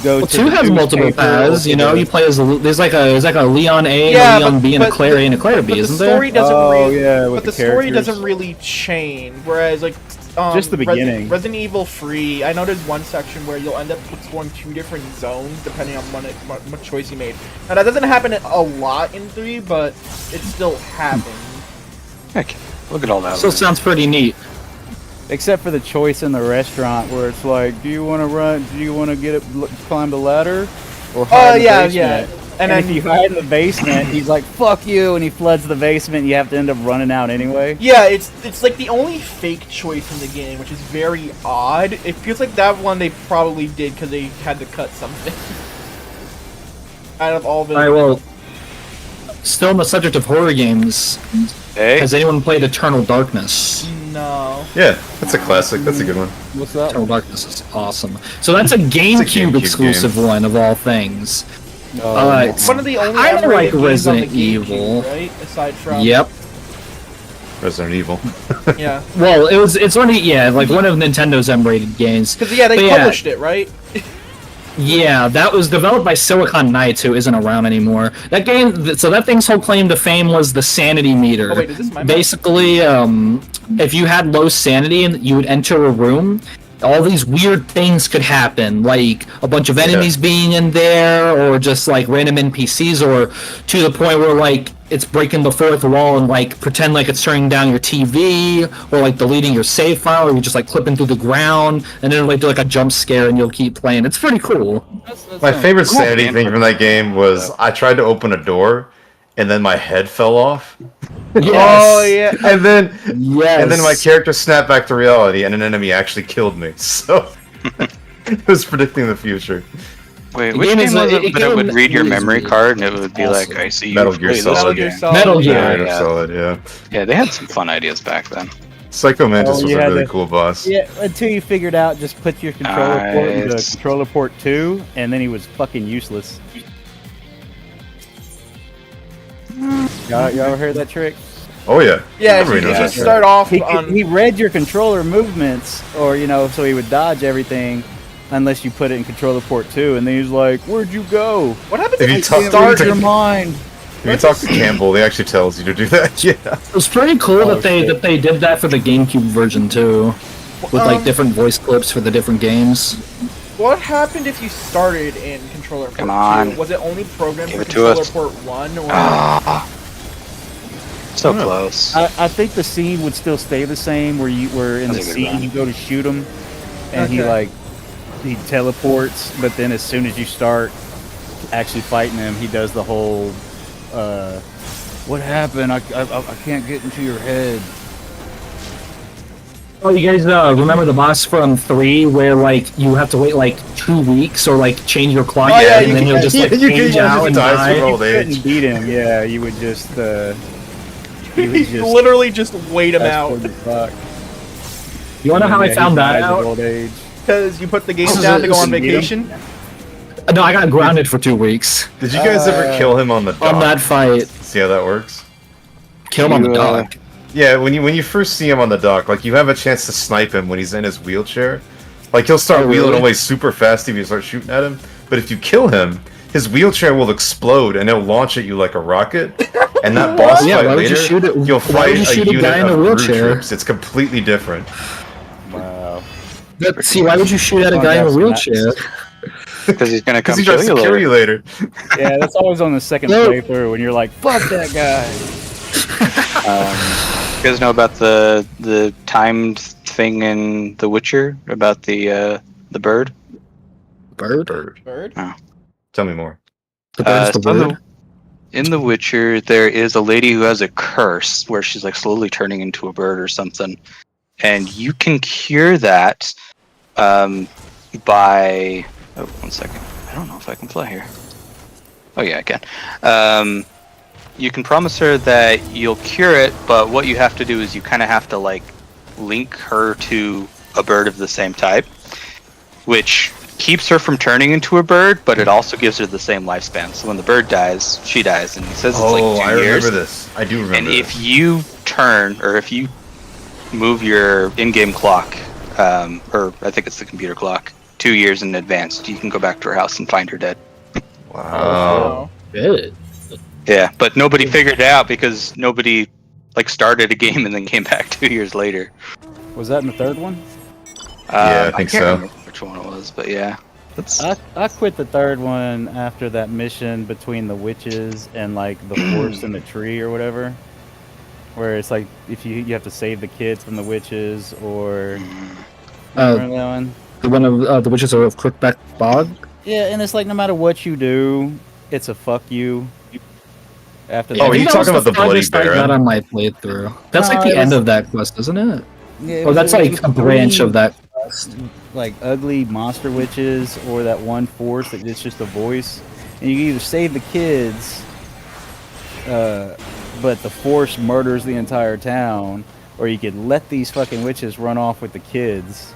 go Well, to two the has multiple newspaper paths. or You know, the- you play as there's like a Leon A, Yeah, and a Leon B, and a but Claire A, and a Claire B, But the isn't story there? doesn't Oh, really. yeah, with but the the story characters. doesn't really chain. Whereas like Just the beginning. Resident Evil 3, I know there's one section where you'll end up exploring 2 different zones depending on what choice you made. Now that doesn't happen a lot in 3, but it still happens. Heck, look at all that. Still sounds pretty neat. Except for the choice in the restaurant where it's like, do you want to run? Do you want to get up, climb the ladder, or hide in the yeah, basement? yeah. And And if then you hide in the basement, he's like, "Fuck you," and he floods the basement. And you have to end up running out anyway. yeah, it's like the only fake choice in the game, which is very odd. It feels like that one they probably did because they had to cut something out of all the. Alright, well, still on the subject of horror games, Hey, has anyone played Eternal Darkness? No. Yeah, that's a classic. That's a good one. What's that? Eternal Darkness is awesome. So that's a GameCube, GameCube exclusive one of all things. It's One of the only I M-rated like games on the Resident GameCube, Evil. right? Aside from Yep. Resident Evil. yeah, Well, it's only like one of Nintendo's M-rated games. because they But yeah. published it, right? Yeah, that was developed by Silicon Knights, who isn't around anymore. That game, so that thing's whole claim to fame was the sanity meter. Oh wait, is this my map? Basically, if you had low sanity and you would enter a room, all these weird things could happen, like a bunch of enemies being in there, or just like random NPCs, or to the point where like it's breaking the fourth wall and like pretend like it's turning down your TV, or like deleting your save file, or you're just like clipping through the ground, and then like do like a jump scare and you'll keep playing. It's pretty cool. My favorite sanity thing from that game was I tried to open a door, and then my head fell off, Yes. Oh yeah. and then Yes. my character snapped back to reality, and an enemy actually killed me. So it was predicting the future. wait, The which game game is was like- it? it But it would came read your in memory easily. card, and it would be like, Awesome. "I see you." Metal Gear Wait, Solid. Metal Gear yeah. Solid. Metal Yeah, Gear. Metal yeah. Solid, yeah. Yeah, they had some fun ideas back then. Psycho Mantis was you a had really to- cool boss. Yeah, until you figured out, just put your controller port into Nice. controller port 2, and then he was fucking useless. Y'all ever heard that trick? Oh yeah. Yeah, if Everybody you knows just that. start off He, on. he read your controller movements, or so he would dodge everything, unless you put it in controller port 2, and then he's like, "Where'd you go? What happens If if you you talk- start if Your you- mind." If you talk to Campbell, he actually tells you to do that. Yeah. It was pretty cool Oh, that they shit. did that for the GameCube version too, with like different voice clips for the different games. What happened if you started in controller port Come on. 2? Was it only programmed Give for it to controller us. port 1 or So I don't know. close. I think the scene would still stay the same, where in the That's a good scene one. you go to shoot him, and Okay. he teleports, but then as soon as you start actually fighting him, he does the whole, "What happened? I can't get into your head." Oh, you guys remember the boss from 3 where like you have to wait like 2 weeks or like change your clock Oh, yeah, and you then can- you'll just like you can- change yeah, out just and dies die. from old You age. couldn't beat him. Yeah, you would just. You would you just literally just wait him fast out forward the clock. You wanna know how And I he found that dies of out? Old age. because you put the game This is down a- to go on this is- vacation. No, I got grounded for 2 weeks Did you guys ever kill him on the dock? on that fight. See how that works? Kill him on the You, dock. Yeah, when you first see him on the dock, like you have a chance to snipe him when he's in his wheelchair. Like he'll start Oh, wheeling really? away super fast if you start shooting at him. But if you kill him, his wheelchair will explode and he'll launch at you like a rocket. And that boss Yeah, fight why would you later, shoot it- you'll why would fight you a shoot a unit guy in a of Brood wheelchair? troops. It's completely different. Wow. See, why would you shoot at a guy in a wheelchair? Because he's gonna Because come he kill tries you to kill later. you later. Yeah, that's always on the second No. playthrough when you're like, "Fuck that guy." You guys know about the timed thing in The Witcher about the bird? Bird? Bird. Tell me more. The bird's the so in bird? in The Witcher, there is a lady who has a curse where she's like slowly turning into a bird or something, and you can cure that by. Oh, 1 second. I don't know if I can play here. Oh yeah, I can. You can promise her that you'll cure it, but what you have to do is you kind of have to like link her to a bird of the same type, which keeps her from turning into a bird, but it also gives her the same lifespan. So when the bird dies, she dies, and it says it's like 2 I years. remember this. I do remember And this. if you turn, or if you move your in-game clock or I think it's the computer clock, 2 years in advance. You can go back to her house and find her dead. Wow. Good. Yeah, but nobody figured it out because nobody like started a game and then came back 2 years later. Was that in the third one? Yeah, I think can't so. remember which one it was, but yeah. That's, I quit the third one after that mission between the witches and like the forest and the tree or whatever. Where it's like if you have to save the kids from the witches or remember that one? The one of the witches of Crookback Bog. Yeah, and it's like no matter what you do, it's a fuck you. After Oh, I are think you that was talking about the Bloody farthest I got Baron? on my playthrough. That's No, like the it end was- of that quest, isn't it? Yeah, it Or was- that's it like was a branch three, of that quest. like ugly monster witches or that one force that it's just a voice, and you can either save the kids, but the force murders the entire town, or you could let these fucking witches run off with the kids,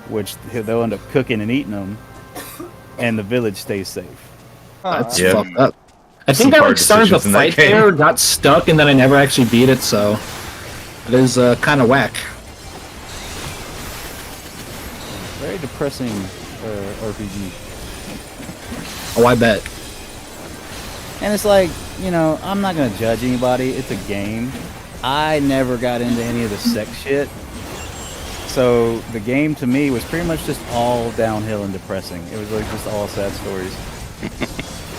which they'll end up cooking and eating them, and the village stays safe. That's Yeah. fucked up. I Some think I hard like started the decisions in that fight game. there, got stuck, and then I never actually beat it. So it is kind of whack. Very depressing RPG. Oh, I bet. And it's like, you know, I'm not gonna judge anybody. It's a game. I never got into any of the sex shit. So the game to me was pretty much just all downhill and depressing. It was like just all sad stories.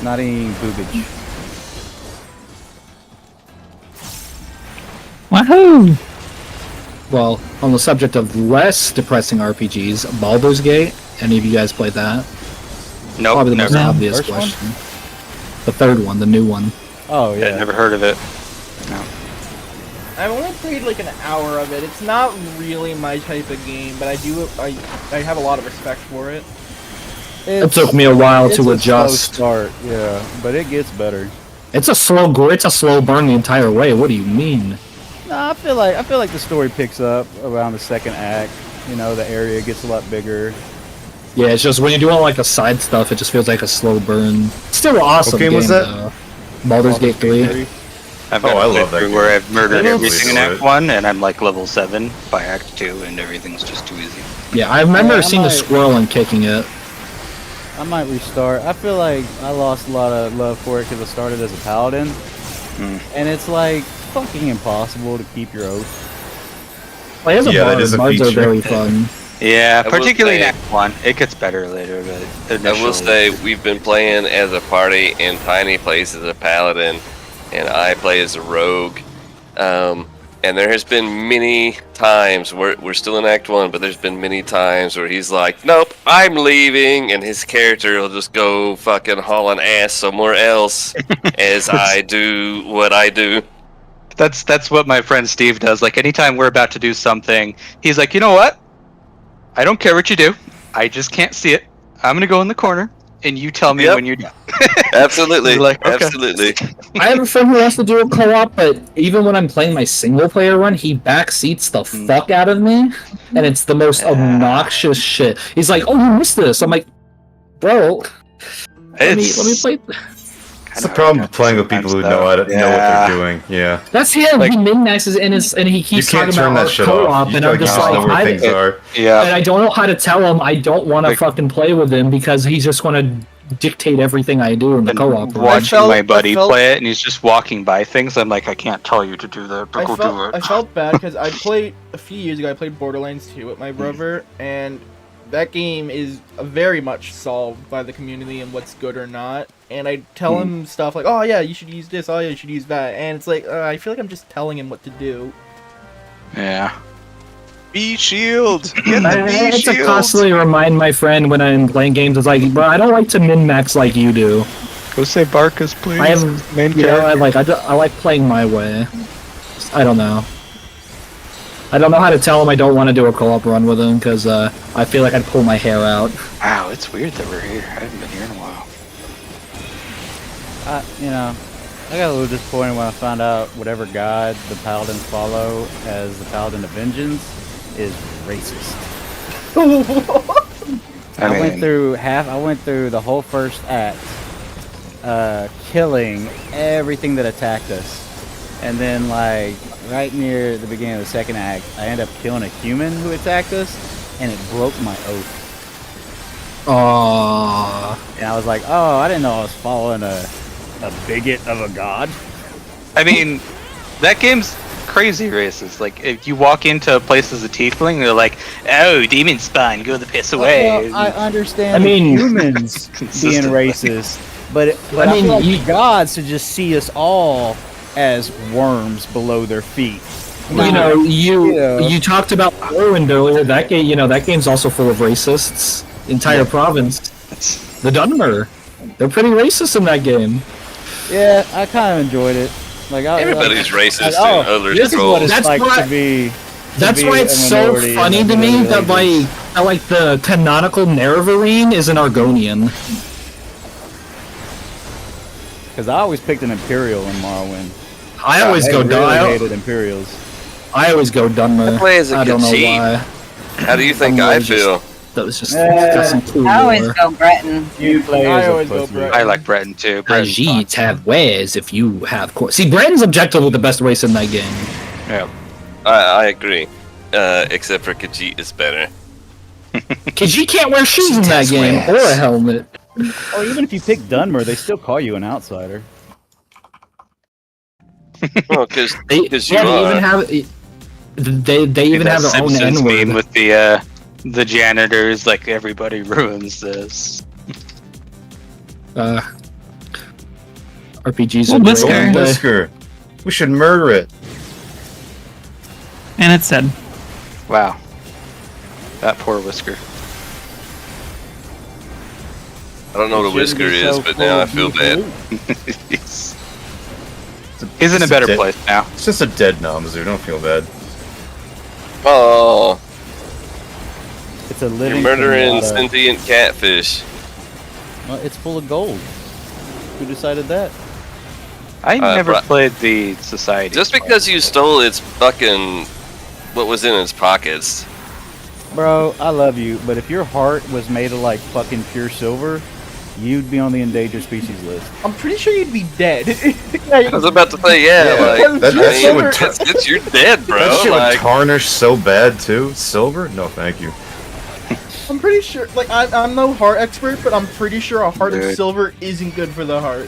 Not any boobage. Wahoo! Well, on the subject of less depressing RPGs, Baldur's Gate. Any of you guys played that? nope, Probably the most never. obvious First one? question. The third one, the new one. Oh Yeah, yeah. never heard of it. I've only played like an hour of it. It's not really my type of game, but I have a lot of respect for it. It took me a while it's to a adjust. slow start, yeah, but it gets better. It's a slow burn the entire way. What do you mean? No, I feel like the story picks up around the second act. You know, the area gets a lot bigger. Yeah, it's just when you're doing like a side stuff, it just feels like a slow burn. Still an awesome What game was though. that? Baldur's Gate 3. I've Oh, got I a love that playthrough game. where I've murdered I everything in love Act it. 1, and I'm like level 7 by Act 2, and everything's just too easy. Yeah, I remember Yeah, I seeing a might- squirrel and kicking it. I might restart. I feel like I lost a lot of love for it because I started as a paladin, and it's like fucking impossible to keep your oath. Well, as a Yeah, that bard, is a bards are feature. very fun. Yeah, I will particularly in say- Act 1. It gets better later, but I will say we've been playing as a party, and Tiny plays as a paladin, and I play as a rogue. And there has been many times where we're still in Act 1, but there's been many times where he's like, "Nope, I'm leaving," and his character will just go fucking hauling ass somewhere else as I do what I do. That's what my friend Steve does. Like anytime we're about to do something, he's like, "You know what? I don't care what you do. I just can't see it. I'm gonna go in the corner, and you tell me Yep. when you're done." Absolutely, Like, okay. absolutely. I have a friend who has to do a co-op, but even when I'm playing my single-player run, he backseats the fuck out of me, and it's the most obnoxious shit. He's like, "Oh, you missed this." I'm like, "Bro, let me play." That's the problem with playing with people who know what they're doing. Yeah. That's him. Like- He min-maxes and he You keeps can't talking turn about that shit co-op, off. You and gotta I'm just just know like, where things are. and Yeah, I don't know how to tell him I don't want to Like- fucking play with him because he's just going to dictate everything I do in the been co-op. run. watching my buddy I felt- play it, and he's just walking by things. I'm like, I can't tell you to do that, but I go do felt, it. I felt bad because I played a few years ago. I played Borderlands 2 with my brother, and that game is very much solved by the community and what's good or not. And I tell him stuff like, "Oh yeah, you should use this. Oh yeah, you should use that." And it's like I feel like I'm just telling him what to do. Yeah. Bee shield. Get the I bee had to shield. constantly remind my friend when I'm playing games. It's like, bro, I don't like to min-max like you do. Go say Barkas, please. I have, main you know, I like playing my way. I don't know. I don't know how to tell him I don't want to do a co-op run with him because I feel like I'd pull my hair out. Wow, it's weird that we're here. I haven't been here in a while. You know, I got a little disappointed when I found out whatever god the paladins follow as the paladin of vengeance is racist. I went through the whole first act, killing everything that attacked us, and then like right near the beginning of the second act, I end up killing a human who attacked us, and it broke my oath. Aww. And I was like, oh, I didn't know I was following a bigot of a god. I mean, that game's crazy racist. Like, if you walk into a place as a tiefling, they're like, "Oh, demon spawn, go the piss away." Well, I understand. I mean- humans being Consistently. racist, but I mean, feel like you- the gods should just see us all as worms below their feet. You know, Yeah. you talked about Morrowind earlier. That game, that game's also full of racists. Entire province. The Dunmer. They're pretty racist in that game. Yeah, I kind of enjoyed it. Like, Everybody's racist oh, in Elder this is what Scrolls. it's That's like why- to be. That's why it's so funny to me that like the canonical Nerevarine is an Argonian. Because I always picked an Imperial in Morrowind. I always go really Dunmer. hated Imperials. I always go Dunmer. I play as a I don't know Khajiit. why. How do you think I'm I really just- feel? That was just Yeah. got some cool I always lore. go Breton. You play I as a always go pussy. Brett. I like Breton too. Breton's fun. Khajiits have wares if you have core. See, Brandon's objectively the best race in that game. Yeah. I agree. Except for Khajiit is better. Khajiit can't wear shoes in that game or a helmet. Or even if you pick Dunmer, they still call you an outsider. Well, because They, you yeah, they are. even have they even That have their own Simpsons N-word. meme with the janitors, like, everybody ruins this. RPGs Well, are Whisker. great. Golden Whisker. We should murder it. And it's dead. Wow. That poor Whisker. I don't know what a whisker is, but now I feel bad. he's in a better place now. It's just a dead Namazu. Don't feel bad. Oh, It's a you're living murdering pinata. sentient catfish. Well, it's full of gold. Who decided that? I never bro- played the Society. Just because you stole its fucking what was in its pockets. Bro, I love you, but if your heart was made of like fucking pure silver, you'd be on the endangered species list. I'm pretty sure you'd be dead. I was about to say, yeah, like, that I shit mean, would you're dead, bro. that shit would Like, tarnish so bad too. Silver? No, thank you. I'm pretty sure, like, I'm no heart expert, but I'm pretty sure a heart of Dude. silver isn't good for the heart.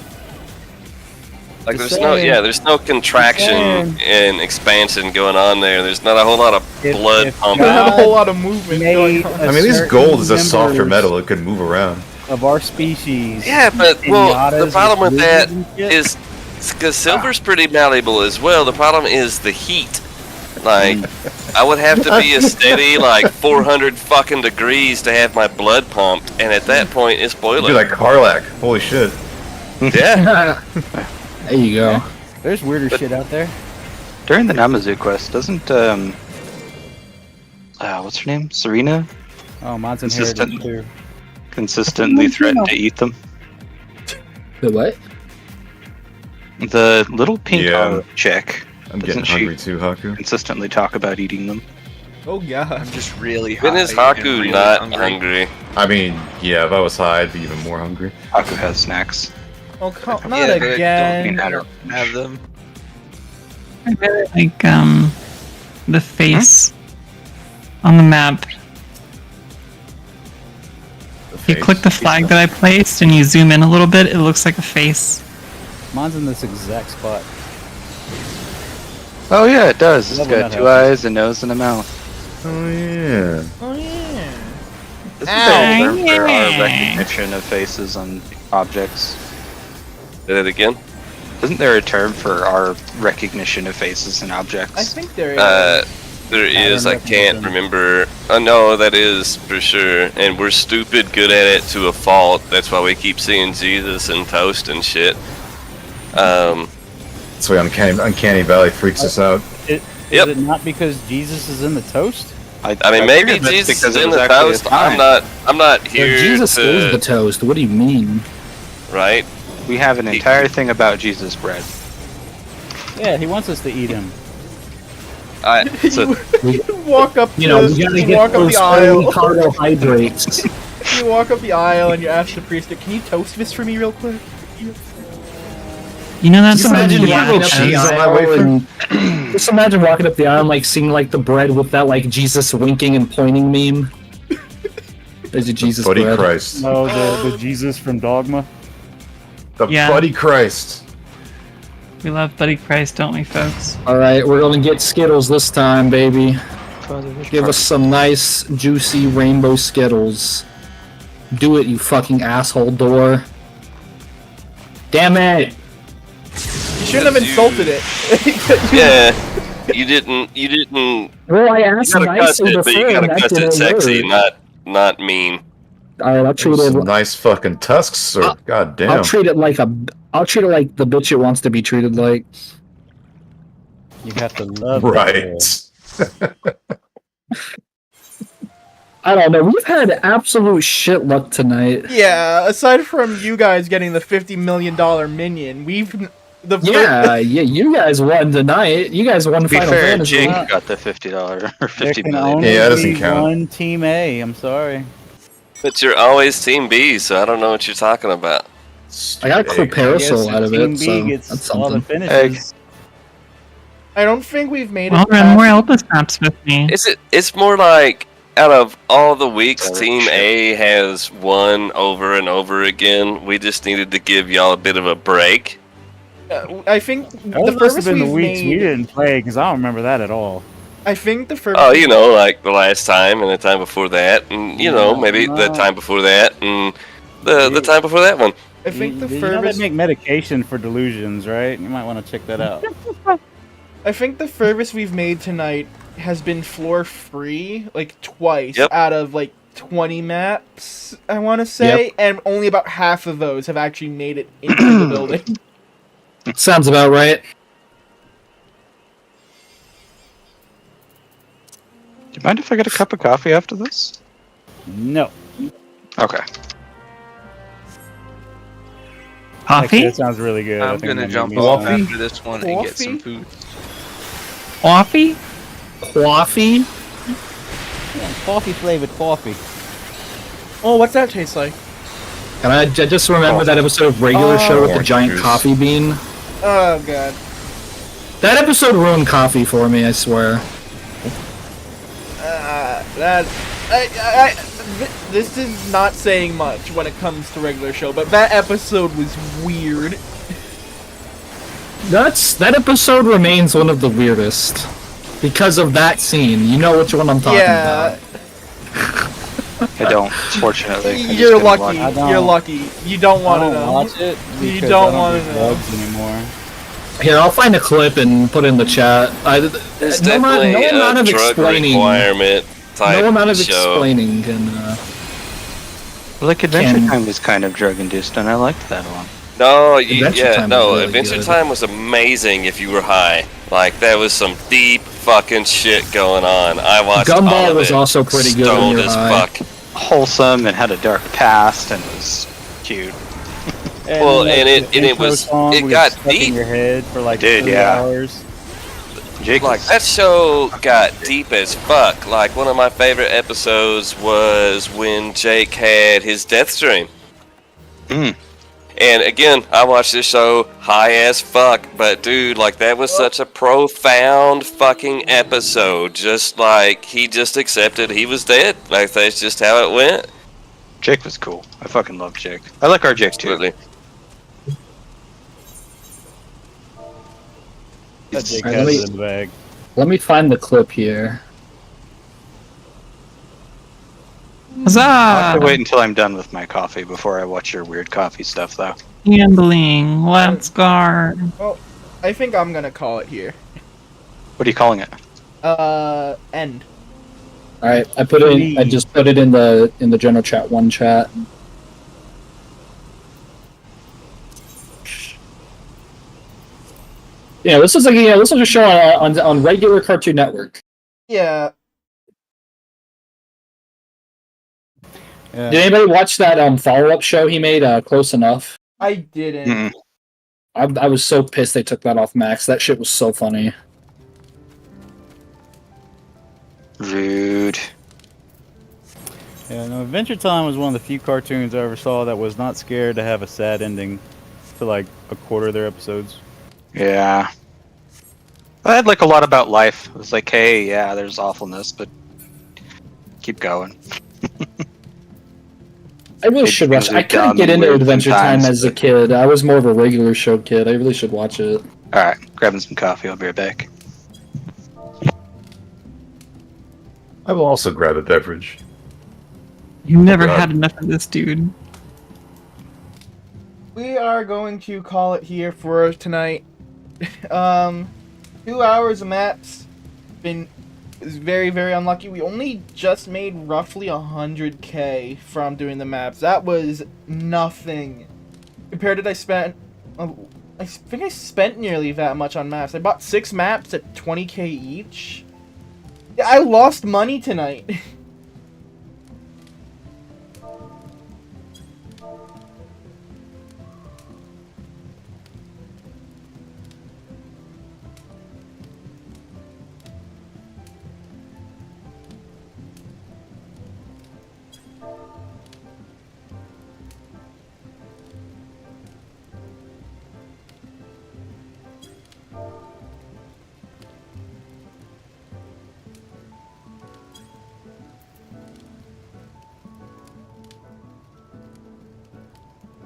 like Just there's no, saying. yeah, there's no contraction saying. and expansion going on there. There's not a whole lot of blood if pumping. There's not a God whole lot of movement made going on. a I mean, at least certain gold is a softer members metal. It could move around. of our species. Yeah, but well, the pinatas problem with that lizards and shit. is because silver's pretty malleable as well. The problem is the heat. Like, I would have to be a steady like 400 fucking degrees to have my blood pumped, and at that point it's It'd boiling. be like Karlak. Holy shit. Yeah, There you go. There's weirder shit out there. During the Namazu quest, doesn't what's her name? Serena Oh, mine's Consistent. inherited too. consistently threaten to eat them? The what? The little pink Yeah. chick I'm Doesn't getting she- hungry too, Haku. consistently talk about eating them. Oh god. I'm just really when high is and Haku really not hungry. hungry? I mean, yeah, if I was high, I'd be even more hungry. Haku has snacks. Oh, come, Yeah, not but I again. don't have them. I really like the face on the map. If you click the flag that I placed and you zoom in a little bit, it looks like a face. Mine's in this exact spot. Oh yeah, it does. It's Love got when that two happens. eyes, a nose, and a mouth. Oh yeah. Oh yeah. This is Ow. a term for our Yeah. recognition of faces on objects. Say that again. Isn't there a term for our recognition of faces and objects? I think there is. There is. I Pattern can't recognition. remember. No, that is for sure. And we're stupid good at it to a fault. That's why we keep seeing Jesus and toast and shit. That's why Uncanny Valley freaks us out. Is Yep. it not because Jesus is in the toast? I mean, maybe figured that's Jesus because is it in was the actually a toast. sign. I'm not Yeah, here Jesus to is the toast. What do you mean? right. We have an entire thing about Jesus bread. Yeah, he wants us to eat him. So You walk up to You know, we gotta you get walk up those the early aisle. carbohydrates. You walk up the aisle and you ask the priest, "Can you toast this for me real quick?" You know that's Just imagine yeah, walking up cheese the on my aisle wafer? and just imagine walking up the aisle and like seeing like the bread with that like Jesus winking and pointing meme. There's a Jesus Buddy bread. Christ. No, the Jesus from Dogma. The Yeah. Buddy Christ. We love Buddy Christ, don't we, folks? All right, we're gonna get Skittles this time, baby. Give us some nice, juicy rainbow Skittles. Do it, you fucking asshole door. Damn it! You shouldn't have insulted it. Yeah, you didn't. Well, I asked You gotta cuss nicely it, but before, you gotta and that cuss it didn't sexy, work. not mean. All right, I'll treat Those it. some nice fucking tusks, sir. God I'll damn. treat it like I'll treat it like the bitch it wants to be treated like. You have to love Right. I don't know. We've had absolute shit luck tonight. Yeah, aside from you guys getting the $50 million minion, we've the Yeah, you guys won tonight. You guys won To be Final fair, Fantasy. Jake got the $50 or There $50 can million. only Yeah, that doesn't be count. one Team A. I'm sorry. But you're always Team B, so I don't know what you're talking about. I got a cool Egg. parasol Yes, out of Team it, B so gets that's all the something. finishes. I don't think we've made Well, it. run past- more Elpis maps with me. It's more like out of all the weeks, Oh, Team shit. A has won over and over again. We just needed to give y'all a bit of a break. I think Those the must have furthest been the we've weeks we made. didn't play because I don't remember that at all. I think the furthest. Oh, you know, like the last time and the time before that, and you know, No, maybe the no. time before that, and the time before that one. I think the you know they furthest. make medication for delusions, right? You might want to check that out. I think the furthest we've made tonight has been floor free, like twice Yep. out of like 20 maps. I want to say, and only about half of those have actually made it into the building. Sounds about right. Do you mind if I get a cup of coffee after this? No. Okay. Actually, Coffee? that sounds really good. I I'm think gonna that jump made me off some. after this one and get some food. Coffee? Coffee? Coffee flavored coffee. Oh, what's that taste like? And I just remember that episode of Regular Show with the Orange giant juice. coffee bean. Oh god. That episode ruined coffee for me, I swear. That. This is not saying much when it comes to Regular Show, but that episode was weird. That episode remains one of the weirdest. Because of that scene. You know which one I'm talking Yeah. about. I don't, fortunately. I just You're couldn't lucky. watch it. I don't- You're lucky. You don't I want to don't know. watch it You because don't I wanna do know. drugs anymore. Here, I'll find a clip and put it in the chat. It's No amount definitely of a drug explaining. requirement type No amount of show. explaining can. Like Adventure Can- Time was kind of drug induced, and I liked that one. No, Adventure Time was really Adventure good. Time was amazing if you were high. Like, that was some deep fucking shit going on. I watched all Gumball of was it. also pretty good when Stoned you're as high. fuck. Wholesome and had a dark past and was cute. Well, and the it intro was- song it would got get stuck deep. in your head for like Did, 3 yeah. hours. Jake Like, was- that show got deep as fuck. Like, one of my favorite episodes was when Jake had his death stream. Mm. And again, I watched this show high as fuck, but dude, like, that was such a profound fucking episode. Just like, he just accepted he was dead. Like, that's just how it went. Jake was cool. I fucking love Jake. I like our Jake too. Absolutely. That Jake Alright, has let it me- in the bag. Let me find the clip here. I'll Huzzah! have to wait until I'm done with my coffee before I watch your weird coffee stuff, though. Gambling. Let's go. I think I'm gonna call it here. What are you calling it? End. All right, I put it. In, I just put it in the general chat. One chat. Yeah, this is a show on regular Cartoon Network. Yeah. Yeah. Did anybody watch that follow-up show he made? Close Enough. I didn't. Mm-mm. I was so pissed they took that off Max. That shit was so funny. Rude. Yeah, no, Adventure Time was one of the few cartoons I ever saw that was not scared to have a sad ending to like a quarter of their episodes. Yeah. I had like a lot about life. It was like, hey, yeah, there's awfulness, but keep going. I really It should watch it. I usually couldn't get done into weird Adventure Time sometimes, as a but- kid. I was more of a regular show kid. I really should watch it. All right, grabbing some coffee. I'll be right back. I will also grab a beverage. You never God. had enough of this dude. We are going to call it here for tonight. 2 hours of maps. Is very, very unlucky. We only just made roughly 100k from doing the maps. That was nothing compared to I spent. I think I spent nearly that much on maps. I bought 6 maps at 20k each. Yeah, I lost money tonight.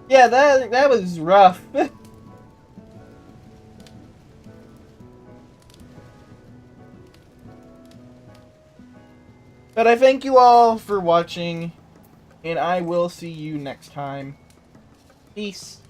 Yeah, that was rough. But I thank you all for watching, and I will see you next time. Peace.